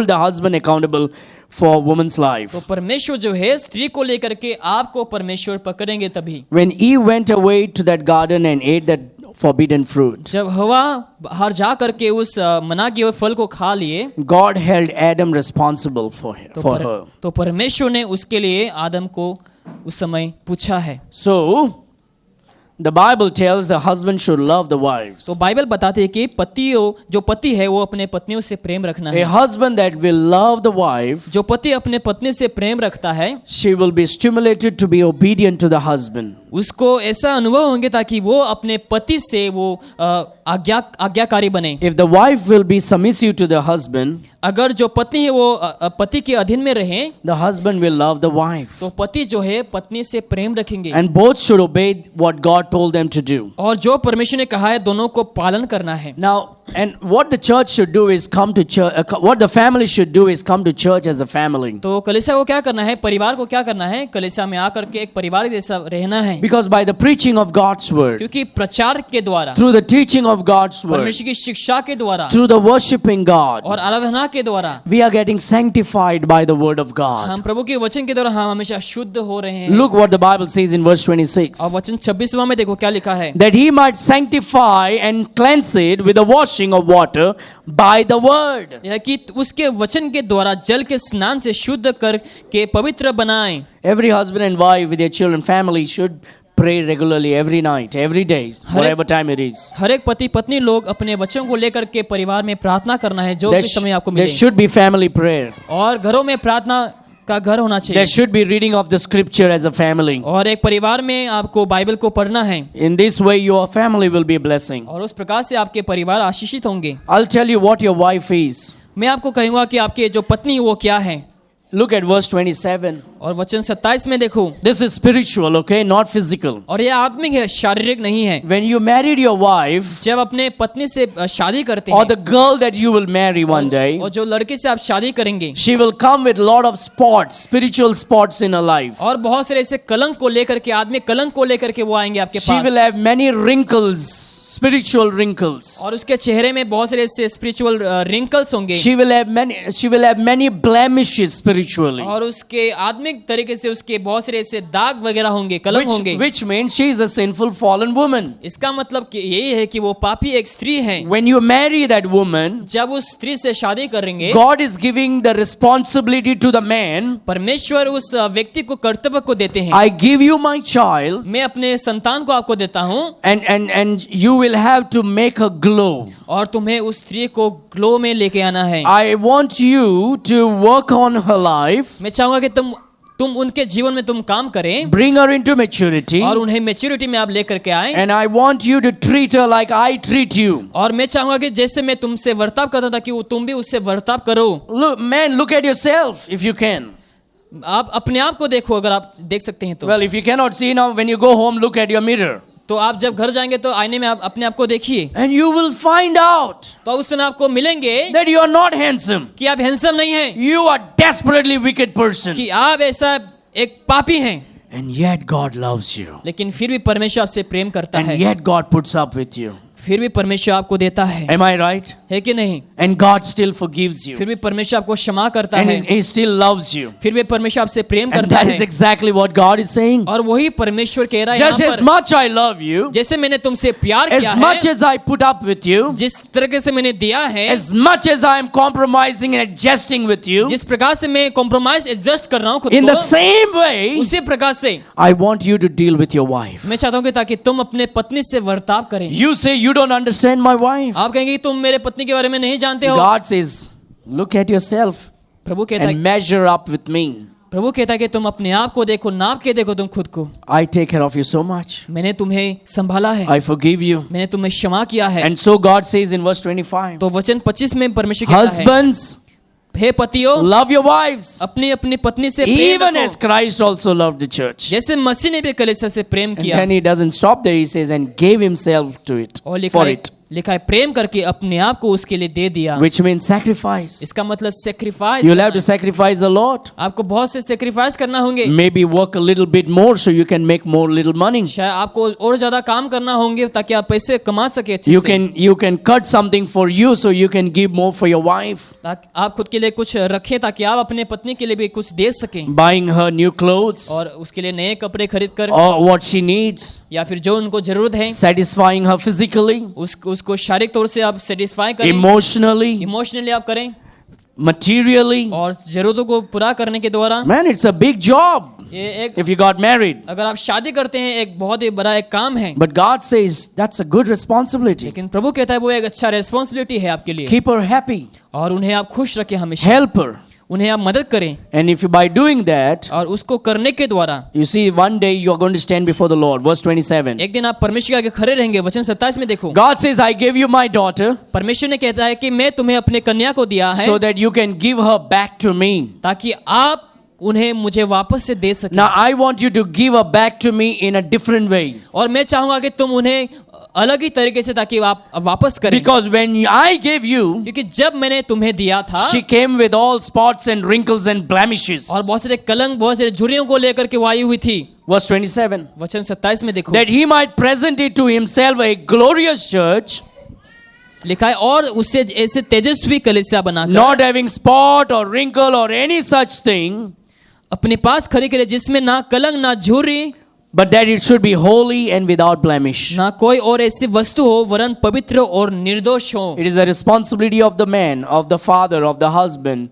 Speaker 1: the husband accountable for woman's life.
Speaker 2: तो परमेश्वर जो है स्त्री को लेकर के आपको परमेश्वर पकड़ेंगे तभी।
Speaker 1: When Eve went away to that garden and ate that forbidden fruit,
Speaker 2: जब हवा बाहर जा करके उस मना किए हुए फल को खा लिए,
Speaker 1: God held Adam responsible for her.
Speaker 2: तो परमेश्वर ने उसके लिए आदम को उस समय पूछा है।
Speaker 1: So, the Bible tells the husband should love the wives.
Speaker 2: तो बाइबल बताती है कि जो पति है वो अपने पत्नियों से प्रेम रखना
Speaker 1: A
Speaker 2: है।
Speaker 1: husband that will love the wife,
Speaker 2: जो पति अपने पत्नी से प्रेम रखता है
Speaker 1: she will be stimulated to be obedient to the husband.
Speaker 2: उसको ऐसा अनुभव होंगे ताकि वो अपने पति से वो आज्ञाकारी बने।
Speaker 1: If the wife will be submissive to the husband,
Speaker 2: अगर जो पत्नी है वो पति के अधीन में रहे
Speaker 1: the husband will love the wife.
Speaker 2: तो पति जो है पत्नी से प्रेम रखेंगे।
Speaker 1: And both should obey what God told them to do.
Speaker 2: और जो परमेश्वर ने कहा है दोनों को पालन करना है।
Speaker 1: Now, and what the church should do is come to church, what the family should do is come to church as a family.
Speaker 2: तो कलीसिया को क्या करना है, परिवार को क्या करना है, कलीसिया में आकर के एक परिवार जैसा रहना है।
Speaker 1: Because by the preaching of God's word,
Speaker 2: क्योंकि प्रचार के द्वारा,
Speaker 1: through the teaching of God's word,
Speaker 2: परमेश्वर की शिक्षा के द्वारा
Speaker 1: through the worshiping God,
Speaker 2: और आराधना के द्वारा
Speaker 1: we are getting sanctified by the word of God.
Speaker 2: हम प्रभु के वचन के द्वारा हम हमेशा शुद्ध हो रहे हैं।
Speaker 1: Look what the Bible says in verse 26.
Speaker 2: और वचन 26वां में देखो क्या लिखा है,
Speaker 1: That he might sanctify and cleanse it with the washing of water by the word.
Speaker 2: यह कि उसके वचन के द्वारा जल के स्नान से शुद्ध करके पवित्र बनाएं।
Speaker 1: Every husband and wife with their children, family should pray regularly every night, every day, whatever time it is.
Speaker 2: हर एक पति पत्नी लोग अपने बच्चों को लेकर के परिवार में प्रार्थना करना है जो भी समय आपको
Speaker 1: There
Speaker 2: मिले।
Speaker 1: should be family prayer.
Speaker 2: और घरों में प्रार्थना का घर होना चाहिए।
Speaker 1: There should be reading of the scripture as a family.
Speaker 2: और एक परिवार में आपको बाइबल को पढ़ना है।
Speaker 1: In this way, your family will be a blessing.
Speaker 2: और उस प्रकार से आपके परिवार आशीषित होंगे।
Speaker 1: I'll tell you what your wife is.
Speaker 2: मैं आपको कहूंगा कि आपके जो पत्नी वो क्या है।
Speaker 1: Look at verse 27.
Speaker 2: और वचन 27 में देखो,
Speaker 1: This is spiritual, okay, not physical.
Speaker 2: और ये आत्मिक है, शारीरिक नहीं है।
Speaker 1: When you married your wife,
Speaker 2: जब अपने पत्नी से शादी करते
Speaker 1: or
Speaker 2: हैं,
Speaker 1: the girl that you will marry one day,
Speaker 2: और जो लड़के से आप शादी करेंगे,
Speaker 1: she will come with lot of spots, spiritual spots in her life.
Speaker 2: और बहुत सारे ऐसे कलंक को लेकर के, आदमी कलंक को लेकर के वो आएंगे आपके
Speaker 1: She will
Speaker 2: pass.
Speaker 1: have many wrinkles, spiritual wrinkles.
Speaker 2: और उसके चेहरे में बहुत सारे ऐसे स्पिरिचुअल रिंकल्स होंगे।
Speaker 1: She will have many blemishes spiritually.
Speaker 2: और उसके आत्मिक तरीके से उसके बहुत सारे ऐसे दाग वगैरह होंगे, कलंक होंगे।
Speaker 1: Which means she is a sinful fallen woman.
Speaker 2: इसका मतलब कि यही है कि वो पापी एक स्त्री है।
Speaker 1: When you marry that woman,
Speaker 2: जब उस स्त्री से शादी करेंगे,
Speaker 1: God is giving the responsibility to the man.
Speaker 2: परमेश्वर उस व्यक्ति को कर्तव्य को देते हैं।
Speaker 1: I give you my child,
Speaker 2: मैं अपने संतान को आपको देता हूँ,
Speaker 1: and you will have to make her glow.
Speaker 2: और तुम्हें उस स्त्री को ग्लो में लेके आना है।
Speaker 1: I want you to work on her life,
Speaker 2: मैं चाहूंगा कि तुम उनके जीवन में तुम काम करें,
Speaker 1: bring her into maturity,
Speaker 2: और उन्हें मैच्योरिटी में आप लेकर के आए।
Speaker 1: and I want you to treat her like I treat you.
Speaker 2: और मैं चाहूंगा कि जैसे मैं तुमसे वर्ताव करता था कि तुम भी उससे वर्ताव करो।
Speaker 1: Look at yourself if you can.
Speaker 2: आप अपने आप को देखो, अगर आप देख सकते हैं तो।
Speaker 1: Well, if you cannot see now, when you go home, look at your mirror.
Speaker 2: तो आप जब घर जाएंगे तो आईने में आप अपने आप को देखिए,
Speaker 1: And you will find out
Speaker 2: तो उस समय आपको मिलेंगे
Speaker 1: that you are not handsome.
Speaker 2: कि आप हैंडसम नहीं हैं,
Speaker 1: You are desperately wicked person.
Speaker 2: कि आप ऐसा एक पापी हैं।
Speaker 1: And yet God loves you.
Speaker 2: लेकिन फिर भी परमेश्वर आपसे प्रेम करता
Speaker 1: And
Speaker 2: है,
Speaker 1: yet God puts up with you.
Speaker 2: फिर भी परमेश्वर आपको देता है
Speaker 1: Am I right?
Speaker 2: कि नहीं?
Speaker 1: And God still forgives you.
Speaker 2: फिर भी परमेश्वर आपको क्षमा करता
Speaker 1: And
Speaker 2: है,
Speaker 1: He still loves you.
Speaker 2: फिर भी परमेश्वर आपसे प्रेम
Speaker 1: And
Speaker 2: करता
Speaker 1: that
Speaker 2: है।
Speaker 1: is exactly what God is saying.
Speaker 2: और वही परमेश्वर कह रहा है
Speaker 1: Just
Speaker 2: यहाँ
Speaker 1: as
Speaker 2: पर,
Speaker 1: much I love you,
Speaker 2: जैसे मैंने तुमसे प्यार
Speaker 1: as
Speaker 2: किया
Speaker 1: much
Speaker 2: है,
Speaker 1: as I put up with you,
Speaker 2: जिस तरीके से मैंने दिया है,
Speaker 1: as much as I am compromising and adjusting with you,
Speaker 2: जिस प्रकार से मैं कॉम्प्रोमाइज एडजस्ट कर रहा हूँ खुद
Speaker 1: in the
Speaker 2: को,
Speaker 1: same way,
Speaker 2: उसी प्रकार से
Speaker 1: I want you to deal with your wife.
Speaker 2: मैं चाहता हूँ कि ताकि तुम अपने पत्नी से वर्ताव करें।
Speaker 1: You say you don't understand my wife.
Speaker 2: आप कहेंगे कि तुम मेरे पत्नी के बारे में नहीं जानते हो।
Speaker 1: God says, look at yourself
Speaker 2: प्रभु कहता
Speaker 1: and
Speaker 2: है,
Speaker 1: measure up with me.
Speaker 2: प्रभु कहता है कि तुम अपने आप को देखो, नाप के देखो तुम खुद को।
Speaker 1: I take care of you so much.
Speaker 2: मैंने तुम्हें संभाला है,
Speaker 1: I forgive you.
Speaker 2: मैंने तुम्हें क्षमा किया है।
Speaker 1: And so God says in verse 25,
Speaker 2: तो वचन 25 में परमेश्वर कहता है,
Speaker 1: husbands,
Speaker 2: हे पतियों,
Speaker 1: love your wives,
Speaker 2: अपनी अपनी पत्नी से प्रेम
Speaker 1: even as
Speaker 2: रखो,
Speaker 1: Christ also loved the church.
Speaker 2: जैसे मसीह ने भी कलीसिया से प्रेम
Speaker 1: And
Speaker 2: किया।
Speaker 1: then he doesn't stop there. He says, and gave himself to it,
Speaker 2: और लिखा
Speaker 1: for
Speaker 2: है,
Speaker 1: it,
Speaker 2: लिखा है प्रेम करके अपने आप को उसके लिए दे दिया।
Speaker 1: which means sacrifice.
Speaker 2: इसका मतलब sacrifice.
Speaker 1: You'll have to sacrifice a lot.
Speaker 2: आपको बहुत से सेक्रीफाइस करना होंगे।
Speaker 1: Maybe work a little bit more so you can make more little money.
Speaker 2: शायद आपको और ज्यादा काम करना होंगे ताकि आप पैसे कमा सके अच्छे
Speaker 1: You
Speaker 2: से।
Speaker 1: you can cut something for you so you can give more for your wife.
Speaker 2: ताकि आप खुद के लिए कुछ रखें ताकि आप अपने पत्नी के लिए भी कुछ दे सकें,
Speaker 1: Buying her new clothes
Speaker 2: और उसके लिए नए कपड़े खरीद कर,
Speaker 1: or what she needs.
Speaker 2: या फिर जो उनको जरूरत है
Speaker 1: Satisfying her physically,
Speaker 2: उसको शारीरिक तौर से आप सेटिस्फाई करें,
Speaker 1: emotionally,
Speaker 2: इमोशनली आप करें,
Speaker 1: materially.
Speaker 2: और जरूरतों को पूरा करने के द्वारा।
Speaker 1: Man, it's a big job.
Speaker 2: ये एक
Speaker 1: if you got married.
Speaker 2: अगर आप शादी करते हैं एक बहुत ही बड़ा एक काम है,
Speaker 1: But God says that's a good responsibility.
Speaker 2: लेकिन प्रभु कहता है वो एक अच्छा रेस्पॉन्सिबिलिटी है आपके लिए,
Speaker 1: Keep her happy,
Speaker 2: और उन्हें आप खुश रखें हमेशा,
Speaker 1: help her.
Speaker 2: उन्हें आप मदद करें,
Speaker 1: And if you by doing that,
Speaker 2: और उसको करने के द्वारा
Speaker 1: you see one day you are going to stand before the Lord. Verse 27.
Speaker 2: एक दिन आप परमेश्वर के आगे खड़े रहेंगे। वचन 27 में देखो,
Speaker 1: God says, I gave you my daughter
Speaker 2: परमेश्वर ने कहता है कि मैं तुम्हें अपने कन्या को दिया है
Speaker 1: so that you can give her back to me.
Speaker 2: ताकि आप उन्हें मुझे वापस से दे सकें।
Speaker 1: Now I want you to give her back to me in a different way.
Speaker 2: और मैं चाहूंगा कि तुम उन्हें अलग ही तरीके से, ताकि आप वापस करें,
Speaker 1: Because when I gave you,
Speaker 2: क्योंकि जब मैंने तुम्हें दिया था
Speaker 1: she came with all spots and wrinkles and blemishes.
Speaker 2: और बहुत सारे कलंक, बहुत सारे झुर्रियों को लेकर के वो आई हुई थी।
Speaker 1: Verse 27.
Speaker 2: वचन 27 में देखो,
Speaker 1: That he might present it to himself a glorious church,
Speaker 2: लिखा है और उससे ऐसे तेजस्वी कलीसिया बनाकर,
Speaker 1: not having spot or wrinkle or any such thing,
Speaker 2: अपने पास खड़ी करे, जिसमें ना कलंक ना झुर्री,
Speaker 1: but that it should be holy and without blemish.
Speaker 2: ना कोई और ऐसी वस्तु हो, वरन पवित्र और निर्दोष हो।
Speaker 1: It is a responsibility of the man, of the father, of the husband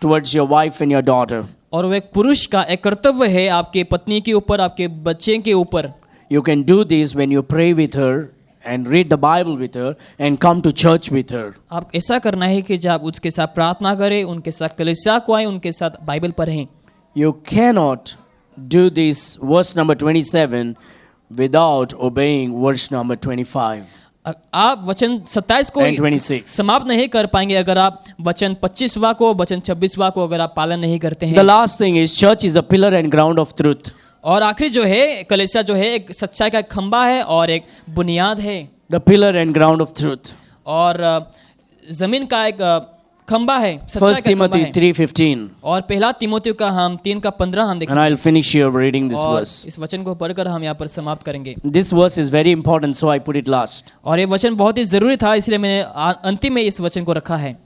Speaker 1: towards your wife and your daughter.
Speaker 2: और वो एक पुरुष का एक कर्तव्य है आपके पत्नी के ऊपर, आपके बच्चे के ऊपर।
Speaker 1: You can do this when you pray with her and read the Bible with her and come to church with her.
Speaker 2: आप ऐसा करना है कि जब उसके साथ प्रार्थना करें, उनके साथ कलीसिया को आए, उनके साथ बाइबल पढ़ें।
Speaker 1: You cannot do this, verse number 27, without obeying verse number 25.
Speaker 2: आप वचन 27 को
Speaker 1: And 26.
Speaker 2: समाप्त नहीं कर पाएंगे अगर आप वचन 25वां को, वचन 26वां को अगर आप पालन नहीं करते
Speaker 1: The
Speaker 2: हैं।
Speaker 1: last thing is church is a pillar and ground of truth.
Speaker 2: और आखिरी जो है कलीसिया जो है एक सच्चाई का खंबा है और एक बुनियाद है,
Speaker 1: The pillar and ground of truth.
Speaker 2: और जमीन का एक खंबा है, सच्चाई
Speaker 1: 1
Speaker 2: का खंबा
Speaker 1: Timothy
Speaker 2: है।
Speaker 1: 3:15.
Speaker 2: और पहला तिमोथियो का हम 3:15 हम
Speaker 1: And
Speaker 2: देखेंगे,
Speaker 1: I'll finish here reading this
Speaker 2: और
Speaker 1: verse.
Speaker 2: इस वचन को पढ़कर हम यहाँ पर समाप्त करेंगे।
Speaker 1: This verse is very important, so I put it last.
Speaker 2: और ये वचन बहुत ही जरूरी था, इसलिए मैंने अंतिम में इस वचन को रखा है।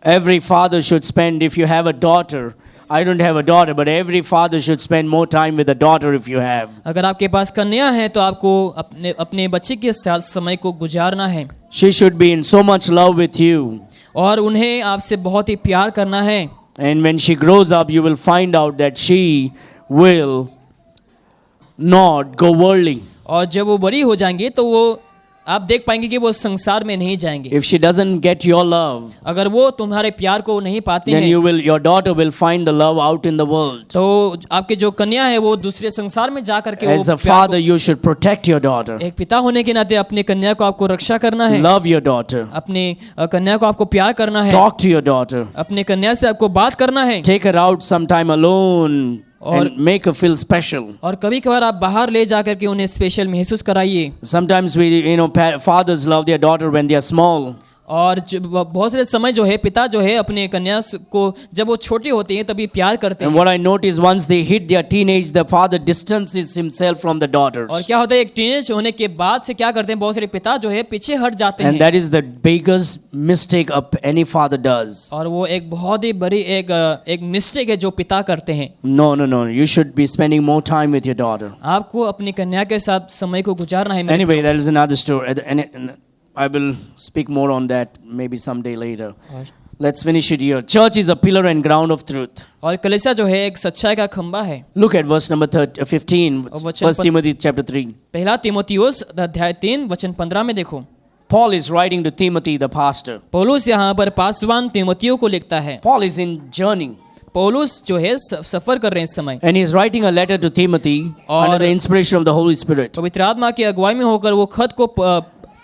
Speaker 1: Every father should spend, if you have a daughter, I don't have a daughter, but every father should spend more time with the daughter if you have.
Speaker 2: अगर आपके पास कन्या है तो आपको अपने अपने बच्चे के साथ समय को गुजारना है,
Speaker 1: She should be in so much love with you.
Speaker 2: और उन्हें आपसे बहुत ही प्यार करना है।
Speaker 1: And when she grows up, you will find out that she will not go worldly.
Speaker 2: और जब वो बड़ी हो जाएंगी तो वो आप देख पाएंगे कि वो संसार में नहीं जाएंगे।
Speaker 1: If she doesn't get your love,
Speaker 2: अगर वो तुम्हारे प्यार को नहीं पाती
Speaker 1: then
Speaker 2: हैं,
Speaker 1: your daughter will find the love out in the world.
Speaker 2: तो आपके जो कन्या है वो दूसरे संसार में जा करके
Speaker 1: As a
Speaker 2: वो प्यार
Speaker 1: father, you should protect your daughter.
Speaker 2: एक पिता होने के नाते अपने कन्या को आपको रक्षा करना है,
Speaker 1: Love your daughter.
Speaker 2: अपने कन्या को आपको प्यार करना है,
Speaker 1: Talk to your daughter.
Speaker 2: अपने कन्या से आपको बात करना है,
Speaker 1: Take her out sometime alone
Speaker 2: और-
Speaker 1: and make her feel special.
Speaker 2: और कभी कभार आप बाहर ले जा करके उन्हें स्पेशल महसूस कराइए।
Speaker 1: Sometimes fathers love their daughter when they are small.
Speaker 2: और बहुत सारे समय जो है पिता जो है अपने कन्या को जब वो छोटी होती है तभी प्यार करते
Speaker 1: And
Speaker 2: हैं।
Speaker 1: what I notice, once they hit their teenage, the father distances himself from the daughters.
Speaker 2: और क्या होता है, एक टीनेज होने के बाद से क्या करते हैं, बहुत सारे पिता जो है पीछे हट जाते
Speaker 1: And
Speaker 2: हैं,
Speaker 1: that is the biggest mistake any father does.
Speaker 2: और वो एक बहुत ही बड़ी एक मिस्टेक है जो पिता करते हैं।
Speaker 1: No. You should be spending more time with your daughter.
Speaker 2: आपको अपनी कन्या के साथ समय को गुजारना है।
Speaker 1: Anyway, that is another story. And I will speak more on that maybe someday later. Let's finish it here. Church is a pillar and ground of truth.
Speaker 2: और कलीसिया जो है एक सच्चाई का खंबा है।
Speaker 1: Look at verse number 15,
Speaker 2: और वचन
Speaker 1: 1 Timothy chapter 3.
Speaker 2: पहला तीमुथियुस अध्याय 3 वचन 15 में देखो,
Speaker 1: Paul is writing to Timothy, the pastor.
Speaker 2: पौलुस यहाँ पर पासवान तीमुथियो को लिखता है।
Speaker 1: Paul is in journey.
Speaker 2: पौलुस जो है सफर कर रहे हैं इस समय,
Speaker 1: And he is writing a letter to Timothy
Speaker 2: और-
Speaker 1: under the inspiration of the Holy Spirit.
Speaker 2: पवित्र आत्मा की अगुवाई में होकर वो खत को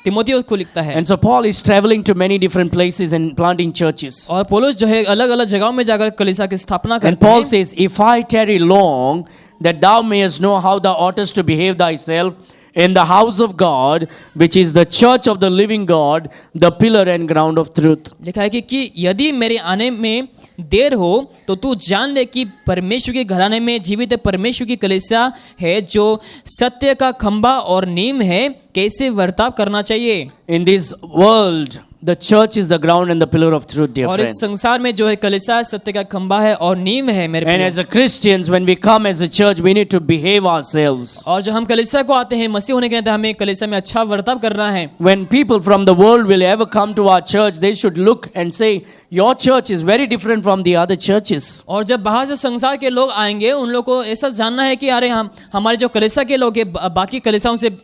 Speaker 2: तीमुथियुस को लिखता है।
Speaker 1: And so Paul is traveling to many different places and planting churches.
Speaker 2: और पौलुस जो है अलग अलग जगहों में जाकर कलीसिया की स्थापना
Speaker 1: And
Speaker 2: करते
Speaker 1: Paul
Speaker 2: हैं।
Speaker 1: says, if I tarry long, that thou mayest know how thou oughtest to behave thyself in the house of God, which is the church of the living God, the pillar and ground of truth.
Speaker 2: लिखा है कि यदि मेरे आने में देर हो तो तू जान ले कि परमेश्वर के घराने में जीवित परमेश्वर की कलीसिया है जो सत्य का खंबा और नींव है, कैसे वर्ताव करना चाहिए।
Speaker 1: In this world, The church is the ground and the pillar of truth, dear
Speaker 2: और इस
Speaker 1: friend.
Speaker 2: संसार में जो है कलीसिया सत्य का खंभा है और नींव है मेरे
Speaker 1: And
Speaker 2: प्रिय।
Speaker 1: as a Christians, when we come as a church, we need to behave ourselves.
Speaker 2: और जब हम कलीसिया को आते हैं मसीह होने के नाते हमें कलीसिया में अच्छा वर्ताव करना है।
Speaker 1: When people from the world will ever come to our church, they should look and say, your church is very different from the other churches.
Speaker 2: और जब बाहर से संसार के लोग आएंगे उन लोग को ऐसा जानना है कि अरे हम हमारे जो कलीसिया के लोग हैं बाकी कलीसियाओं से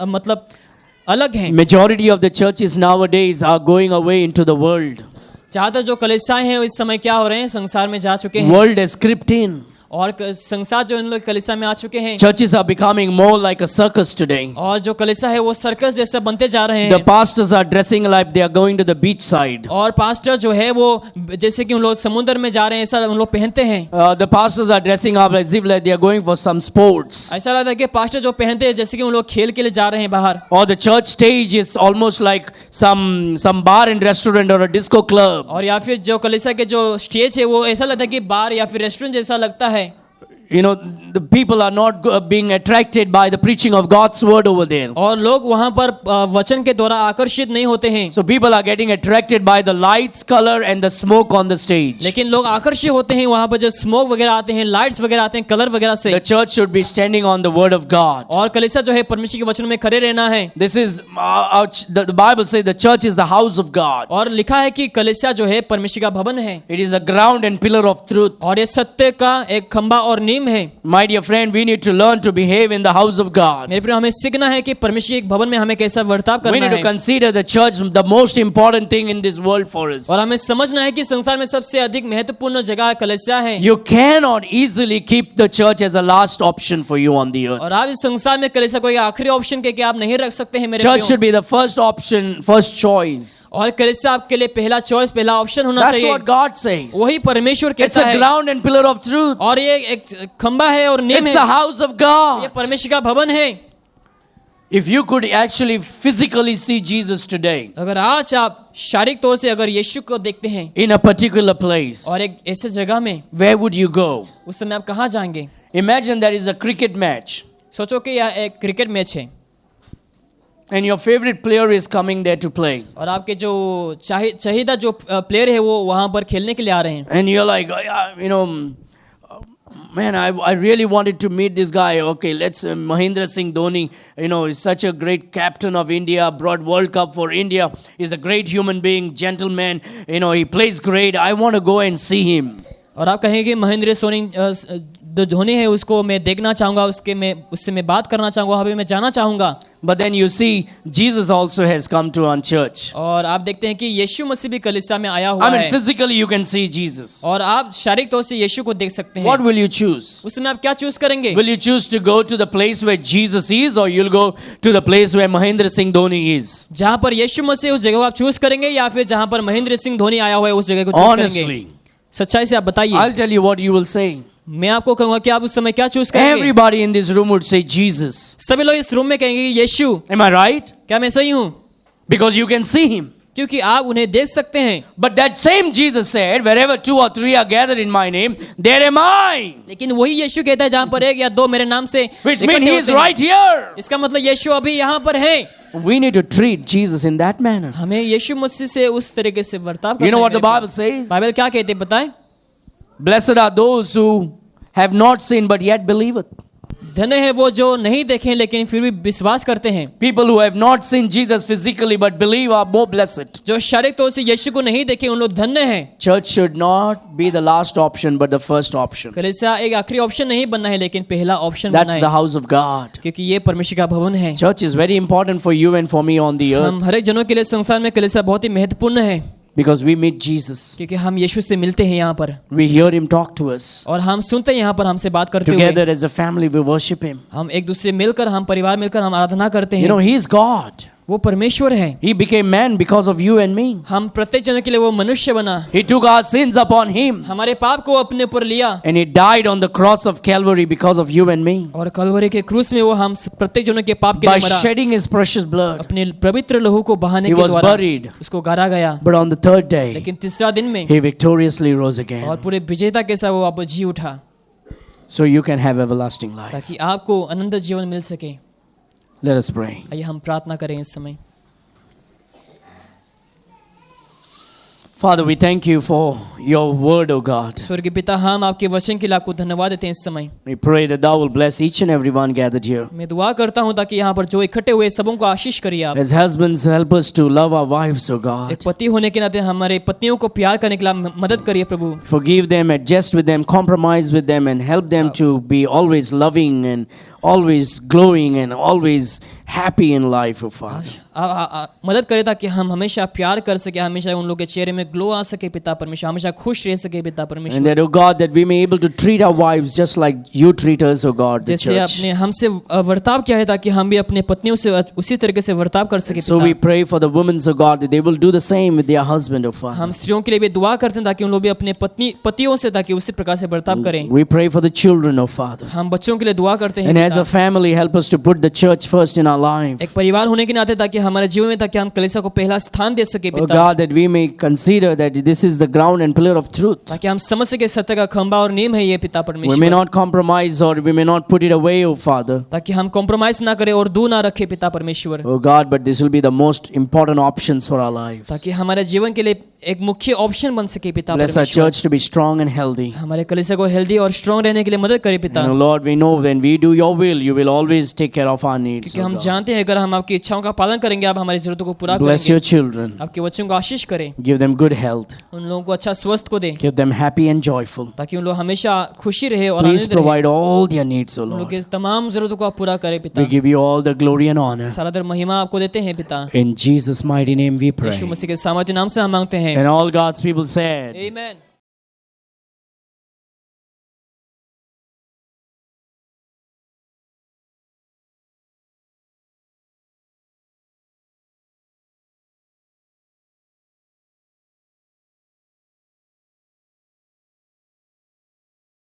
Speaker 2: मतलब अलग हैं।
Speaker 1: Majority of the churches nowadays are going away into the world.
Speaker 2: ज्यादातर जो कलीसियाएं हैं इस समय क्या हो रहे हैं संसार में जा चुके हैं
Speaker 1: World has crept in.
Speaker 2: और संसार जो इन लोग कलीसिया में आ चुके हैं
Speaker 1: Churches are becoming more like a circus today.
Speaker 2: और जो कलीसिया है वो सर्कस जैसे बनते जा रहे
Speaker 1: The
Speaker 2: हैं
Speaker 1: pastors are dressing like they are going to the beach side.
Speaker 2: और पास्टर जो है वो जैसे कि उन लोग समुद्र में जा रहे हैं ऐसा उन लोग पहनते हैं।
Speaker 1: The pastors are dressing up as if like they are going for some sports.
Speaker 2: ऐसा लगता है कि पास्टर जो पहनते हैं जैसे कि उन लोग खेल के लिए जा रहे हैं बाहर।
Speaker 1: Or the church stage is almost like some bar and restaurant or a disco club.
Speaker 2: और या फिर जो कलीसिया के जो स्टेज है वो ऐसा लगता है कि बार या फिर रेस्टोरेंट जैसा लगता है।
Speaker 1: You know, the people are not being attracted by the preaching of God's word over there.
Speaker 2: और लोग वहां पर वचन के द्वारा आकर्षित नहीं होते हैं।
Speaker 1: So people are getting attracted by the lights, color and the smoke on the stage.
Speaker 2: लेकिन लोग आकर्षित होते हैं वहां पर जो स्मोक वगैरह आते हैं, लाइट्स वगैरह आते हैं, कलर वगैरह से।
Speaker 1: The church should be standing on the word of God.
Speaker 2: और कलीसिया जो है परमेश्वर के वचन में खड़े रहना है।
Speaker 1: This is the Bible says the church is the house of God.
Speaker 2: और लिखा है कि कलीसिया जो है परमेश्वर का भवन है
Speaker 1: It is a ground and pillar of truth.
Speaker 2: और ये सत्य का एक खंभा और नींव है।
Speaker 1: My dear friend, we need to learn to behave in the house of God.
Speaker 2: मेरे प्रिय हमें सीखना है कि परमेश्वर के एक भवन में हमें कैसा वर्ताव
Speaker 1: We
Speaker 2: करना
Speaker 1: need to
Speaker 2: है
Speaker 1: consider the church the most important thing in this world for us.
Speaker 2: और हमें समझना है कि संसार में सबसे अधिक महत्वपूर्ण जगह कलीसिया है।
Speaker 1: You cannot easily keep the church as a last option for you on the earth.
Speaker 2: और आप इस संसार में कलीसिया को एक आखिरी ऑप्शन के आप नहीं रख सकते हैं मेरे
Speaker 1: Church
Speaker 2: प्रियो।
Speaker 1: should be the first option, first choice.
Speaker 2: और कलीसिया आपके लिए पहला चॉइस पहला ऑप्शन होना
Speaker 1: That's
Speaker 2: चाहिए।
Speaker 1: what God says.
Speaker 2: वही परमेश्वर
Speaker 1: It's
Speaker 2: कहता
Speaker 1: a
Speaker 2: है
Speaker 1: ground and pillar of truth.
Speaker 2: और ये एक खंभा है और नींव
Speaker 1: It's
Speaker 2: है।
Speaker 1: the house of
Speaker 2: ये
Speaker 1: God.
Speaker 2: परमेश्वर का भवन है।
Speaker 1: If you could actually physically see Jesus today
Speaker 2: अगर आज आप शारीरिक तौर से अगर यीशु को देखते हैं
Speaker 1: in a particular place,
Speaker 2: और एक ऐसे जगह में
Speaker 1: where would you go?
Speaker 2: उस समय आप कहाँ जाएंगे?
Speaker 1: Imagine there is a cricket match
Speaker 2: सोचो कि यह एक क्रिकेट मैच है
Speaker 1: and your favorite player is coming there to play.
Speaker 2: और आपके जो चाहिदा जो प्लेयर है वो वहां पर खेलने के लिए आ रहे हैं
Speaker 1: And you're like, you know, man, I really wanted to meet this guy. Okay, let's Mahendra Singh Dhoni, you know, is such a great captain of India, brought World Cup for India. He's a great human being, gentleman. You know, he plays great. I want to go and see him.
Speaker 2: और आप कहेंगे महेंद्र सोनी जो धोनी है उसको मैं देखना चाहूंगा उससे मैं बात करना चाहूंगा वहां पे मैं जाना चाहूंगा
Speaker 1: But then you see, Jesus also has come to our church.
Speaker 2: और आप देखते हैं कि यीशु मसीह भी कलीसिया में आया हुआ
Speaker 1: I mean,
Speaker 2: है
Speaker 1: physically you can see Jesus.
Speaker 2: और आप शारीरिक तौर से यीशु को देख सकते हैं
Speaker 1: What will you choose?
Speaker 2: उस समय आप क्या चूज करेंगे
Speaker 1: Will you choose to go to the place where Jesus is, or you'll go to the place where Mahendra Singh Dhoni is?
Speaker 2: जहां पर यीशु मसीह उस जगह को आप चूज करेंगे या फिर जहां पर महेंद्र सिंह धोनी आया हुआ है उस जगह को चूज
Speaker 1: Honestly,
Speaker 2: करेंगे सच्चाई से आप बताइए
Speaker 1: I'll tell you what you will say.
Speaker 2: मैं आपको कहूंगा कि आप उस समय क्या चूज करेंगे
Speaker 1: Everybody in this room would say Jesus.
Speaker 2: सभी लोग इस रूम में कहेंगे कि यीशु
Speaker 1: Am I right?
Speaker 2: क्या मैं सही हूं
Speaker 1: Because you can see him.
Speaker 2: क्योंकि आप उन्हें देख सकते हैं
Speaker 1: But that same Jesus said, wherever 2 or 3 are gathered in my name, there am I.
Speaker 2: लेकिन वही यीशु कहता है जहां पर एक या दो मेरे नाम से
Speaker 1: Which
Speaker 2: इकट्ठे
Speaker 1: means he is
Speaker 2: होते हैं।
Speaker 1: right here.
Speaker 2: इसका मतलब यीशु अभी यहाँ पर है
Speaker 1: We need to treat Jesus in that manner.
Speaker 2: हमें यीशु मसीह से उस तरीके से वर्ताव करना
Speaker 1: You know
Speaker 2: है
Speaker 1: what the
Speaker 2: मेरे
Speaker 1: Bible
Speaker 2: प्रिय।
Speaker 1: says?
Speaker 2: बाइबल क्या कहते हैं बताएं
Speaker 1: Blessed are those who have not seen but yet believeth.
Speaker 2: धन्य है वो जो नहीं देखें लेकिन फिर भी विश्वास करते हैं
Speaker 1: People who have not seen Jesus physically but believe are more blessed.
Speaker 2: जो शारीरिक तौर से यीशु को नहीं देखे उन लोग धन्य हैं
Speaker 1: Church should not be the last option but the first option.
Speaker 2: कलीसिया एक आखिरी ऑप्शन नहीं बनना है लेकिन पहला ऑप्शन बनना
Speaker 1: That's the
Speaker 2: है
Speaker 1: house of God.
Speaker 2: क्योंकि ये परमेश्वर का भवन है
Speaker 1: Church is very important for you and for me on the earth
Speaker 2: हम हर एक जनों के लिए संसार में कलीसिया बहुत ही महत्वपूर्ण है
Speaker 1: because we meet Jesus.
Speaker 2: क्योंकि हम यीशु से मिलते हैं यहाँ पर
Speaker 1: We hear him talk to us.
Speaker 2: और हम सुनते हैं यहाँ पर हमसे बात करते हुए
Speaker 1: Together as a family we worship him.
Speaker 2: हम एक दूसरे मिलकर हम परिवार मिलकर हम आराधना करते
Speaker 1: You
Speaker 2: हैं
Speaker 1: know, he is God.
Speaker 2: वो परमेश्वर है
Speaker 1: He became man because of you and me.
Speaker 2: हम प्रत्येक जन के लिए वो मनुष्य बना
Speaker 1: He took our sins upon him
Speaker 2: हमारे पाप को अपने ऊपर लिया
Speaker 1: and he died on the cross of Calvary because of you and me.
Speaker 2: और कलवरी के क्रूस में वो हम प्रत्येक जनों के पाप के
Speaker 1: By
Speaker 2: लिए मरा
Speaker 1: shedding his precious blood.
Speaker 2: अपने पवित्र लहू को बहाने
Speaker 1: He
Speaker 2: के
Speaker 1: was
Speaker 2: द्वारा
Speaker 1: buried.
Speaker 2: उसको गाड़ा गया
Speaker 1: But on the third day,
Speaker 2: लेकिन तीसरा दिन में
Speaker 1: he victoriously rose
Speaker 2: और
Speaker 1: again.
Speaker 2: पूरे विजेता के साथ वो वापस जी उठा
Speaker 1: So you can have everlasting life.
Speaker 2: ताकि आपको अनंत जीवन मिल सके
Speaker 1: Let us pray.
Speaker 2: आइए हम प्रार्थना करें इस समय
Speaker 1: Father, we thank you for your word, O God.
Speaker 2: स्वर्गीय पिता, हम आपके वचन के लिए आपको धन्यवाद देते हैं इस समय।
Speaker 1: We pray that thou will bless each and every one gathered here.
Speaker 2: मैं दुआ करता हूँ ताकि यहाँ पर जो इकट्ठे हुए सबों को आशीष करिए आप।
Speaker 1: As husbands, help us to love our wives, O God.
Speaker 2: एक पति होने के नाते हमारे पत्नियों को प्यार करने के लिए मदद करिए प्रभु।
Speaker 1: Forgive them, adjust with them, compromise with them, and help them to be always loving and always glowing and always happy in life, O Father.
Speaker 2: मदद करे ताकि हम हमेशा प्यार कर सके, हमेशा उन लोगों के चेहरे में ग्लो आ सके पिता परमेश्वर, हमेशा खुश रह सके पिता
Speaker 1: And
Speaker 2: परमेश्वर।
Speaker 1: that, O God, that we may able to treat our wives just like you treat us, O God, the
Speaker 2: जैसे
Speaker 1: church.
Speaker 2: आपने हमसे वर्ताव किया है ताकि हम भी अपने पत्नियों से उसी तरीके से वर्ताव कर सके
Speaker 1: So we
Speaker 2: पिता।
Speaker 1: pray for the women, O God, that they will do the same with their husband, O Father.
Speaker 2: हम स्त्रियों के लिए भी दुआ करते हैं ताकि उन लोग भी अपने पतियों से ताकि उसी प्रकार से वर्ताव करें।
Speaker 1: We pray for the children, O Father.
Speaker 2: हम बच्चों के लिए दुआ करते हैं
Speaker 1: And as a
Speaker 2: पिता।
Speaker 1: family, help us to put the church first in our life.
Speaker 2: एक परिवार होने के नाते ताकि हमारे जीवन में ताकि हम कलीसिया को पहला स्थान दे सके
Speaker 1: Oh
Speaker 2: पिता,
Speaker 1: God, that we may consider that this is the ground and pillar of truth.
Speaker 2: ताकि हम समझ सके सत्य का खंभा और नींव है ये पिता
Speaker 1: We may
Speaker 2: परमेश्वर,
Speaker 1: not compromise or we may not put it away, O Father.
Speaker 2: ताकि हम कॉम्प्रोमाइज ना करें और दूर ना रखे पिता परमेश्वर,
Speaker 1: Oh God, but this will be the most important options for our lives.
Speaker 2: ताकि हमारे जीवन के लिए एक मुख्य ऑप्शन बन सके पिता
Speaker 1: Bless our
Speaker 2: परमेश्वर।
Speaker 1: church to be strong and healthy.
Speaker 2: हमारे कलीसिया को हेल्दी और स्ट्रांग रहने के लिए मदद करे पिता,
Speaker 1: And Lord, we know when we do your will, you will always take care of our needs.
Speaker 2: क्योंकि
Speaker 1: Oh
Speaker 2: हम
Speaker 1: God.
Speaker 2: जानते हैं अगर हम आपकी इच्छाओं का पालन करेंगे आप हमारी जरूरतों को पूरा
Speaker 1: Bless
Speaker 2: करेंगे।
Speaker 1: your children.
Speaker 2: आपके बच्चों को आशीष करें,
Speaker 1: Give them good health.
Speaker 2: उन लोगों को अच्छा स्वस्थ को दे,
Speaker 1: Keep them happy and joyful.
Speaker 2: ताकि उन लोग हमेशा खुशी रहे और
Speaker 1: Please
Speaker 2: आनंद रहे।
Speaker 1: provide all their needs, O
Speaker 2: उन लोगों
Speaker 1: Lord.
Speaker 2: की तमाम जरूरतों को आप पूरा करें पिता।
Speaker 1: We give you all the glory and honor.
Speaker 2: सारा दर महिमा आपको देते हैं पिता,
Speaker 1: In Jesus' mighty name we pray.
Speaker 2: यीशु मसीह के सामर्थ्य नाम से हम मांगते हैं,
Speaker 1: And all God's people said,
Speaker 2: आमीन।